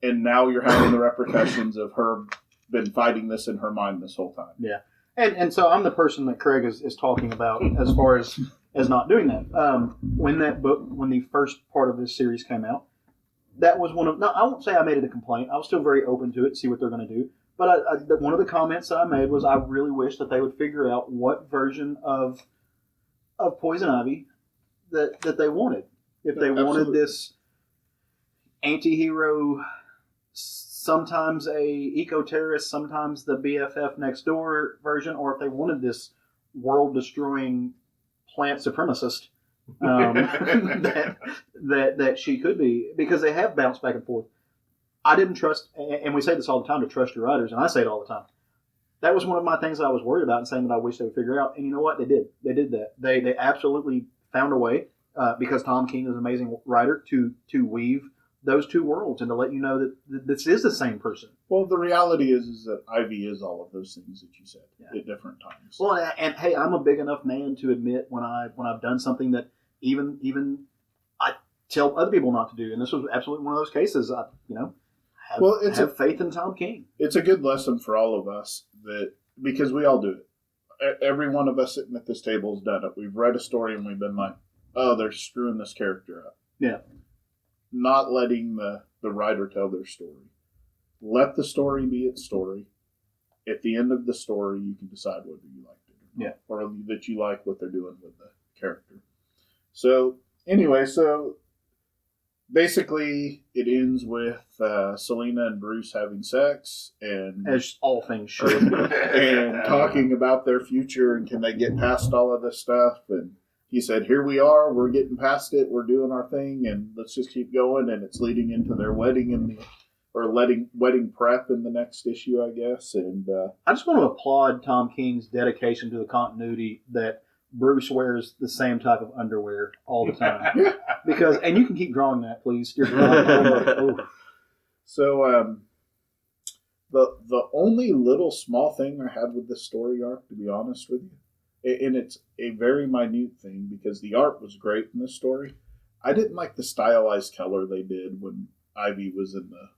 and now you're having the repercussions of her been fighting this in her mind this whole time. Yeah. And so I'm the person that Craig is talking about as far as not doing that. When the first part of this series came out, that was I won't say I made it a complaint. I was still very open to it, see what they're going to do. But one of the comments that I made was I really wish that they would figure out what version of Poison Ivy that they wanted. If they wanted this anti-hero, sometimes a eco-terrorist, sometimes the BFF next door version, or if they wanted this world-destroying plant supremacist that she could be, because they have bounced back and forth. I didn't trust, and we say this all the time, to trust your writers, and I say it all the time. That was one of my things I was worried about and saying that I wish they would figure out. And you know what? They did. They did that. They absolutely found a way, because Tom King is an amazing writer, to weave those 2 worlds and to let you know that this is the same person. Well, the reality is that Ivy is all of those things that you said at different times. Well, and hey, I'm a big enough man to admit when I've done something that even I tell other people not to do, and this was absolutely one of those cases. Have faith in Tom King. It's a good lesson for all of us because we all do it. Every one of us sitting at this table has done it. We've read a story and we've been like, "Oh, they're screwing this character up." Yeah. Not letting the writer tell their story. Let the story be its story. At the end of the story, you can decide whether you liked it or that you like what they're doing with the character. So, anyway, basically, it ends with Selena and Bruce having sex, and as all things should, and talking about their future and can they get past all of this stuff. And he said, "Here we are. We're getting past it. We're doing our thing, and let's just keep going." And it's leading into their wedding wedding prep in the next issue, I guess. And I just want to applaud Tom King's dedication to the continuity that Bruce wears the same type of underwear all the time. Because, and you can keep drawing that, please. So, the only little small thing I had with this story arc, to be honest with you, and it's a very minute thing because the art was great in this story. I didn't like the stylized color they did when Ivy was in the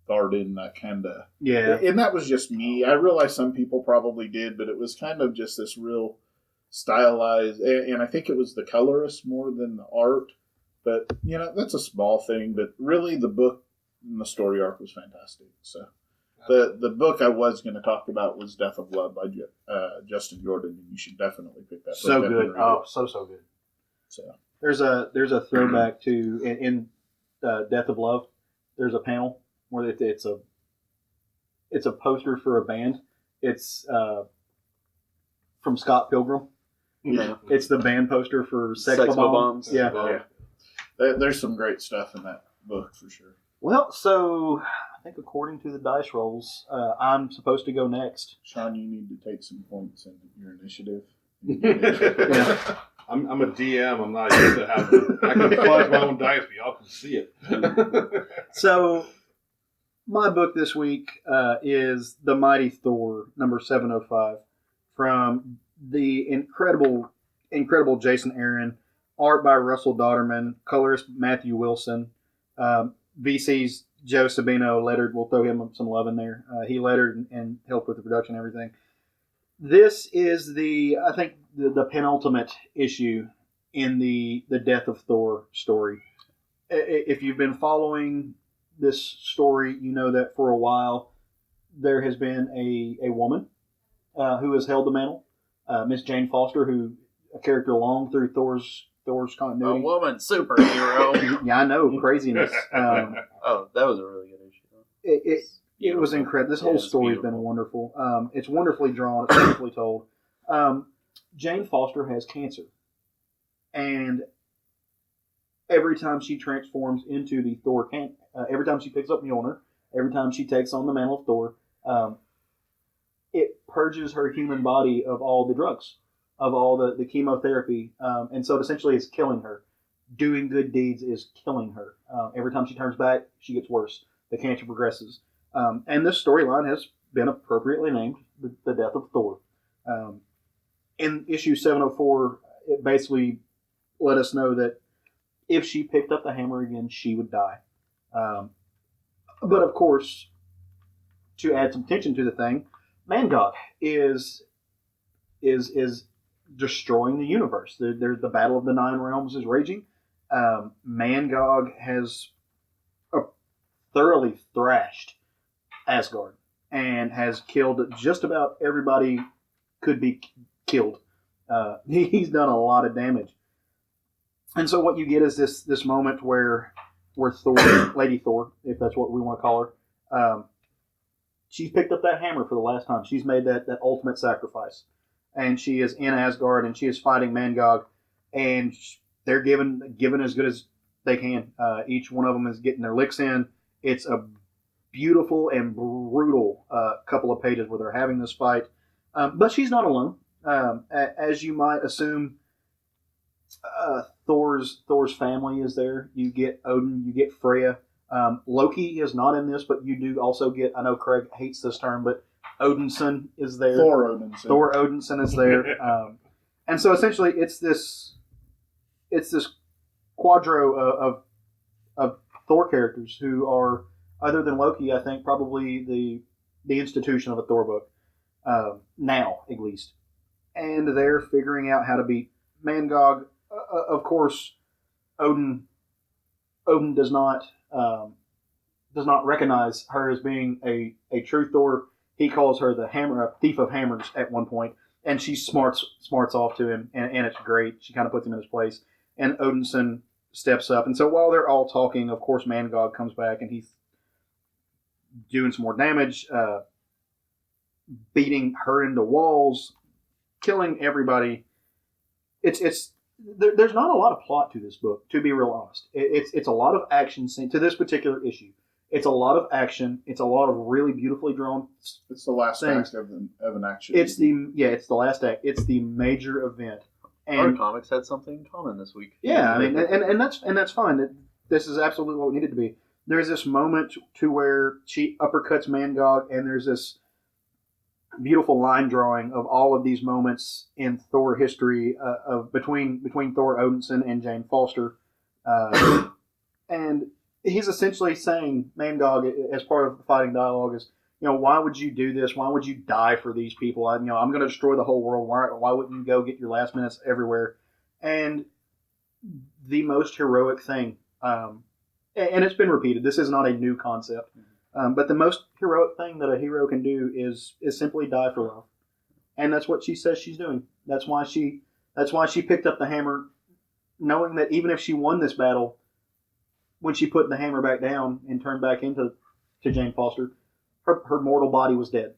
garden, that kind of... Yeah. And that was just me. I realize some people probably did, but it was kind of just this real stylized, and I think it was the colorist more than the art. But, that's a small thing, but really the book and the story arc was fantastic. So the book I was going to talk about was Death of Love by Justin Jordan, and you should definitely pick that book so up. Good. Oh, so good. So there's a throwback to in Death of Love. There's a panel where it's a poster for a band. It's from Scott Pilgrim. Yeah. It's the band poster for Sex Bombs. Yeah. There's some great stuff in that book for sure. Well, so I think according to the dice rolls, I'm supposed to go next. Sean, you need to take some points in your initiative. Yeah. I'm a DM. I'm not used to having. I can fudge my own dice, but y'all can see it. So, my book this week is The Mighty Thor, number 705, from the incredible Jason Aaron, art by Russell Dodderman, colorist Matthew Wilson, VC's Joe Sabino lettered. We'll throw him some love in there. He lettered and helped with the production and everything. This is I think the penultimate issue in the Death of Thor story. If you've been following this story, you know that for a while there has been a woman who has held the mantle, Miss Jane Foster, who a character long through Thor's continuity. A woman superhero. Yeah, I know, craziness. Oh, that was a really good issue. It was incredible. This whole story has been wonderful. It's wonderfully drawn. It's wonderfully told. Jane Foster has cancer, and every time she transforms into the Thor, every time she picks up Mjolnir, every time she takes on the mantle of Thor, it purges her human body of all the drugs, of all the chemotherapy, and so essentially it's killing her. Doing good deeds is killing her. Every time she turns back, she gets worse. The cancer progresses. And this storyline has been appropriately named The Death of Thor. In issue 704, it basically let us know that if she picked up the hammer again, she would die. But of course, to add some tension to the thing, Mangog is destroying the universe. The Battle of the Nine Realms is raging. Mangog has thoroughly thrashed Asgard and has killed just about everybody could be killed. He's done a lot of damage. And so what you get is this moment where Thor, Lady Thor, if that's what we want to call her, she's picked up that hammer for the last time. She's made that ultimate sacrifice. And she is in Asgard, and she is fighting Mangog, and they're given as good as they can. Each one of them is getting their licks in. It's a beautiful and brutal couple of pages where they're having this fight. But she's not alone. As you might assume, Thor's family is there. You get Odin, you get Freya. Loki is not in this, but you do also get, I know Craig hates this term, but Odinson is there. Thor Odinson is there. And so essentially it's this quadro of Thor characters who are, other than Loki, I think probably the institution of a Thor book, now at least. And they're figuring out how to beat Mangog. Of course, Odin does not recognize her as being a true Thor. He calls her the thief of hammers at one point, and she smarts off to him, and it's great. She kind of puts him in his place, and Odinson steps up. And so while they're all talking, of course, Mangog comes back, and he's doing some more damage, beating her into walls, killing everybody. There's not a lot of plot to this book, to be real honest. It's a lot of action scene to this particular issue. It's a lot of action. It's a lot of really beautifully drawn. It's the last act of an action. It's the last act. It's the major event. And our comics had something in common this week. Yeah, I mean, and that's fine. This is absolutely what we needed to be. There's this moment to where she uppercuts Mangog, and there's this beautiful line drawing of all of these moments in Thor history of between Thor Odinson and Jane Foster, and he's essentially saying, Mangog, as part of the fighting dialogue, is, why would you do this? Why would you die for these people? I'm going to destroy the whole world. Why wouldn't you go get your last minutes everywhere? And the most heroic thing, and it's been repeated. This is not a new concept. But the most heroic thing that a hero can do is simply die for love, and that's what she says she's doing. That's why she picked up the hammer, knowing that even if she won this battle, when she put the hammer back down and turned back into Jane Foster, her mortal body was dead,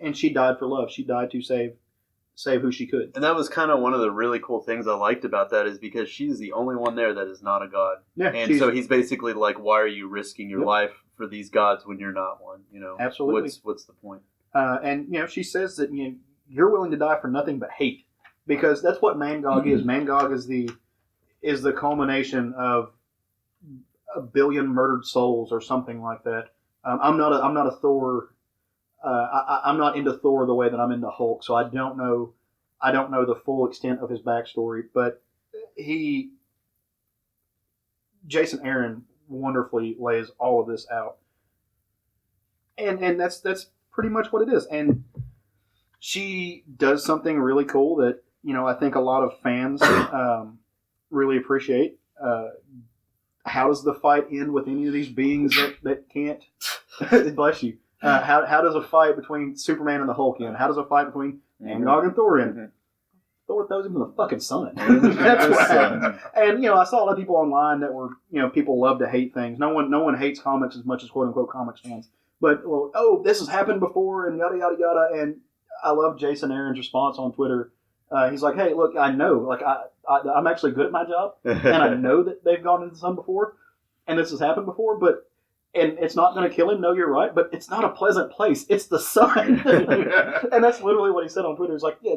and she died for love. She died to save who she could. And that was kind of one of the really cool things I liked about that, is because she's the only one there that is not a god. Yeah, and so he's basically like, why are you risking your life for these gods when you're not one? Absolutely. What's the point? And she says that you're willing to die for nothing but hate, because that's what Mangog is. Mangog is the culmination of a billion murdered souls or something like that. I'm not a Thor I'm not into Thor the way that I'm into Hulk, so I don't know the full extent of his backstory. But Jason Aaron wonderfully lays all of this out, and that's pretty much what it is. And she does something really cool that I think a lot of fans really appreciate. How does the fight end with any of these beings that can't? Bless you. How does a fight between Superman and the Hulk end? How does a fight between Angog and Thor end? Thor throws him in the fucking sun. That's what happened. And I saw a lot of people online that were people love to hate things. No one hates comics as much as quote unquote comics fans. But this has happened before and yada yada yada. And I love Jason Aaron's response on Twitter. He's like, hey, look, I know, like I'm actually good at my job, and I know that they've gone into the sun before, and this has happened before, and it's not going to kill him. No, you're right, but it's not a pleasant place. It's the sun, and that's literally what he said on Twitter. He's like, yeah,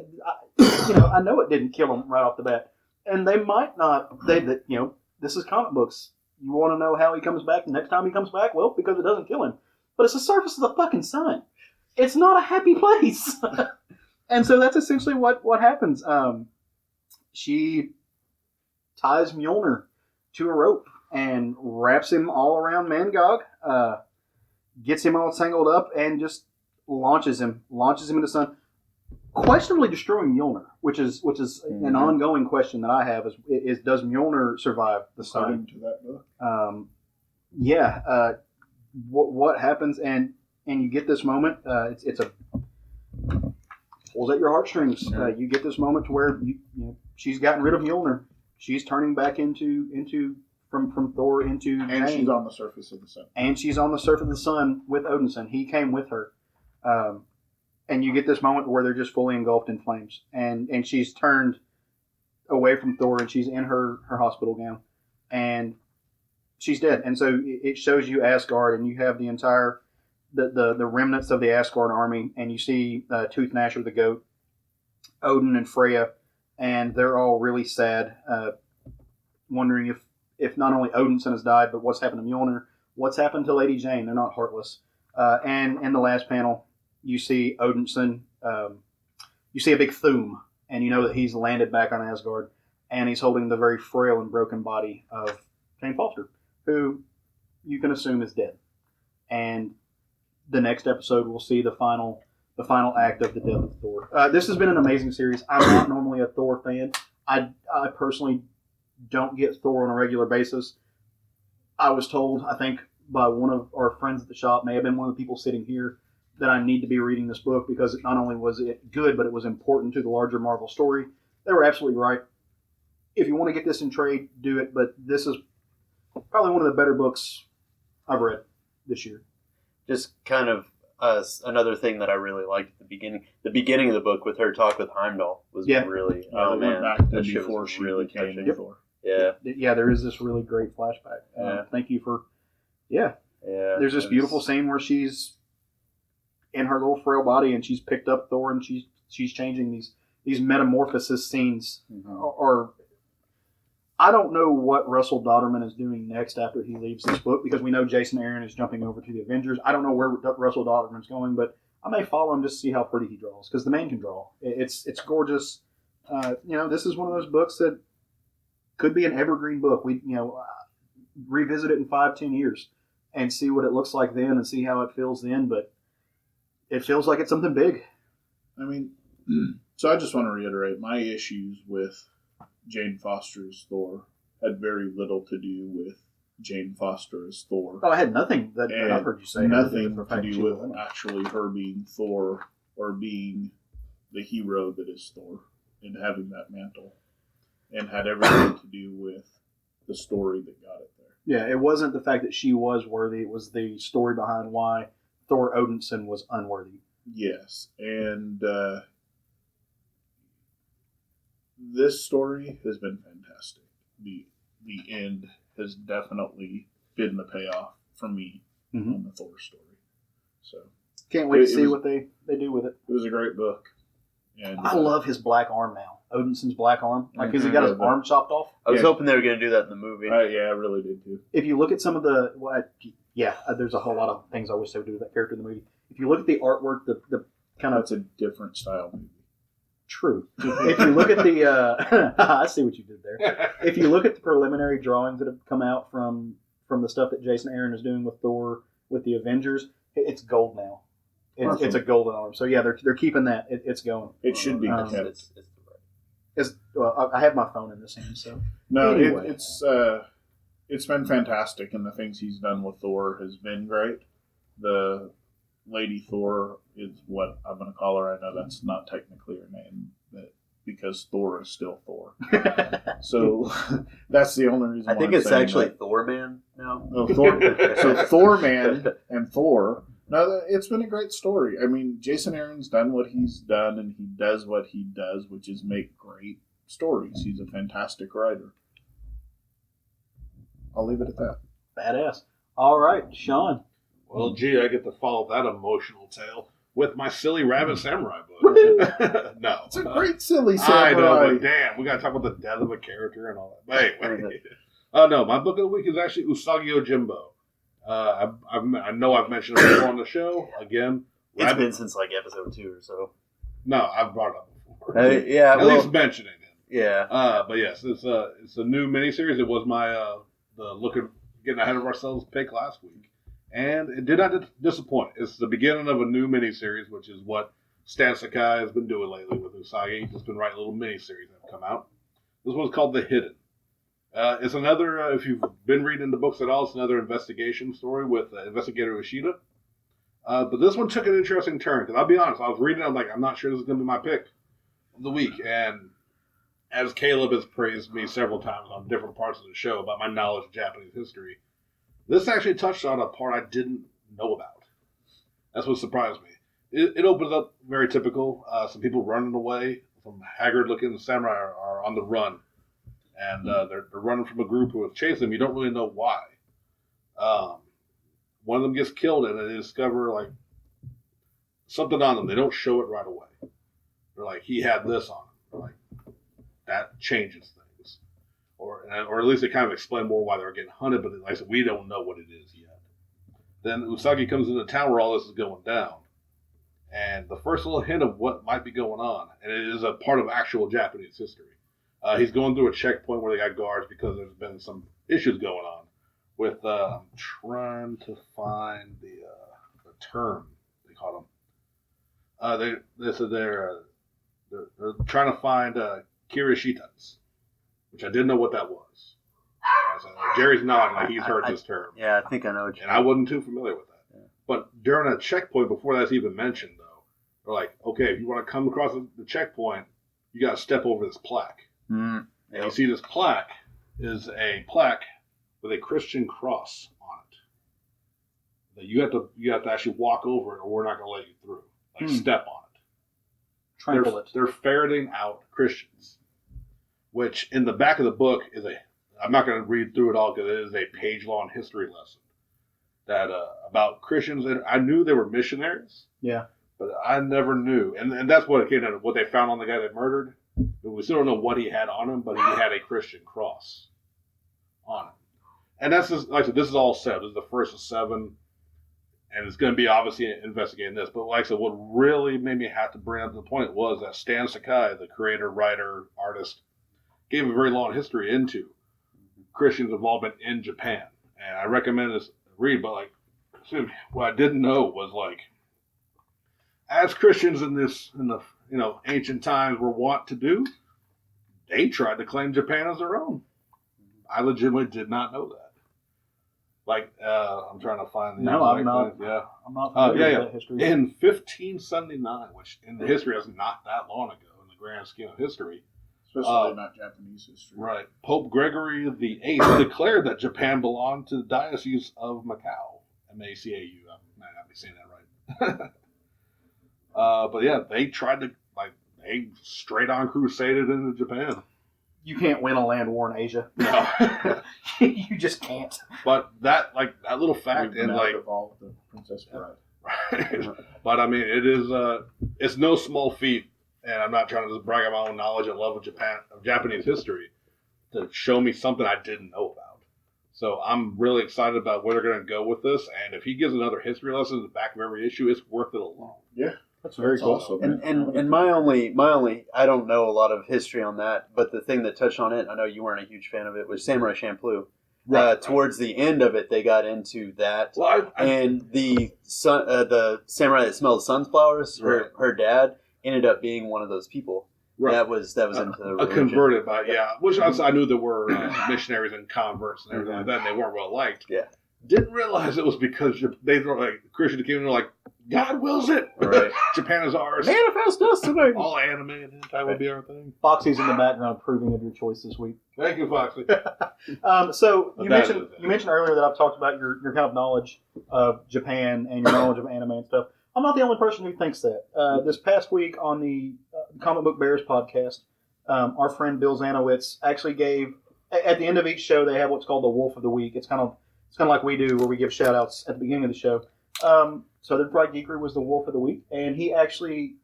I know it didn't kill him right off the bat, and they might not. This is comic books. You want to know how he comes back the next time he comes back? Well, because it doesn't kill him, but it's the surface of the fucking sun. It's not a happy place. And so that's essentially what happens. She ties Mjolnir to a rope and wraps him all around Mangog, gets him all tangled up, and just launches him into the sun, questionably destroying Mjolnir, which is an ongoing question that I have is does Mjolnir survive the sun? To that book. What happens, and you get this moment. It's a pulls at your heartstrings. You get this moment to where she's gotten rid of Mjolnir. She's turning back into from Thor into and Jane. She's on the surface of the sun. And she's on the surface of the sun with Odinson. He came with her, and you get this moment where they're just fully engulfed in flames. And she's turned away from Thor, and she's in her hospital gown, and she's dead. And so it shows you Asgard, and you have the entire. The remnants of the Asgard army, and you see Tooth Gnasher the goat, Odin and Freya, and they're all really sad, wondering if not only Odinson has died, but what's happened to Mjolnir, what's happened to Lady Jane. They're not heartless. And in the last panel, you see Odinson, you see a big Thum, and you know that he's landed back on Asgard, and he's holding the very frail and broken body of Jane Foster, who you can assume is dead. And the next episode, we'll see the final act of the death of Thor. This has been an amazing series. I'm not normally a Thor fan. I personally don't get Thor on a regular basis. I was told, I think, by one of our friends at the shop, may have been one of the people sitting here, that I need to be reading this book because not only was it good, but it was important to the larger Marvel story. They were absolutely right. If you want to get this in trade, do it. But this is probably one of the better books I've read this year. Just kind of another thing that I really liked at the beginning. The beginning of the book with her talk with Heimdall was really. Yeah, oh man, back to that shit before was she really became touching. Thor. Yeah, there is this really great flashback. Thank you for. Yeah. There's this beautiful scene where she's in her little frail body and she's picked up Thor and she's changing these metamorphosis scenes. Or I don't know what Russell Dodderman is doing next after he leaves this book because we know Jason Aaron is jumping over to the Avengers. I don't know where Russell Dodderman's going, but I may follow him just to see how pretty he draws because the man can draw. It's gorgeous. This is one of those books that could be an evergreen book. We revisit it in 5-10 years and see what it looks like then and see how it feels then. But it feels like it's something big. I mean, so I just want to reiterate my issues with Jane Foster's Thor had very little to do with Jane Foster as Thor. Oh, I had nothing that I've heard you say. Nothing to do with actually her being Thor or being the hero that is Thor and having that mantle. And had everything to do with the story that got it there. Yeah, it wasn't the fact that she was worthy. It was the story behind why Thor Odinson was unworthy. Yes, and this story has been fantastic. The end has definitely been the payoff for me on the Thor story. So can't wait to see what they do with it. It was a great book. And I love his black arm now. Odinson black arm. Like, has he got his arm chopped off? I was hoping they were going to do that in the movie. Yeah, I really did too. If you look at some of the... there's a whole lot of things I wish they would do with that character in the movie. If you look at the artwork, the kind of That's a different style movie. true. If you look at the, I see what you did there. If you look at the preliminary drawings that have come out from the stuff that Jason Aaron is doing with Thor, with the Avengers, it's gold now. It's a golden arm. So yeah, they're keeping that. It's going. It should be kept. I have my phone in this hand, so No, anyway. it's been fantastic, and the things he's done with Thor has been great. The Lady Thor is what I'm going to call her. I know that's not technically her name, but because Thor is still Thor. So that's the only reason. I why think I'm it's saying actually that. Thorman now. Oh, Thor. So Thor-Man and Thor. No, it's been a great story. I mean, Jason Aaron's done what he's done, and he does what he does, which is make great stories. He's a fantastic writer. I'll leave it at that. Badass. All right, Sean. Well, gee, I get to follow that emotional tale with my silly Rabbit Samurai book. No. It's a great silly I know, samurai. but damn, we got to talk about the death of a character and all that. But anyway. No, my book of the week is actually Usagi Yojimbo. I know I've mentioned it before on the show. Again, It's been since like episode 2 or so. No, I've brought it up before. Yeah, At least mentioning it. Yeah. But yes, it's a new miniseries. It was my getting ahead of ourselves pick last week, and it did not disappoint. It's the beginning of a new miniseries, which is what Stan Sakai has been doing lately with Usagi. He's just been writing little miniseries that have come out. This one's called The Hidden. It's another, if you've been reading the books at all, it's another investigation story with Investigator Ishida. But this one took an interesting turn, because I'll be honest, I was reading it, I'm like, I'm not sure this is going to be my pick of the week. And as Caleb has praised me several times on different parts of the show about my knowledge of Japanese history, this actually touched on a part I didn't know about. That's what surprised me. It opens up very typical. Some people running away, some haggard-looking samurai are on the run. And they're running from a group who have chased them. You don't really know why. One of them gets killed, and they discover like something on them. They don't show it right away. They're like, he had this on him. They're like, that changes things, or at least they kind of explain more why they're getting hunted. But like I said, we don't know what it is yet. Then Usagi comes into town where all this is going down, and the first little hint of what might be going on, and it is a part of actual Japanese history. He's going through a checkpoint where they got guards because there's been some issues going on with, I'm trying to find the term they call them. They said they're trying to find Kirishitas, which I didn't know what that was. Jerry's nodding like he's heard this term. Yeah, I think I know what you mean. And I wasn't too familiar with that. Yeah. But during a checkpoint, before that's even mentioned, though, they're like, okay, if you want to come across the checkpoint, you got to step over this plaque. Mm, and you see this plaque is a plaque with a Christian cross on it. That you have to actually walk over it, or we're not going to let you through. Like step on it. Trample it. They're ferreting out Christians, which in the back of the book is I'm not going to read through it all because it is a page-long history lesson that about Christians. And I knew they were missionaries. Yeah. But I never knew, and that's what it came down to. What they found on the guy they murdered. We still don't know what he had on him, but he had a Christian cross on him. And that's just, like I said, this is all set. This is the first of 7, and it's going to be obviously investigating this. But like I said, what really made me have to bring up the point was that Stan Sakai, the creator, writer, artist, gave a very long history into Christians' involvement in Japan. And I recommend this read, but like, what I didn't know was like, as Christians in the ancient times were wont to do, they tried to claim Japan as their own. I legitimately did not know that. Like, I'm trying to find the No, I'm not. Yeah. I'm not familiar with that history. In 1579, which in the history is not that long ago in the grand scheme of history. Especially not Japanese history. Right. Pope Gregory VIII declared that Japan belonged to the Diocese of Macau. M-A-C-A-U. I might not be saying that right. But yeah, they tried to, they straight on crusaded into Japan. You can't win a land war in Asia. No. You just can't. But that little fact, and evolved the Princess Bride. Right. But I mean, it is, it's no small feat, and I'm not trying to just brag on my own knowledge and love of Japanese history, to show me something I didn't know about. So I'm really excited about where they're going to go with this. And if he gives another history lesson in the back of every issue, it's worth it alone. Yeah. That's very cool. Awesome, and my only I don't know a lot of history on that, but the thing that touched on it, I know you weren't a huge fan of it, was Samurai Champloo. Right. Towards the end of it, they got into that, Well, and the samurai that smelled sunflowers, her dad ended up being one of those people. Right. That was into the a religion. converted, but yeah, which I knew there were missionaries and converts and everything like that, and they weren't well liked. Yeah. Didn't realize it was because they were like Christian came and they're like, God wills it. Right. Japan is ours. Manifest destiny. All anime and hentai will be our thing. Foxy's in the background approving of your choice this week. Thank you, Foxy. So But you that mentioned is it. you mentioned earlier that I've talked about your kind of knowledge of Japan and your knowledge of anime and stuff. I'm not the only person who thinks that. This past week on the Comic Book Bears podcast, our friend Bill Zanowitz actually gave at the end of each show they have what's called the Wolf of the Week. It's kind of like we do where we give shout outs at the beginning of the show. Southern Fried Geekery was the Wolf of the Week, and he actually,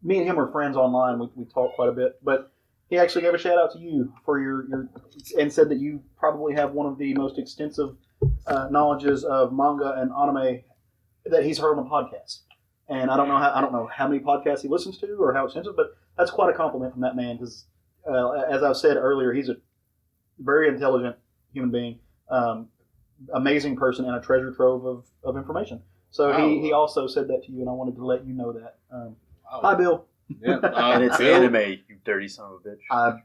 me and him are friends online. We talk quite a bit, but he actually gave a shout out to you for your and said that you probably have one of the most extensive knowledges of manga and anime that he's heard on a podcast. And I don't know how many podcasts he listens to or how extensive, but that's quite a compliment from that man because, as I've said earlier, he's a very intelligent human being, amazing person, and a treasure trove of information. So he also said that to you, and I wanted to let you know that. Hi, Bill. Yeah, And it's Bill, anime, you dirty son of a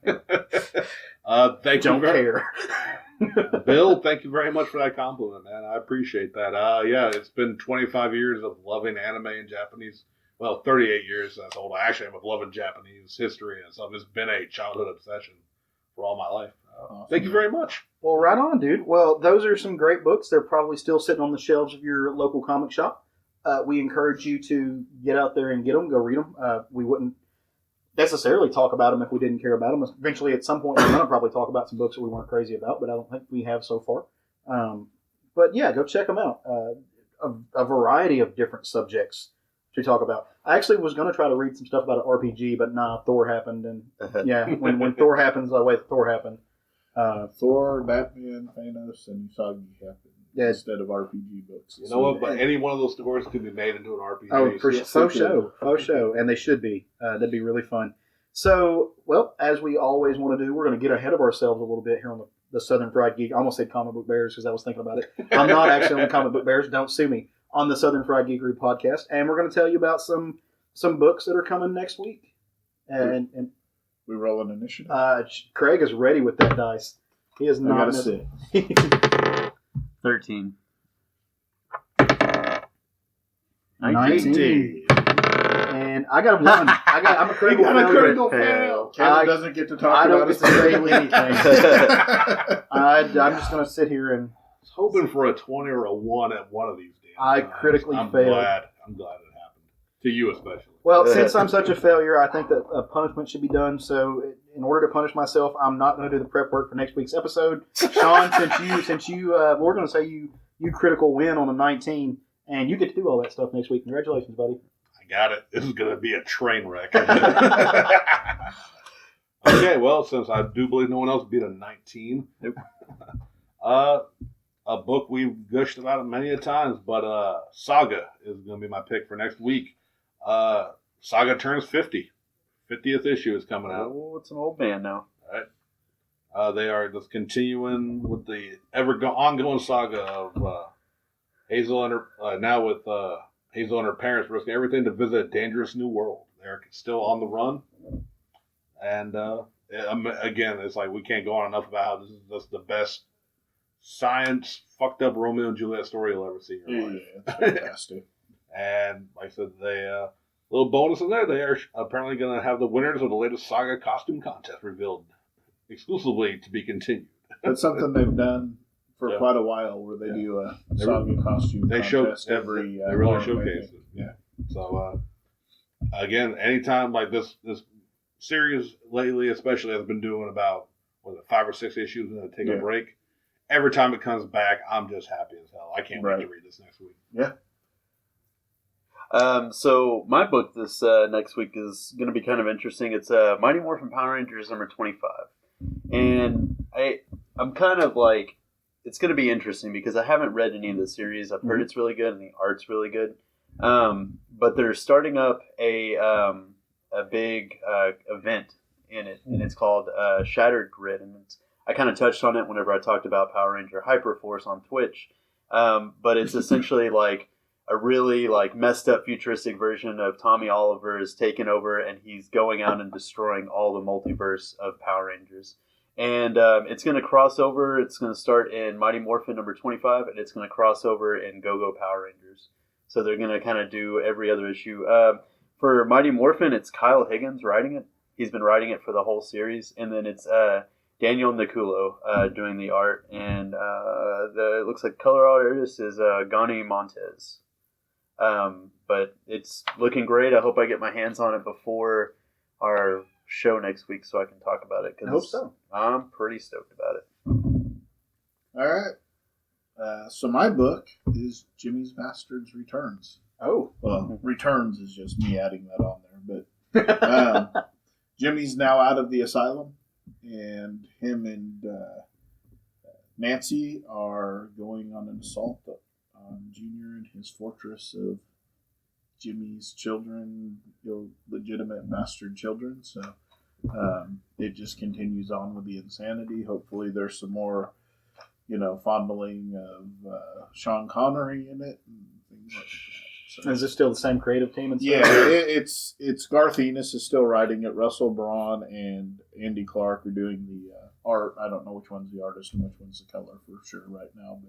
bitch. thank Don't you very, care. Bill, thank you very much for that compliment, man. I appreciate that. Yeah, it's been 25 years of loving anime and Japanese. Well, 38 years. That's old. Actually, I'm loving Japanese history and stuff. It's been a childhood obsession for all my life. Awesome. Thank you very much. Well, right on, dude. Well, those are some great books. They're probably still sitting on the shelves of your local comic shop. We encourage you to get out there and get them, go read them. We wouldn't necessarily talk about them if we didn't care about them. Eventually, at some point, we're going to probably talk about some books that we weren't crazy about, but I don't think we have so far. But yeah, go check them out. A variety of different subjects to talk about. I actually was going to try to read some stuff about an RPG, but Thor happened, and yeah, when Thor happens, the way Thor happened. Thor, Batman, Thanos, and Usagi happened instead of RPG books. You know what? But any one of those stories could be made into an RPG. Oh, for faux show, and they should be. That'd be really fun. So, well, as we always want to do, we're going to get ahead of ourselves a little bit here on the Southern Fried Geek. I almost said Comic Book Bears because I was thinking about it. I'm not actually on the Comic Book Bears. Don't sue me. On the Southern Fried Geekery podcast, and we're going to tell you about some books that are coming next week. And we roll an initiative. Craig is ready with that dice. He is not. I gotta 13. 19. And I got a 1. I'm a critical failure. Caleb doesn't get to talk I about don't his get to say anything. I'm just going to sit here and. I was hoping for a 20 or a 1 at one of these days. I critically failed. I'm glad it happened. To you especially. Well, since I'm such a failure, I think that a punishment should be done. So, in order to punish myself, I'm not going to do the prep work for next week's episode. Sean, since you, we're going to say you critical win on the 19, and you get to do all that stuff next week. Congratulations, buddy. I got it. This is going to be a train wreck. Okay, well, since I do believe no one else beat a 19, a book we've gushed about it many a times, but Saga is going to be my pick for next week. Saga turns 50. 50th issue is coming out. Oh, it's an old man now. All right. They are just continuing with the ongoing saga of Hazel and her, now with Hazel and her parents risking everything to visit a dangerous new world. They're still on the run. And again, it's like we can't go on enough about how this is just the best science fucked up Romeo and Juliet story you'll ever see in your life. Yeah, it's fantastic. And like I said, they little bonus in there. They are apparently going to have the winners of the latest Saga costume contest revealed exclusively to be continued. That's something they've done for quite a while, where they do a Saga costume contest every. They really showcase it. Yeah. So again, anytime like this series lately, especially, has been doing about 5 or 6 issues and then take a break. Every time it comes back, I'm just happy as hell. I can't wait to read this next week. Yeah. So my book this next week is going to be kind of interesting. It's Mighty Morphin Power Rangers number 25, and I'm kind of like, going to be interesting because I haven't read any of the series. I've heard it's really good and the art's really good. But they're starting up a big event in it, and it's called Shattered Grid, and I kind of touched on it whenever I talked about Power Ranger Hyperforce on Twitch. But it's essentially like a really like messed up futuristic version of Tommy Oliver is taken over, and he's going out and destroying all the multiverse of Power Rangers. And it's going to cross over. It's going to start in Mighty Morphin number 25, and it's going to cross over in Go-Go Power Rangers. So they're going to kind of do every other issue. For Mighty Morphin, it's Kyle Higgins writing it. He's been writing it for the whole series. And then it's Daniel Niculo doing the art. And it looks like color artist is Gani Montez. But it's looking great. I hope I get my hands on it before our show next week so I can talk about it. I hope so. I'm pretty stoked about it. All right. So my book is Jimmy's Bastards Returns. Oh. Well, Returns is just me adding that on there. But Jimmy's now out of the asylum, and him and Nancy are going on an assault on Junior and his fortress of Jimmy's children, legitimate bastard children. So it just continues on with the insanity. Hopefully there's some more, fondling of Sean Connery in it and things like that. So, is this still the same creative team? And stuff? yeah, it's Garth Ennis is still writing it. Russell Braun and Andy Clark are doing the art. I don't know which one's the artist and which one's the color for sure right now,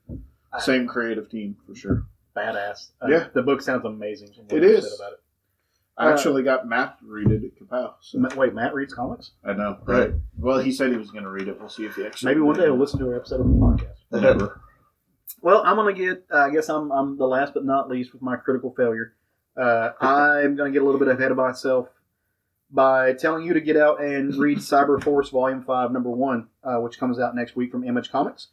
but same creative team for sure. Badass. Yeah. The book sounds amazing. It is. Said about it. I actually got Matt to read it at Kapow. So. Wait, Matt reads comics? I know, right? Well, he said he was going to read it. We'll see if he actually. Maybe one day he'll listen to our episode of the podcast. Whatever. Well, I'm going to get, I guess I'm the last but not least with my critical failure. I'm going to get a little bit ahead of myself by telling you to get out and read Cyberforce Volume 5, Number 1, which comes out next week from Image Comics.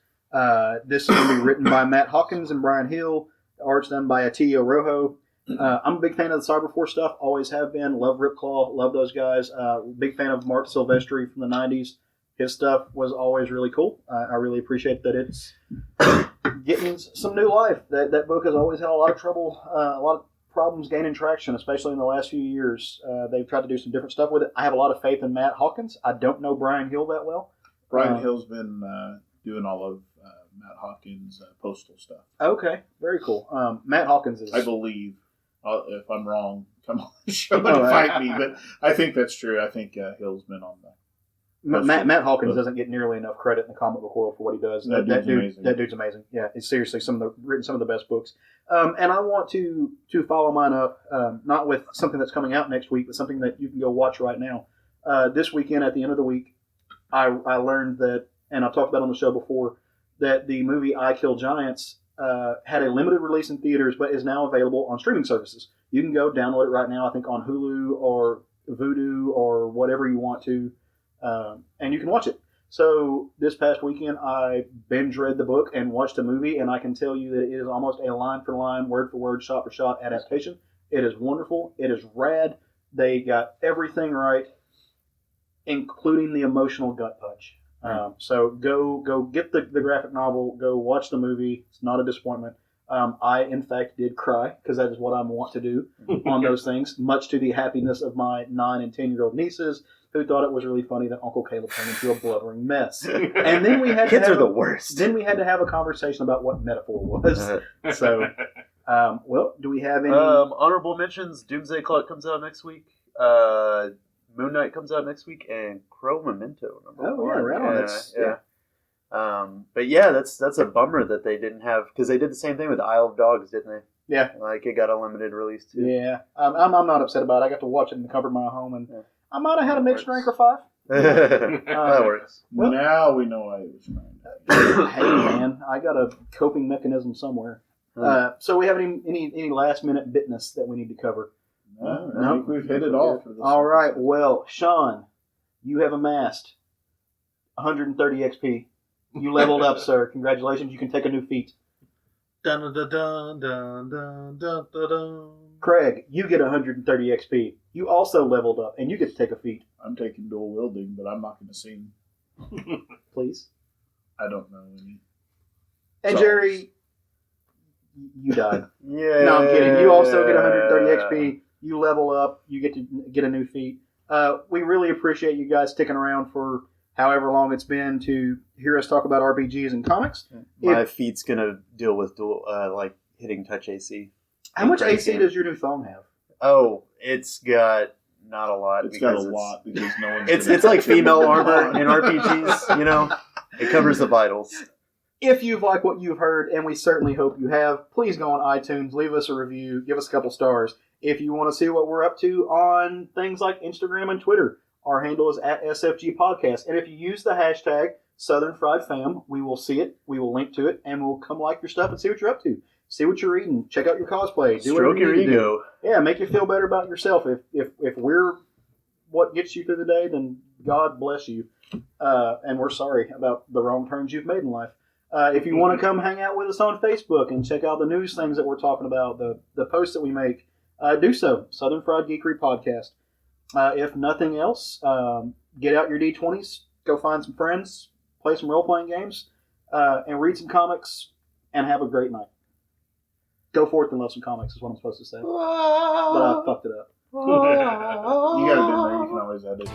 This is going to be written by Matt Hawkins and Brian Hill. The art's done by Atilio Rojo. I'm a big fan of the Cyberforce stuff, always have been. Love Ripclaw, love those guys. Big fan of Mark Silvestri from the 90s. His stuff was always really cool. I really appreciate that it's getting some new life. That book has always had a lot of trouble, a lot of problems gaining traction, especially in the last few years. They've tried to do some different stuff with it. I have a lot of faith in Matt Hawkins. I don't know Brian Hill that well. Brian Hill's been doing all of Matt Hawkins' postal stuff. Okay, very cool. Matt Hawkins is... I believe, if I'm wrong, come on the show and fight me, but I think that's true. I think Hill's been on that. Matt Hawkins doesn't get nearly enough credit in the comic book world for what he does. That dude's amazing. Yeah, it's seriously written some of the best books. And I want to follow mine up, not with something that's coming out next week, but something that you can go watch right now. This weekend, at the end of the week, I learned that, and I've talked about it on the show before, that the movie I Kill Giants had a limited release in theaters, but is now available on streaming services. You can go download it right now, I think on Hulu or Vudu or whatever you want to. And you can watch it. So this past weekend, I binge read the book and watched the movie, and I can tell you that it is almost a line-for-line, word-for-word, shot-for-shot adaptation. It is wonderful. It is rad. They got everything right, including the emotional gut punch. So go get the graphic novel. Go watch the movie. It's not a disappointment. I, in fact, did cry because that is what I want to do on those things, much to the happiness of my 9 and 10-year-old nieces, who thought it was really funny that Uncle Caleb turned into a blubbering mess. And then we had kids are the worst. Then we had to have a conversation about what metaphor was. So, well, do we have any honorable mentions? Doomsday Clock comes out next week. Moon Knight comes out next week, and Crow Memento. But yeah, that's a bummer that they didn't have, because they did the same thing with Isle of Dogs, didn't they? Yeah, like it got a limited release too. Yeah, I'm not upset about it. I got to watch it in the comfort of my home, and I might have had a mixed drink or 5. That works. Well, now we know why it was Hey man, I got a coping mechanism somewhere. So we have any last minute business that we need to cover? No, I think we've hit it all for this. All right. Well, Sean, you have amassed 130 XP. You leveled up, sir. Congratulations. You can take a new feat. Dun dun dun dun dun dun dun dun. Craig, you get 130 XP. You also leveled up, and you get to take a feat. I'm taking dual wielding, but I'm not going to sing. Please. I don't know any. And Jerry, you died. Yeah. No, I'm kidding. You also get 130 XP. You level up. You get to get a new feat. We really appreciate you guys sticking around for however long it's been to hear us talk about RPGs and comics. My feet's gonna deal with dual, hitting touch AC. How much AC does your new thong have? Oh, it's got not a lot. It's got a lot because no one's. It's like female armor in RPGs. You know, it covers the vitals. If you've liked what you've heard, and we certainly hope you have, please go on iTunes, leave us a review, give us a couple stars. If you want to see what we're up to on things like Instagram and Twitter, our handle is @SFG Podcast. And if you use the hashtag Southern Fried Fam, we will see it, we will link to it, and we'll come like your stuff and see what you're up to. See what you're reading. Check out your cosplay. Do Stroke your ego. Yeah, make you feel better about yourself. If we're what gets you through the day, then God bless you. And we're sorry about the wrong turns you've made in life. If you want to come hang out with us on Facebook and check out the news things that we're talking about, the posts that we make, do so. Southern Fried Geekery Podcast. If nothing else, get out your D20s, go find some friends, play some role-playing games, and read some comics, and have a great night. Go forth and love some comics is what I'm supposed to say. But I fucked it up. You got it in there. You can always edit.